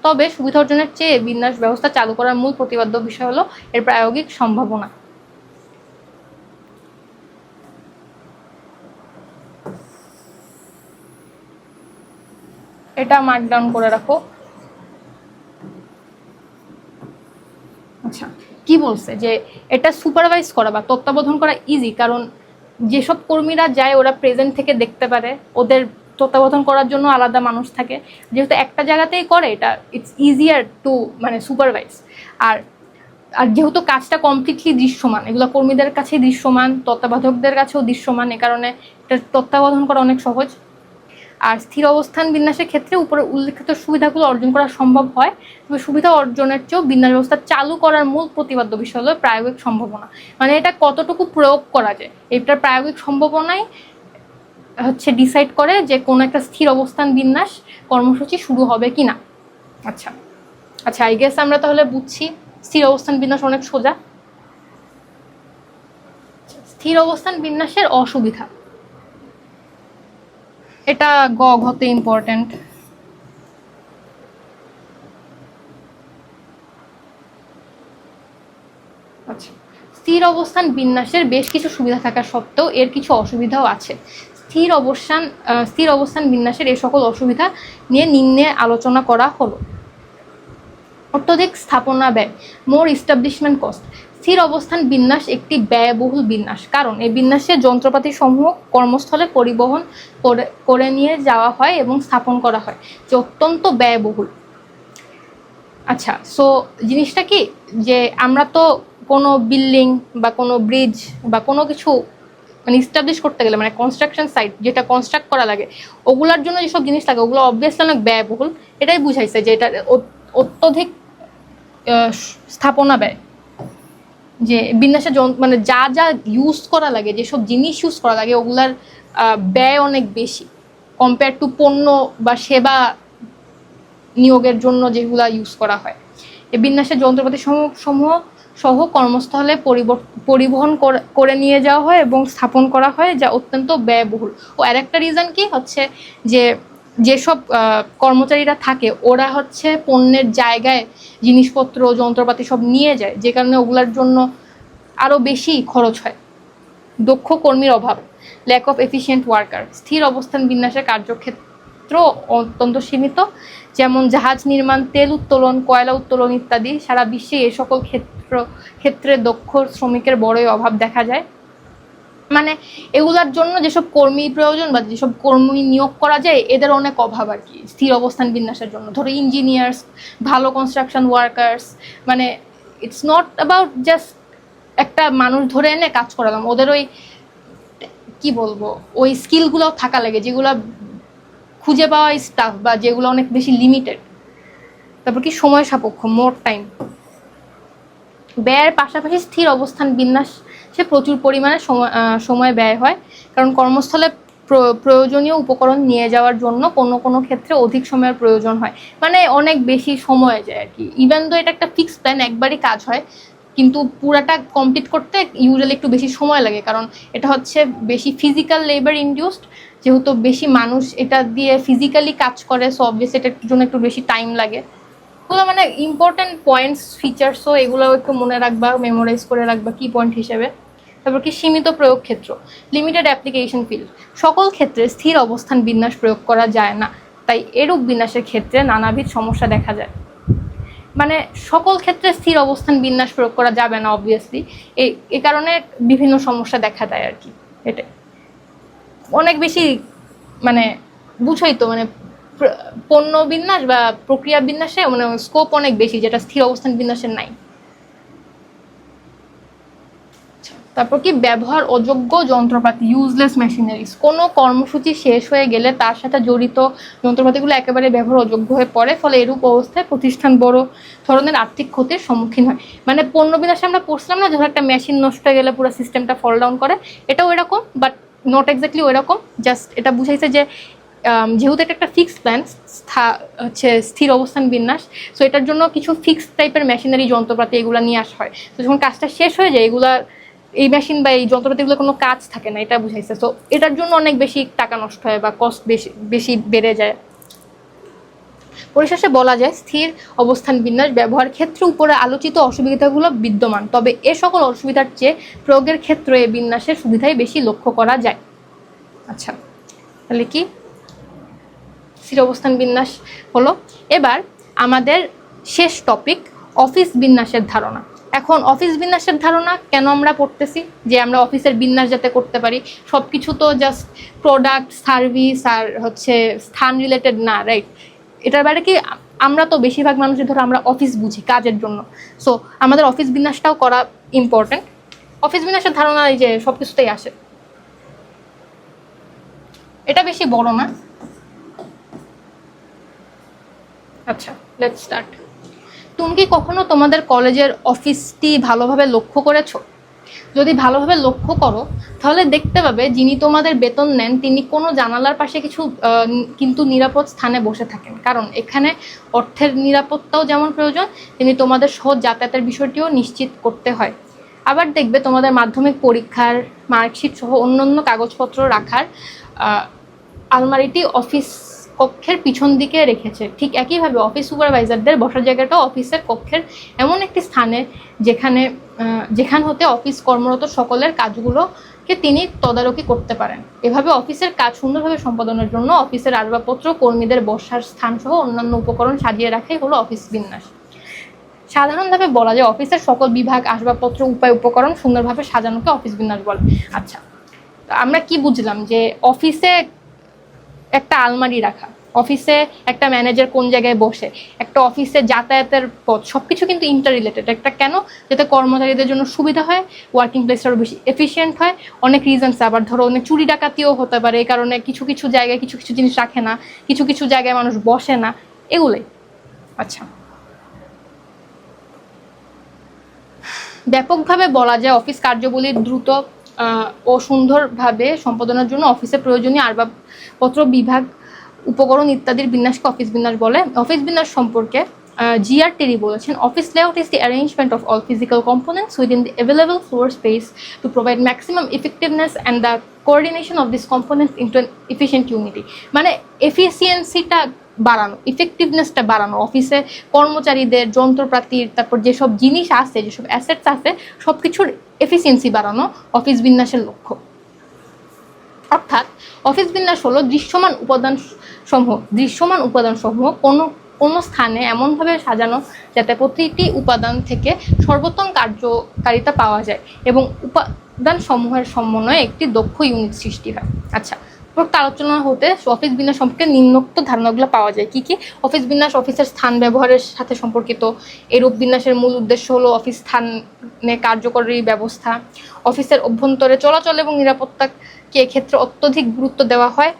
A: তবে সুবিধা অর্জনের চেয়ে বিন্যাস ব্যবস্থা চালু করার মূল প্রতিপাদ্য বিষয় হলো এর প্রায়োগিক সম্ভাবনা। এটা মার্ক ডাউন করে রাখো। আচ্ছা, কি বলছে যে এটা সুপারভাইজ করা বা তত্ত্বাবধান করা ইজি, কারণ যেসব কর্মীরা যায় ওরা প্রেজেন্ট থেকে দেখতে পারে, ওদের তত্ত্বাবধান করার জন্য আলাদা মানুষ থাকে। যেহেতু একটা জায়গাতেই করে, এটা ইটস ইজিয়ার টু মানে সুপারভাইজ। আর আর যেহেতু কাজটা কমপ্লিটলি দৃশ্যমান, এগুলো কর্মীদের কাছেই দৃশ্যমান, তত্ত্বাবধায়কদের কাছেও দৃশ্যমান, এ কারণে এটা তত্ত্বাবধান করা অনেক সহজ। আর স্থির অবস্থান বিন্যাসের ক্ষেত্রে উপরে উল্লেখিত সুবিধাগুলো অর্জন করা সম্ভব হয়, তবে সুবিধা অর্জনের চেয়েও বিন্যাস ব্যবস্থা চালু করার মূল প্রতিপাদ্য বিষয় হলো প্রায়োগিক সম্ভাবনা। মানে এটা কতটুকু প্রয়োগ করা যায়, এটার প্রায়োগিক সম্ভাবনাই হচ্ছে ডিসাইড করে যে কোনো একটা স্থির অবস্থান বিন্যাস কর্মসূচি শুরু হবে কি না। আচ্ছা আচ্ছা, আই গেস আমরা তাহলে বুঝছি স্থির অবস্থান বিন্যাস অনেক সোজা। স্থির অবস্থান বিন্যাসের অসুবিধা, এটা ঘতে ইম্পর্টেন্ট। আচ্ছা, স্থির অবস্থান বিন্যাসের বেশ কিছু সুবিধা থাকা সত্ত্বেও এর কিছু অসুবিধাও আছে। স্থির অবস্থান বিন্যাসের এই সকল অসুবিধা নিয়ে নিম্নে আলোচনা করা হলো। অত্যধিক স্থাপনা ব্যয়, মোর ইস্টাবলিশমেন্ট কস্ট। স্থির অবস্থান বিন্যাস একটি ব্যয়বহুল বিন্যাস, কারণ এই বিন্যাসে যন্ত্রপাতি সমূহ কর্মস্থলে পরিবহন করে নিয়ে যাওয়া হয় এবং স্থাপন করা হয়, যে অত্যন্ত ব্যয়বহুল। আচ্ছা, সো জিনিসটা কি যে আমরা তো কোনো বিল্ডিং বা কোনো ব্রিজ বা কোনো কিছু মানে ইস্টাবলিশ করতে গেলে, মানে কনস্ট্রাকশন সাইট যেটা কনস্ট্রাক্ট করা লাগে, ওগুলোর জন্য যেসব জিনিস লাগে ওগুলো অবভিয়াসলি অনেক ব্যয়বহুল। এটাই বুঝাইছে যে এটা অত্যধিক স্থাপনা ব্যয়, যে বিন্যাসে মানে যা যা ইউজ করা লাগে, যেসব জিনিস ইউজ করা লাগে ওগুলার ব্যয় অনেক বেশি কম্পেয়ার টু পণ্য বা সেবা নিয়োগের জন্য যেগুলা ইউজ করা হয়। এই বিন্যাসের যন্ত্রপাতি সমূহ সহ কর্মস্থলে পরিবহন করে নিয়ে যাওয়া হয় এবং স্থাপন করা হয়, যা অত্যন্ত ব্যয়বহুল। ও আরেকটা রিজন কি হচ্ছে যে যেসব কর্মচারীরা থাকে ওরা হচ্ছে পণ্যের জায়গায় জিনিসপত্র যন্ত্রপাতি সব নিয়ে যায়, যে কারণে ওগুলার জন্য আরও বেশি খরচ হয়। দক্ষ কর্মীর অভাব, ল্যাক অফ এফিসিয়েন্ট ওয়ার্কার। স্থির অবস্থান বিন্যাসের কার্যক্ষেত্র অত্যন্ত সীমিত, যেমন জাহাজ নির্মাণ, তেল উত্তোলন, কয়লা উত্তোলন ইত্যাদি। সারা বিশ্বে এ সকল ক্ষেত্রে দক্ষ শ্রমিকের বড়ই অভাব দেখা যায়। মানে এগুলার জন্য যেসব কর্মী প্রয়োজন বা যেসব কর্মী নিয়োগ করা যায় এদের অনেক অভাব আর কি স্থির অবস্থান বিন্যাসের জন্য। ধরো ইঞ্জিনিয়ার্স, ভালো কনস্ট্রাকশন ওয়ার্কার্স, মানে ইটস নট অ্যাবাউট জাস্ট একটা মানুষ ধরে এনে কাজ করালাম, ওদের ওই কি বলবো, ওই স্কিলগুলো থাকা লাগে যেগুলো খুঁজে পাওয়া স্টাফ বা যেগুলো অনেক বেশি লিমিটেড। তারপর কি সময় সাপেক্ষ, মোর টাইম। ব্যয়ের পাশাপাশি স্থির অবস্থান বিন্যাসে প্রচুর পরিমাণে সময় ব্যয় হয়, কারণ কর্মস্থলে প্রয়োজনীয় উপকরণ নিয়ে যাওয়ার জন্য কোনো কোনো ক্ষেত্রে অধিক সময়ের প্রয়োজন হয়, মানে অনেক বেশি সময় যায় আর কি। ইভেন তো এটা একটা ফিক্সড প্ল্যান, একবারই কাজ হয়, কিন্তু পুরাটা কমপ্লিট করতে ইউজুয়ালি একটু বেশি সময় লাগে, কারণ এটা হচ্ছে বেশি ফিজিক্যাল লেবার ইনডিউসড, যেহেতু বেশি মানুষ এটা দিয়ে ফিজিক্যালি কাজ করে, সো অবভিয়াসলি এটার জন্য একটু বেশি টাইম লাগে। এগুলো মানে ইম্পর্টেন্ট পয়েন্টস, ফিচার্সও এগুলো একটু মনে রাখবা, মেমোরাইজ করে রাখবা কি পয়েন্ট হিসেবে। তারপর কি সীমিত প্রয়োগ ক্ষেত্র, লিমিটেড অ্যাপ্লিকেশন ফিল্ড। সকল ক্ষেত্রে স্থির অবস্থান বিন্যাস প্রয়োগ করা যায় না, তাই এরূপ বিন্যাসের ক্ষেত্রে নানাবিধ সমস্যা দেখা যায়। মানে সকল ক্ষেত্রে স্থির অবস্থান বিন্যাস প্রয়োগ করা যাবে না অবভিয়াসলি, এই কারণে বিভিন্ন সমস্যা দেখা দেয় আর কি। এটাই অনেক বেশি, মানে বুঝোই তো, মানে পণ্য বিন্যাস বা প্রক্রিয়া বিন্যাসে মানে স্কোপ অনেক বেশি, যেটা স্থির অবস্থান বিন্যাসের নাই। তারপর কি ব্যবহার অযোগ্য যন্ত্রপাতি, ইউজলেস মেশিনারিজ। কোনো কর্মসূচি শেষ হয়ে গেলে তার সাথে জড়িত যন্ত্রপাতিগুলো একেবারে ব্যবহার অযোগ্য হয়ে পড়ে, ফলে এরূপ অবস্থায় প্রতিষ্ঠান বড় ধরনের আর্থিক ক্ষতির সম্মুখীন হয়। মানে পণ্য বিন্যাসে আমরা পড়ছিলাম না, যখন একটা মেশিন নষ্ট হয়ে গেলে পুরো সিস্টেমটা ফল ডাউন করে, এটাও এরকম, বাট নট এক্স্যাক্টলি ওইরকম। জাস্ট এটা বুঝাইছে যে যেহেতু এটা একটা ফিক্সড প্ল্যান, হচ্ছে স্থির অবস্থান বিন্যাস, সো এটার জন্য কিছু ফিক্সড টাইপের মেশিনারি যন্ত্রপাতি এগুলো নিয়ে আসা হয়। তো যখন কাজটা শেষ হয়ে যায়, এগুলা এই মেশিন বা এই যন্ত্রপাতিগুলো কোনো কাজ থাকে না, এটা বুঝাইছে। সো এটার জন্য অনেক বেশি টাকা নষ্ট হয় বা কস্ট বেশি বেশি বেড়ে যায়। পরিশেষে বলা যায় স্থির অবস্থান বিন্যাস ব্যবহার ক্ষেত্রে উপরে আলোচিত অসুবিধাগুলো বিদ্যমান, তবে এ সকল অসুবিধার চেয়ে প্রয়োগের ক্ষেত্রে এই বিন্যাসের সুবিধাই বেশি লক্ষ্য করা যায়। আচ্ছা, তাহলে কি স্থির অবস্থান বিন্যাস হলো। এবার আমাদের শেষ টপিক, অফিস বিন্যাসের ধারণা। এখন অফিস বিন্যাসের ধারণা কেন আমরা পড়তেছি, যে আমরা অফিসের বিন্যাস যাতে করতে পারি। সব কিছু তো জাস্ট প্রোডাক্ট, সার্ভিস আর হচ্ছে স্থান রিলেটেড না, রাইট? এটার বাইরে কি আমরা তো বেশিরভাগ মানুষের ধরো আমরা অফিস বুঝি কাজের জন্য, সো আমাদের অফিস বিন্যাসটাও করা ইম্পর্টেন্ট। অফিস বিন্যাসের ধারণা এই যে সব কিছুতেই আসে, এটা বেশি বড় না। আচ্ছা, লেটস স্টার্ট। তুমি কি কখনো তোমাদের কলেজের অফিসটি ভালোভাবে লক্ষ্য করেছো? যদি ভালোভাবে লক্ষ্য করো তাহলে দেখতে পাবে যিনি তোমাদের বেতন নেন তিনি কোনো জানালার পাশে কিন্তু নিরাপদ স্থানে বসে থাকেন, কারণ এখানে অর্থের নিরাপত্তাও যেমন প্রয়োজন, তেমনি তোমাদের সহজ যাতায়াতের বিষয়টিও নিশ্চিত করতে হয়। আবার দেখবে তোমাদের মাধ্যমিক পরীক্ষার মার্কশিট সহ অন্যান্য কাগজপত্র রাখার আলমারিটি অফিস কক্ষের পিছন দিকে রেখেছে। ঠিক একইভাবে অফিস সুপারভাইজারদের বসার জায়গাটাও অফিসের কক্ষের এমন একটি স্থানে যেখান হতে অফিস কর্মরত সকলের কাজগুলোকে তিনি তদারকি করতে পারেন। এভাবে অফিসের কাজ সুন্দরভাবে সম্পাদনের জন্য অফিসের আসবাবপত্র, কর্মীদের বসার স্থান সহ অন্যান্য উপকরণ সাজিয়ে রাখাই হলো অফিস বিন্যাস। সাধারণভাবে বলা যায় অফিসের সকল বিভাগ, আসবাবপত্র, উপকরণ সুন্দরভাবে সাজানোকে অফিস বিন্যাস বলে। আচ্ছা, আমরা কি বুঝলাম যে অফিসে একটা আলমারি রাখা, অফিসে একটা ম্যানেজার কোন জায়গায় বসে, একটা অফিসে যাতায়াতের পথ, সবকিছু কিন্তু ইন্টার রিলেটেড। একটা কেন, যাতে কর্মচারীদের জন্য সুবিধা হয়, ওয়ার্কিং প্লেসটা আরও বেশি এফিসিয়েন্ট হয়। অনেক রিজনস, আবার ধরো অনেক চুরি ডাকাতিও হতে পারে, এই কারণে কিছু কিছু জায়গায় কিছু কিছু জিনিস রাখে না, কিছু কিছু জায়গায় মানুষ বসে না, এগুলোই। আচ্ছা, ব্যাপকভাবে বলা যায় অফিস কার্যাবলীর দ্রুত ও সুন্দরভাবে সম্পাদনের জন্য অফিসে প্রয়োজনীয় আসবাবপত্র, বিভাগ, উপকরণ ইত্যাদির বিন্যাসকে অফিস বিন্যাস বলে। অফিস বিন্যাস সম্পর্কে জিআর টেরি বলেছেন, office layout is the arrangement of all physical components within the available floor space to provide maximum effectiveness and the coordination of this components into an efficient unity. মানে এফিসিয়েন্সিটা বাড়ানো, ইফেক্টিভনেসটা বাড়ানো, অফিসে কর্মচারীদের, যন্ত্রপাতির, তারপর যেসব জিনিস আছে, যেসব অ্যাসেটস আছে, সব কিছুর এফিসিয়েন্সি বাড়ানো অফিস বিন্যাসের লক্ষ্য। অর্থাৎ অফিস বিন্যাস হলো দৃশ্যমান উপাদানসমূহ কোনো স্থানে এমনভাবে সাজানো যাতে প্রতিটি উপাদান থেকে সর্বোত্তম কার্যকারিতা পাওয়া যায় এবং উপাদান সমূহের সমন্বয়ে একটি দক্ষ ইউনিট সৃষ্টি হয়। আচ্ছা, আলোচনা হতে অফিস বিন্যাস সম্পর্কে নিম্নোক্ত ধারণাগুলো পাওয়া যায়। কি কি? অফিস বিন্যাস অফিসের স্থান ব্যবহারের সাথে সম্পর্কিত। এরূপ বিন্যাসের মূল উদ্দেশ্য হলো অফিস স্থানে কার্যকরী ব্যবস্থা, অফিসের অভ্যন্তরে চলাচল এবং নিরাপত্তাকে বিন্যাসকে এক্ষেত্রে অত্যধিক গুরুত্ব দেওয়া হয়।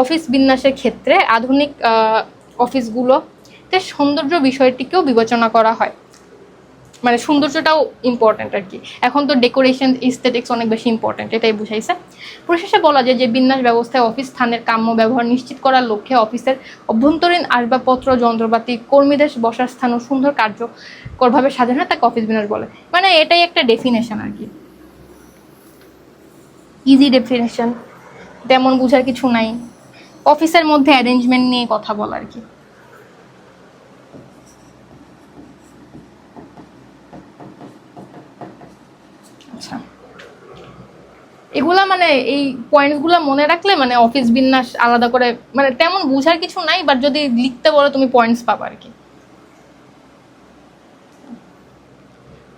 A: অফিস বিন্যাসের ক্ষেত্রে আধুনিক অফিসগুলোতে সৌন্দর্য বিষয়টিকেও বিবেচনা করা হয়, মানে সৌন্দর্যটাও ইম্পর্ট্যান্ট আর কি। এখন তো ডেকোরেশন ইস্থেটিক্স অনেক বেশি ইম্পর্ট্যান্ট, এটাই বুঝাইছে। পরিশেষে বলা যায় যে বিন্যাস ব্যবস্থায় অফিস স্থানের কাম্য ব্যবহার নিশ্চিত করার লক্ষ্যে অফিসের অভ্যন্তরীণ আসবাবপত্র, যন্ত্রপাতি, কর্মীদের বসার স্থান ও সুন্দর কার্যকরভাবে সাজানো তাকে অফিস বিন্যাস বলে। মানে এটাই একটা ডেফিনেশন আর কি, ইজি ডেফিনেশন, তেমন বোঝার কিছু নাই। অফিসের মধ্যে অ্যারেঞ্জমেন্ট নিয়ে কথা বলা আর কি। আচ্ছা, এগুলা মানে এই পয়েন্টসগুলো মনে রাখলে মানে অফিস বিন্যাস আলাদা করে মানে তেমন বোঝার কিছু নাই, বাট যদি লিখতে বলো তুমি পয়েন্টস পাবা আর কি।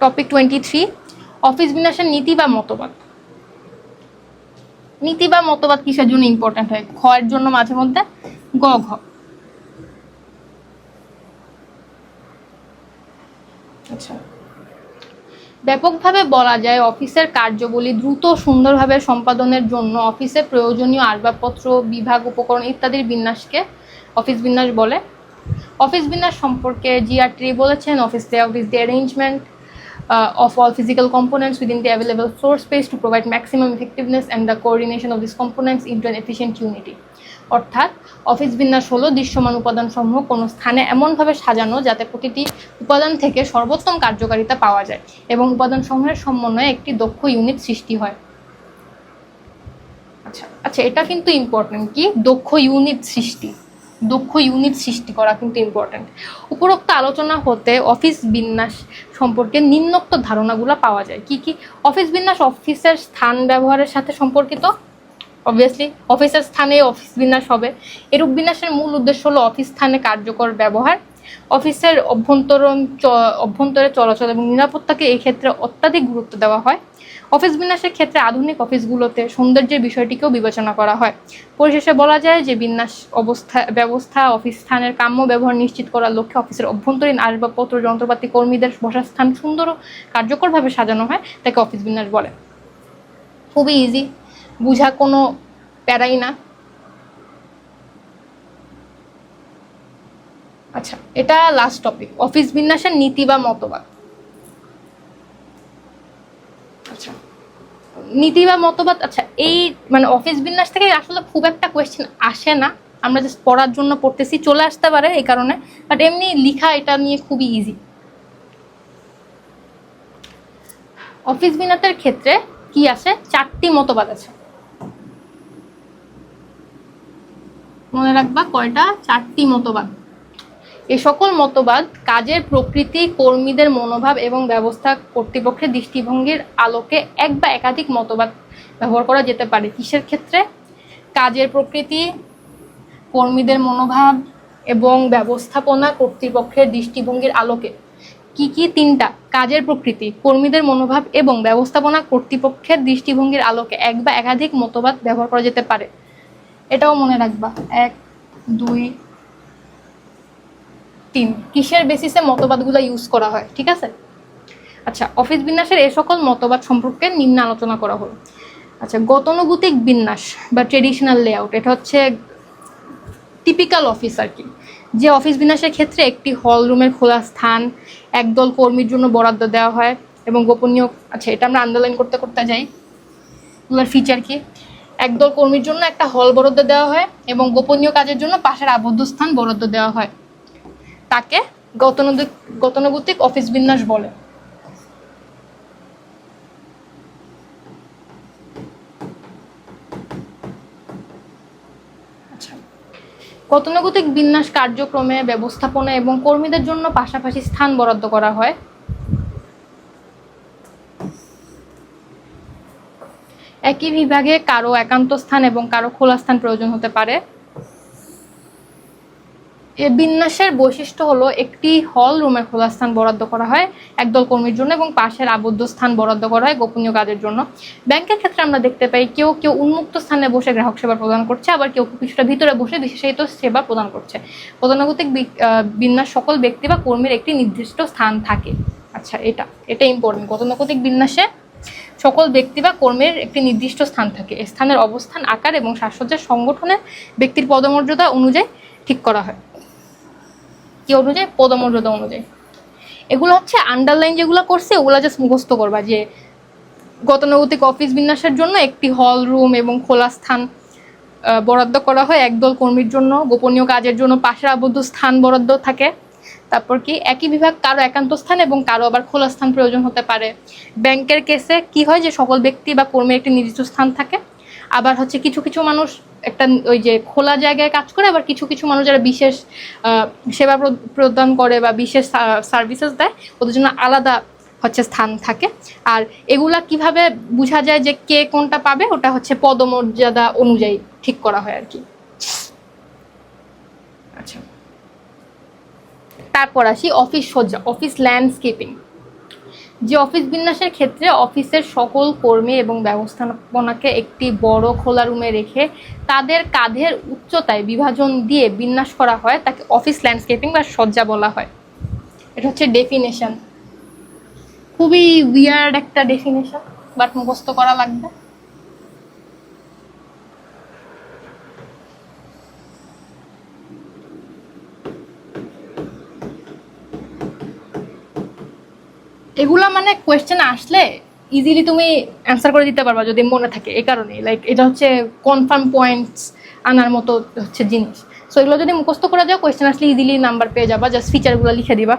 A: টপিক 23, অফিস বিন্যাসের নীতি বা মতবাদ। নীতি বা মতবাদ কিসের জন্য ইম্পর্টেন্ট হয়? খ এর জন্য মাঝে মধ্যে, গ ঘ। আচ্ছা, ব্যাপকভাবে বলা যায় অফিসের কার্যাবলী দ্রুত সুন্দরভাবে সম্পাদনের জন্য অফিসে প্রয়োজনীয় আসবাবপত্র, বিভাগ, উপকরণ ইত্যাদির বিন্যাসকে অফিস বিন্যাস বলে। অফিস বিন্যাস সম্পর্কে জিআর ট্রি বলেছেন, office layout is the arrangement of all physical components within the available floor space to provide maximum effectiveness and the coordination of these components into an efficient unity. অর্থাৎ office বিন্যাস হলো দৃশ্যমান উপাদানসমূহ কোনো স্থানে এমনভাবে সাজানো যাতে প্রতিটি উপাদান থেকে সর্বোত্তম কার্যকারিতা পাওয়া যায় এবং উপাদানসমূহের সমন্বয়ে একটি দক্ষ ইউনিট সৃষ্টি হয়। আচ্ছা আচ্ছা, এটা কিন্তু ইম্পর্টেন্ট, কি দক্ষ ইউনিট সৃষ্টি, দক্ষ ইউনিট সৃষ্টি করা কিন্তু ইম্পর্টেন্ট। উপরোক্ত আলোচনা হতে অফিস বিন্যাস সম্পর্কে নিম্নোক্ত ধারণাগুলো পাওয়া যায়। কি কি? অফিস বিন্যাস অফিসের স্থান ব্যবহারের সাথে সম্পর্কিত, অবভিয়াসলি অফিসের স্থানে অফিস বিন্যাস হবে। এরূপ বিন্যাসের মূল উদ্দেশ্য হলো অফিস স্থানে কার্যকর ব্যবহার, অফিসের অভ্যন্তরে চলাচল এবং নিরাপত্তাকে এই ক্ষেত্রে অত্যাধিক গুরুত্ব দেওয়া হয়। অফিস বিন্যাসের ক্ষেত্রে আধুনিক অফিসগুলোতে সৌন্দর্যের বিষয়টিকেও বিবেচনা করা হয়। পরিশেষে বলা যায় যে বিন্যাস ব্যবস্থা অফিস স্থানের কাম্য ব্যবহার নিশ্চিত করার লক্ষ্যে অফিসের অভ্যন্তরীণ আসবাবপত্র, যন্ত্রপাতি, কর্মীদের বসার স্থান সুন্দর ও কার্যকরভাবে সাজানো হয় তাকে অফিস বিন্যাস বলে। খুবই ইজি, বুঝা কোনো প্যারাই না। আচ্ছা, এটা লাস্ট টপিক, অফিস বিন্যাসের নীতি বা মতবাদ। আচ্ছা, নীতি বা মতবাদ। আচ্ছা, এই মানে অফিস বিন্যাস থেকে আসলে খুব একটা কোয়েশ্চেন আসে না, আমরা জাস্ট পড়ার জন্য পড়তেছি, চলে আসতে পারে এই কারণে, বাট এমনি লিখা এটা নিয়ে খুবই ইজি। অফিস বিন্যাসের ক্ষেত্রে কি আছে? 4টি মতবাদ আছে, মনে রাখবা কয়টা? 4টি মতবাদ। এ সকল মতবাদ কাজের প্রকৃতি, কর্মীদের মনোভাব এবং ব্যবস্থা কর্তৃপক্ষের দৃষ্টিভঙ্গির আলোকে এক বা একাধিক মতবাদ ব্যবহার করা যেতে পারে। কিসের ক্ষেত্রে? কাজের প্রকৃতি, কর্মীদের মনোভাব এবং ব্যবস্থাপনা কর্তৃপক্ষের দৃষ্টিভঙ্গির আলোকে। কি কি? 3টা, কাজের প্রকৃতি, কর্মীদের মনোভাব এবং ব্যবস্থাপনা কর্তৃপক্ষের দৃষ্টিভঙ্গির আলোকে এক বা একাধিক মতবাদ ব্যবহার করা যেতে পারে। এটাও মনে রাখবা, 1, 2, 3 কিসের বেসিসে মতবাদগুলো ইউজ করা হয়, ঠিক আছে? আচ্ছা, অফিস বিন্যাসের এই সকল মতবাদ সম্পর্কে নিম্ন আলোচনা করা হলো। আচ্ছা, গতানুগতিক বিন্যাস বা ট্রেডিশনাল লেআউট, এটা হচ্ছে টিপিক্যাল অফিস আর কি। যে অফিস বিন্যাসের ক্ষেত্রে একটি হল রুমের খোলা স্থান একদল কর্মীর জন্য বরাদ্দ দেওয়া হয় এবং গোপনীয়, আচ্ছা এটা আমরা আন্ডারলাইন করতে করতে যাই, এগুলোর ফিচার কি? একদল কর্মীর জন্য একটা হল বরাদ্দ দেওয়া হয় এবং গোপনীয় কাজের জন্য পাশের আবদ্ধ স্থান বরাদ্দ দেওয়া হয়, তাকে গতানুগতিক অফিস বিন্যাস বলে। আচ্ছা, গতানুগতিক বিন্যাস কার্যক্রমে ব্যবস্থাপনা এবং কর্মীদের জন্য পাশাপাশি স্থান বরাদ্দ করা হয়। একই বিভাগে কারো একান্ত স্থান এবং কারো খোলা স্থান প্রয়োজন হতে পারে। এ বিন্যাসের বৈশিষ্ট্য হলো একটি হল রুমের খোলা স্থান বরাদ্দ করা হয় একদল কর্মীর জন্য এবং পাশের আবদ্ধ স্থান বরাদ্দ করা হয় গোপনীয় কাজের জন্য। ব্যাংকের ক্ষেত্রে আমরা দেখতে পাই কেউ কেউ উন্মুক্ত স্থানে বসে গ্রাহক সেবা প্রদান করছে, আবার কেউ কিছুটা ভিতরে বসে বিশেষায়িত সেবা প্রদান করছে। গতানুগতিক বিন্যাস সকল ব্যক্তি বা কর্মীর একটি নির্দিষ্ট স্থান থাকে। আচ্ছা, এটা ইম্পর্টেন্ট। গতানুগতিক বিন্যাসে সকল ব্যক্তি বা কর্মীর একটি নির্দিষ্ট স্থান থাকে। স্থানের অবস্থান, আকার এবং সাজসজ্জার সংগঠনের ব্যক্তির পদমর্যাদা অনুযায়ী ঠিক করা হয়। কি অনুযায়ী? পদমর্যাদা অনুযায়ী। এগুলো হচ্ছে আন্ডারলাইন যেগুলো করছে ওগুলো জাস্ট মুখস্থ করবা, যে গতানুগতিক অফিস বিন্যাসের জন্য একটি হল রুম এবং খোলা স্থান বরাদ্দ করা হয়। একদল কর্মীর জন্য গোপনীয় কাজের জন্য পাশের আবদ্ধ স্থান বরাদ্দ থাকে। তারপর কি, একই বিভাগ কারো একান্ত স্থান এবং কারো আবার খোলা স্থান প্রয়োজন হতে পারে। ব্যাংকের কেসে কি হয়, যে সকল ব্যক্তি বা কর্মীর একটি নির্দিষ্ট স্থান থাকে। আবার হচ্ছে কিছু কিছু মানুষ একটা ওই যে খোলা জায়গায় কাজ করে, আবার কিছু কিছু মানুষ যারা বিশেষ সেবা প্রদান করে বা বিশেষ সার্ভিসেস দেয়, ওদের জন্য আলাদা হচ্ছে স্থান থাকে। আর এগুলা কিভাবে বোঝা যায় যে কে কোনটা পাবে, ওটা হচ্ছে পদমর্যাদা অনুযায়ী ঠিক করা হয় আর কি। আচ্ছা, তারপর আসি অফিস সজ্জা, অফিস ল্যান্ডস্কেপিং। যে অফিস বিন্যাসের ক্ষেত্রে অফিসের সকল কর্মী এবং ব্যবস্থাপনাকে একটি বড় খোলা রুমে রেখে তাদের কাঁধের উচ্চতায় বিভাজন দিয়ে বিন্যাস করা হয় তাকে অফিস ল্যান্ডস্কেপিং বা সজ্জা বলা হয়। এটা হচ্ছে ডেফিনেশন। খুবই উইয়ার্ড একটা ডেফিনেশন, বাট মুখস্থ করা লাগবে। এগুলা মানে কোয়েশ্চেন আসলে ইজিলি তুমি অ্যান্সার করে দিতে পারবা যদি মনে থাকে। এই কারণে লাইক এটা হচ্ছে কনফার্ম পয়েন্টস আনার মতো হচ্ছে জিনিস। সো এগুলো যদি মুখস্থ করা যায়, কোয়েশ্চেন আসলে ইজিলি নাম্বার পেয়ে যাবা। জাস্ট ফিচারগুলো লিখে দিবা।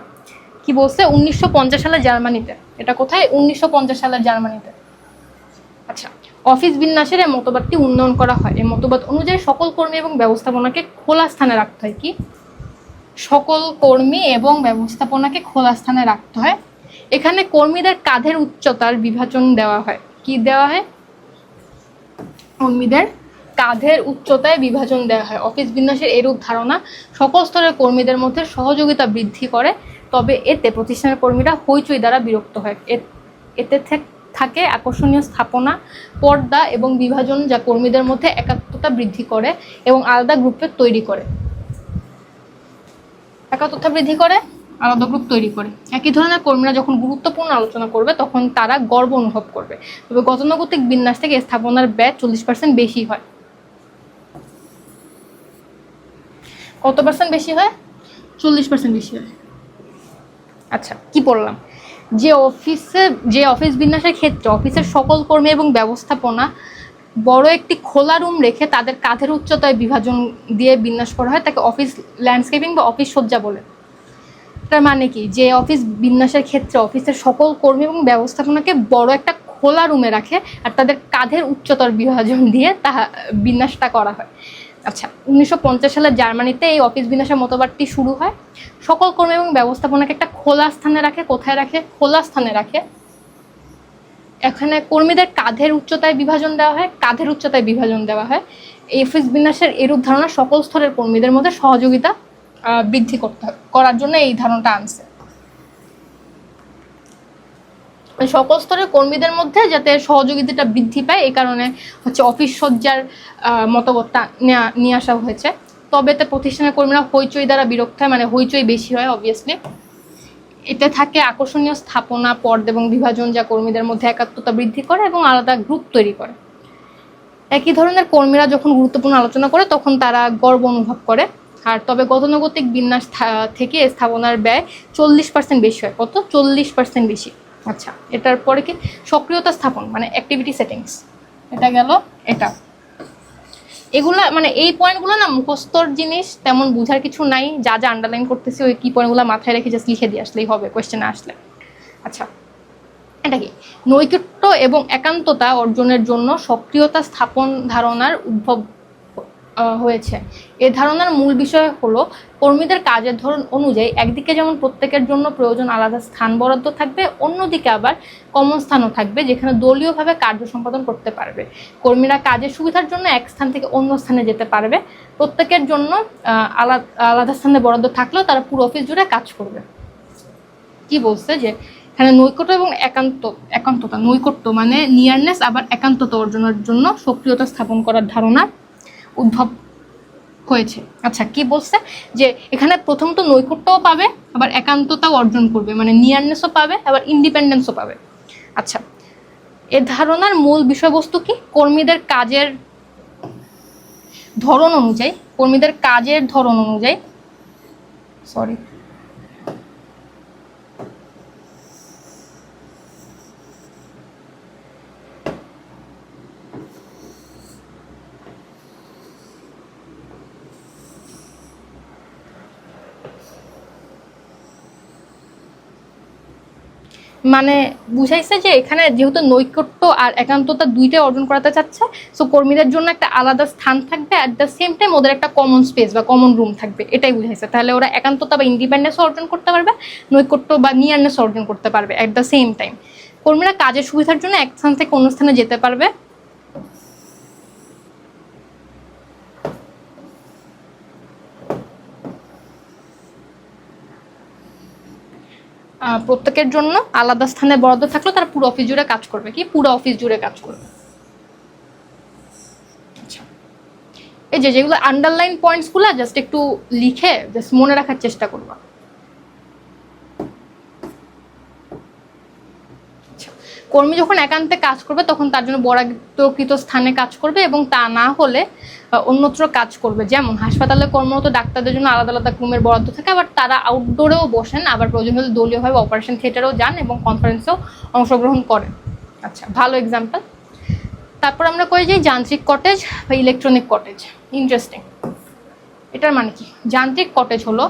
A: কি বলছে? 1950 সালে জার্মানিতে। এটা কোথায়? 1950 সালের জার্মানিতে। আচ্ছা, অফিস বিন্যাসের এই মতবাদটি উন্নয়ন করা হয়। এই মতবাদ অনুযায়ী সকল কর্মী এবং ব্যবস্থাপনাকে খোলা স্থানে রাখতে হয়। কি? সকল কর্মী এবং ব্যবস্থাপনাকে খোলা স্থানে রাখতে হয়। এখানে কর্মীদের কাঁধের উচ্চতার বিভাজন দেওয়া হয়। কি দেওয়া হয়? কর্মীদের কাঁধের উচ্চতায় বিভাজন দেওয়া হয়। অফিস বিন্যাসের এরূপ ধারণা সকল স্তরের কর্মীদের মধ্যে সহযোগিতা বৃদ্ধি করে, তবে এতে প্রতিষ্ঠানের কর্মীরা হইচই দ্বারা বিরক্ত হয়। এতে থাকে আকর্ষণীয় স্থাপনা, পর্দা এবং বিভাজন, যা কর্মীদের মধ্যে একাত্মতা বৃদ্ধি করে এবং আলাদা গ্রুপের তৈরি করে। একাত্মতা বৃদ্ধি করে, আলাদা গ্রুপ তৈরি করে। একই ধরনের কর্মীরা যখন গুরুত্বপূর্ণ আলোচনা করবে তখন তারা গর্ব অনুভব করবে। তবে গতানুগতিক বিন্যাস থেকে স্থাপনার ব্যয় 40% বেশি হয়। কত পার্সেন্ট বেশি হয়? 40% বেশি হয়। আচ্ছা, কি পড়লাম? যে অফিস বিন্যাসের ক্ষেত্রে অফিসের সকল কর্মী এবং ব্যবস্থাপনা বড় একটি খোলা রুম রেখে তাদের কাঁধের উচ্চতায় বিভাজন দিয়ে বিন্যাস করা হয় তাকে অফিস ল্যান্ডস্কেপিং বা অফিস সজ্জা বলে। তার মানে কি? যে অফিস বিন্যাসের ক্ষেত্রে অফিসের সকল কর্মী এবং ব্যবস্থাপনাকে বড় একটা খোলা রুমে রাখে আর তাদের কাঁধের উচ্চতার বিভাজন দিয়ে বিন্যাসটা করা হয়। আচ্ছা, 1950 সালে জার্মানিতে এই অফিস বিন্যাসের মতবাদটি শুরু হয়। সকল কর্মী এবং ব্যবস্থাপনাকে একটা খোলা স্থানে রাখে। কোথায় রাখে? খোলা স্থানে রাখে। এখানে কর্মীদের কাঁধের উচ্চতায় বিভাজন দেওয়া হয়। কাঁধের উচ্চতায় বিভাজন দেওয়া হয়। এই অফিস বিন্যাসের এরূপ ধারণা সকল স্তরের কর্মীদের মধ্যে সহযোগিতা বৃদ্ধি করার জন্য এই ধারণাটা আনছে। সকল স্তরের কর্মীদের মধ্যে যাতে সহযোগিতাটা বৃদ্ধি পায়, এই কারণে হচ্ছে অফিস সজ্জার মতবাদটা নিয়ে আসা হয়েছে। তবে এতে প্রতিষ্ঠানের কর্মীরা হইচই দ্বারা বিরক্ত হয়, মানে হইচই বেশি হয় অবভিয়াসলি। এতে থাকে আকর্ষণীয় স্থাপনা, পর্দা এবং বিভাজন, যা কর্মীদের মধ্যে একাত্মতা বৃদ্ধি করে এবং আলাদা গ্রুপ তৈরি করে। একই ধরনের কর্মীরা যখন গুরুত্বপূর্ণ আলোচনা করে তখন তারা গর্ব অনুভব করে। আর তবে গতানুগতিক বিন্যাস থেকে স্থাপনার ব্যয় 40% বেশি হয়। কত? 40% বেশি। আচ্ছা, এটার পরে কি? সক্রিয়তা স্থাপন, মানে অ্যাক্টিভিটি সেটিংস। এটা গেল এটা। এগুলা মানে এই পয়েন্টগুলো না মুখস্থর জিনিস, তেমন বোঝার কিছু নাই। যা যা আন্ডারলাইন করতেছি ওই কি পয়েন্টগুলো মাথায় রেখে জাস্ট লিখে দিয়ে আসলেই হবে কোয়েশ্চেনে আসলে। আচ্ছা, এটা কি? নৈকট্য এবং একান্ততা অর্জনের জন্য সক্রিয়তা স্থাপন ধারণার উদ্ভব হয়েছে। এই ধারণার মূল বিষয় হলো কর্মীদের কাজের ধরন অনুযায়ী একদিকে যেমন প্রত্যেকের জন্য প্রয়োজন আলাদা স্থান বরাদ্দ থাকবে, অন্যদিকে আবার কমন স্থানও থাকবে যেখানে দলীয়ভাবে কার্য সম্পাদন করতে পারবে। কর্মীরা কাজের সুবিধার জন্য এক স্থান থেকে অন্য স্থানে যেতে পারবে। প্রত্যেকের জন্য আলাদা স্থানে বরাদ্দ থাকলেও তারা পুরো অফিস জুড়ে কাজ করবে। কি বলছে? যে এখানে নৈকট্য এবং একান্ততা, নৈকট্য মানে নিয়ারনেস, আবার একান্ততা অর্জনের জন্য সক্রিয়তা স্থাপন করার ধারণা উদ্ভব হয়েছে। আচ্ছা, কি বলছে? যে এখানে প্রথমত নৈকট্যও পাবে, আবার একান্ততাও অর্জন করবে, মানে নিয়ারনেসও পাবে, আবার ইন্ডিপেন্ডেন্সও পাবে। আচ্ছা, এ ধারণার মূল বিষয়বস্তু কি? কর্মীদের কাজের ধরন অনুযায়ী সরি মানে বুঝাইছে যে এখানে যেহেতু নৈকট্য আর একান্ততা দুইটাই অর্জন করাতে চাচ্ছে, সো কর্মীদের জন্য একটা আলাদা স্থান থাকবে, অ্যাট দ্য সেম টাইম ওদের একটা কমন স্পেস বা কমন রুম থাকবে, এটাই বুঝাইছে। তাহলে ওরা একান্ততা বা ইন্ডিপেন্ডেন্স অর্জন করতে পারবে, নৈকট্য বা নিয়ারনেস অর্জন করতে পারবে অ্যাট দ্য সেম টাইম। কর্মীরা কাজের সুবিধার জন্য এক স্থান থেকে অন্য স্থানে যেতে পারবে। প্রত্যেকের জন্য আলাদা স্থানে বরাদ্দ থাকলেও তারা পুরো অফিস জুড়ে কাজ করবে। কি পুরো অফিস জুড়ে কাজ করবে? আচ্ছা, এই যেগুলো আন্ডারলাইন পয়েন্টস গুলা জাস্ট একটু লিখে জাস্ট মনে রাখার চেষ্টা করবা। কর্মী যখন একান্তে কাজ করবে তখন তার জন্য বরাদ্দকৃত স্থানে কাজ করবে, এবং তা না হলে অন্যত্র কাজ করবে। যেমন হাসপাতালে কর্মরত ডাক্তারদের জন্য আলাদা আলাদা রুমের বরাদ্দ থাকে, আবার তারা আউটডোরেও বসেন, আবার প্রয়োজন হলে দলীয়ভাবে অপারেশন থিয়েটারেও যান এবং কনফারেন্সেও অংশগ্রহণ করেন। আচ্ছা, ভালো এক্সাম্পল। তারপর আমরা কই যে যান্ত্রিক কটেজ বা ইলেকট্রনিক কটেজ। ইন্টারেস্টিং। এটার মানে কি? যান্ত্রিক কটেজ হলো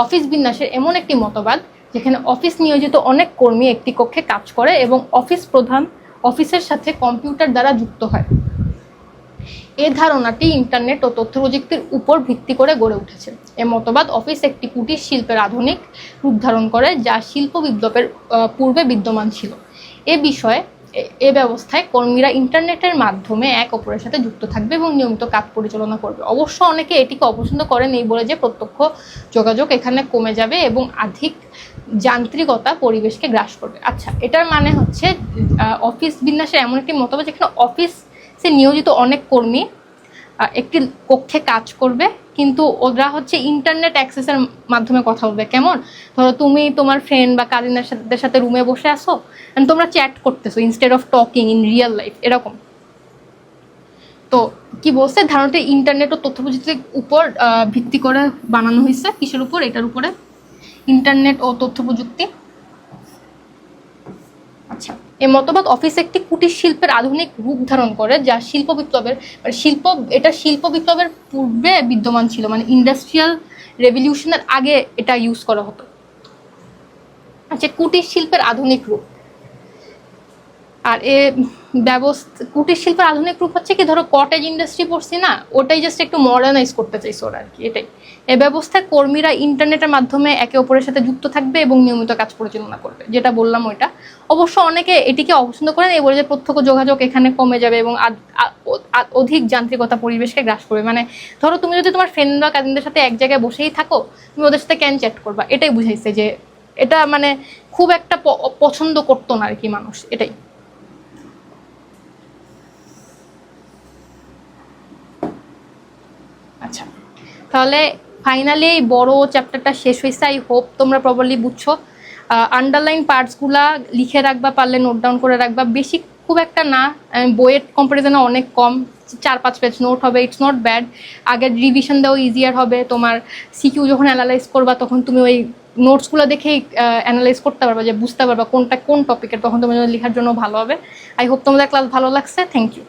A: অফিস বিন্যাসের এমন একটি মতবাদ যেখানে অফিস নিয়োজিত অনেক কর্মী একটি কক্ষে কাজ করে এবং অফিস প্রধান অফিসের সাথে কম্পিউটার দ্বারা যুক্ত হয়। এই ধারণাটি ইন্টারনেট ও তথ্য প্রযুক্তির উপর ভিত্তি করে গড়ে উঠেছে। এ মতবাদ অফিস একটি কুটির শিল্পের আধুনিক রূপ ধারণ করে, যা শিল্প বিপ্লবের পূর্বে বিদ্যমান ছিল। এ ব্যবস্থায় কর্মীরা ইন্টারনেটের মাধ্যমে এক অপরের সাথে যুক্ত থাকবে এবং নিয়মিত কাজ পরিচালনা করবে। অবশ্য অনেকে এটিকে অপছন্দ করেন এই বলে যে প্রত্যক্ষ যোগাযোগ এখানে কমে যাবে এবং অধিক যান্ত্রিকতা পরিবেশকে গ্রাস করবে। আচ্ছা, এটার মানে হচ্ছে অফিস বিন্যাসের এমন একটি মতবাদ যেখানে অফিসে নিয়োজিত অনেক কর্মী একটি কক্ষে কাজ করবে, কিন্তু ওরা হচ্ছে ইন্টারনেট অ্যাক্সেসের মাধ্যমে কথা বলবে। কেমন? ধরো তুমি তোমার ফ্রেন্ড বা কাজিনদের সাথে রুমে বসে আসো, তোমরা চ্যাট করতেছো instead of talking in real life, এরকম। তো কি বলছে, ধারণাটা ইন্টারনেট ও তথ্য প্রযুক্তির উপর ভিত্তি করে বানানো হয়েছে। কিসের উপর? এটার উপরে, ইন্টারনেট ও তথ্য প্রযুক্তি। আচ্ছা, এই মতবাদ অফিস একটি কুটির শিল্পের আধুনিক রূপ ধারণ করে, যা শিল্প বিপ্লবের পূর্বে বিদ্যমান ছিল, মানে ইন্ডাস্ট্রিয়াল রেভলিউশনের আগে এটা ইউজ করা হতো। আচ্ছা, কুটির শিল্পের আধুনিক রূপ। আর কুটির শিল্পের আধুনিক রূপ হচ্ছে কি, ধরো কটেজ ইন্ডাস্ট্রি পড়ছি না, ওটাই জাস্ট একটু মডার্নাইজ করতে চাইছে ওরা আর কি, এটাই। এই ব্যবস্থায় কর্মীরা ইন্টারনেটের মাধ্যমে একে অপরের সাথে যুক্ত থাকবে এবং নিয়মিত কাজ পরিচালনা করবে, যেটা বললাম ওইটা। অবশ্য অনেকে এটিকে অপছন্দ করেন এই বলে যে প্রত্যক্ষ যোগাযোগ এখানে কমে যাবে এবং অধিক যান্ত্রিকতা পরিবেশকে গ্রাস করবে। মানে ধরো তুমি যদি তোমার ফ্রেন্ড বা কাজিনদের সাথে এক জায়গায় বসেই থাকো, তুমি ওদের সাথে কেন চ্যাট করবা, এটাই বুঝাইছে যে এটা মানে খুব একটা পছন্দ করতো না আর কি মানুষ, এটাই। আচ্ছা, তাহলে ফাইনালি এই বড় চ্যাপ্টারটা শেষ হয়েছে। আই হোপ তোমরা প্রপারলি বুঝছো। আন্ডারলাইন পার্টসগুলা লিখে রাখবা, পারলে নোট ডাউন করে রাখবা। বেশি খুব একটা না, বইয়ের কম্পারিজনে অনেক কম, 4-5 পেজ নোট হবে, ইটস নট ব্যাড। আগের রিভিশন দেওয়া ইজিয়ার হবে। তোমার সিকিউ যখন অ্যানালাইজ করবা তখন তুমি ওই নোটসগুলো দেখেই অ্যানালাইজ করতে পারবা, যে বুঝতে পারবা কোনটা কোন টপিকের, তখন তোমার লেখার জন্য ভালো হবে। আই হোপ তোমাদের ক্লাস ভালো লাগছে। Thank you.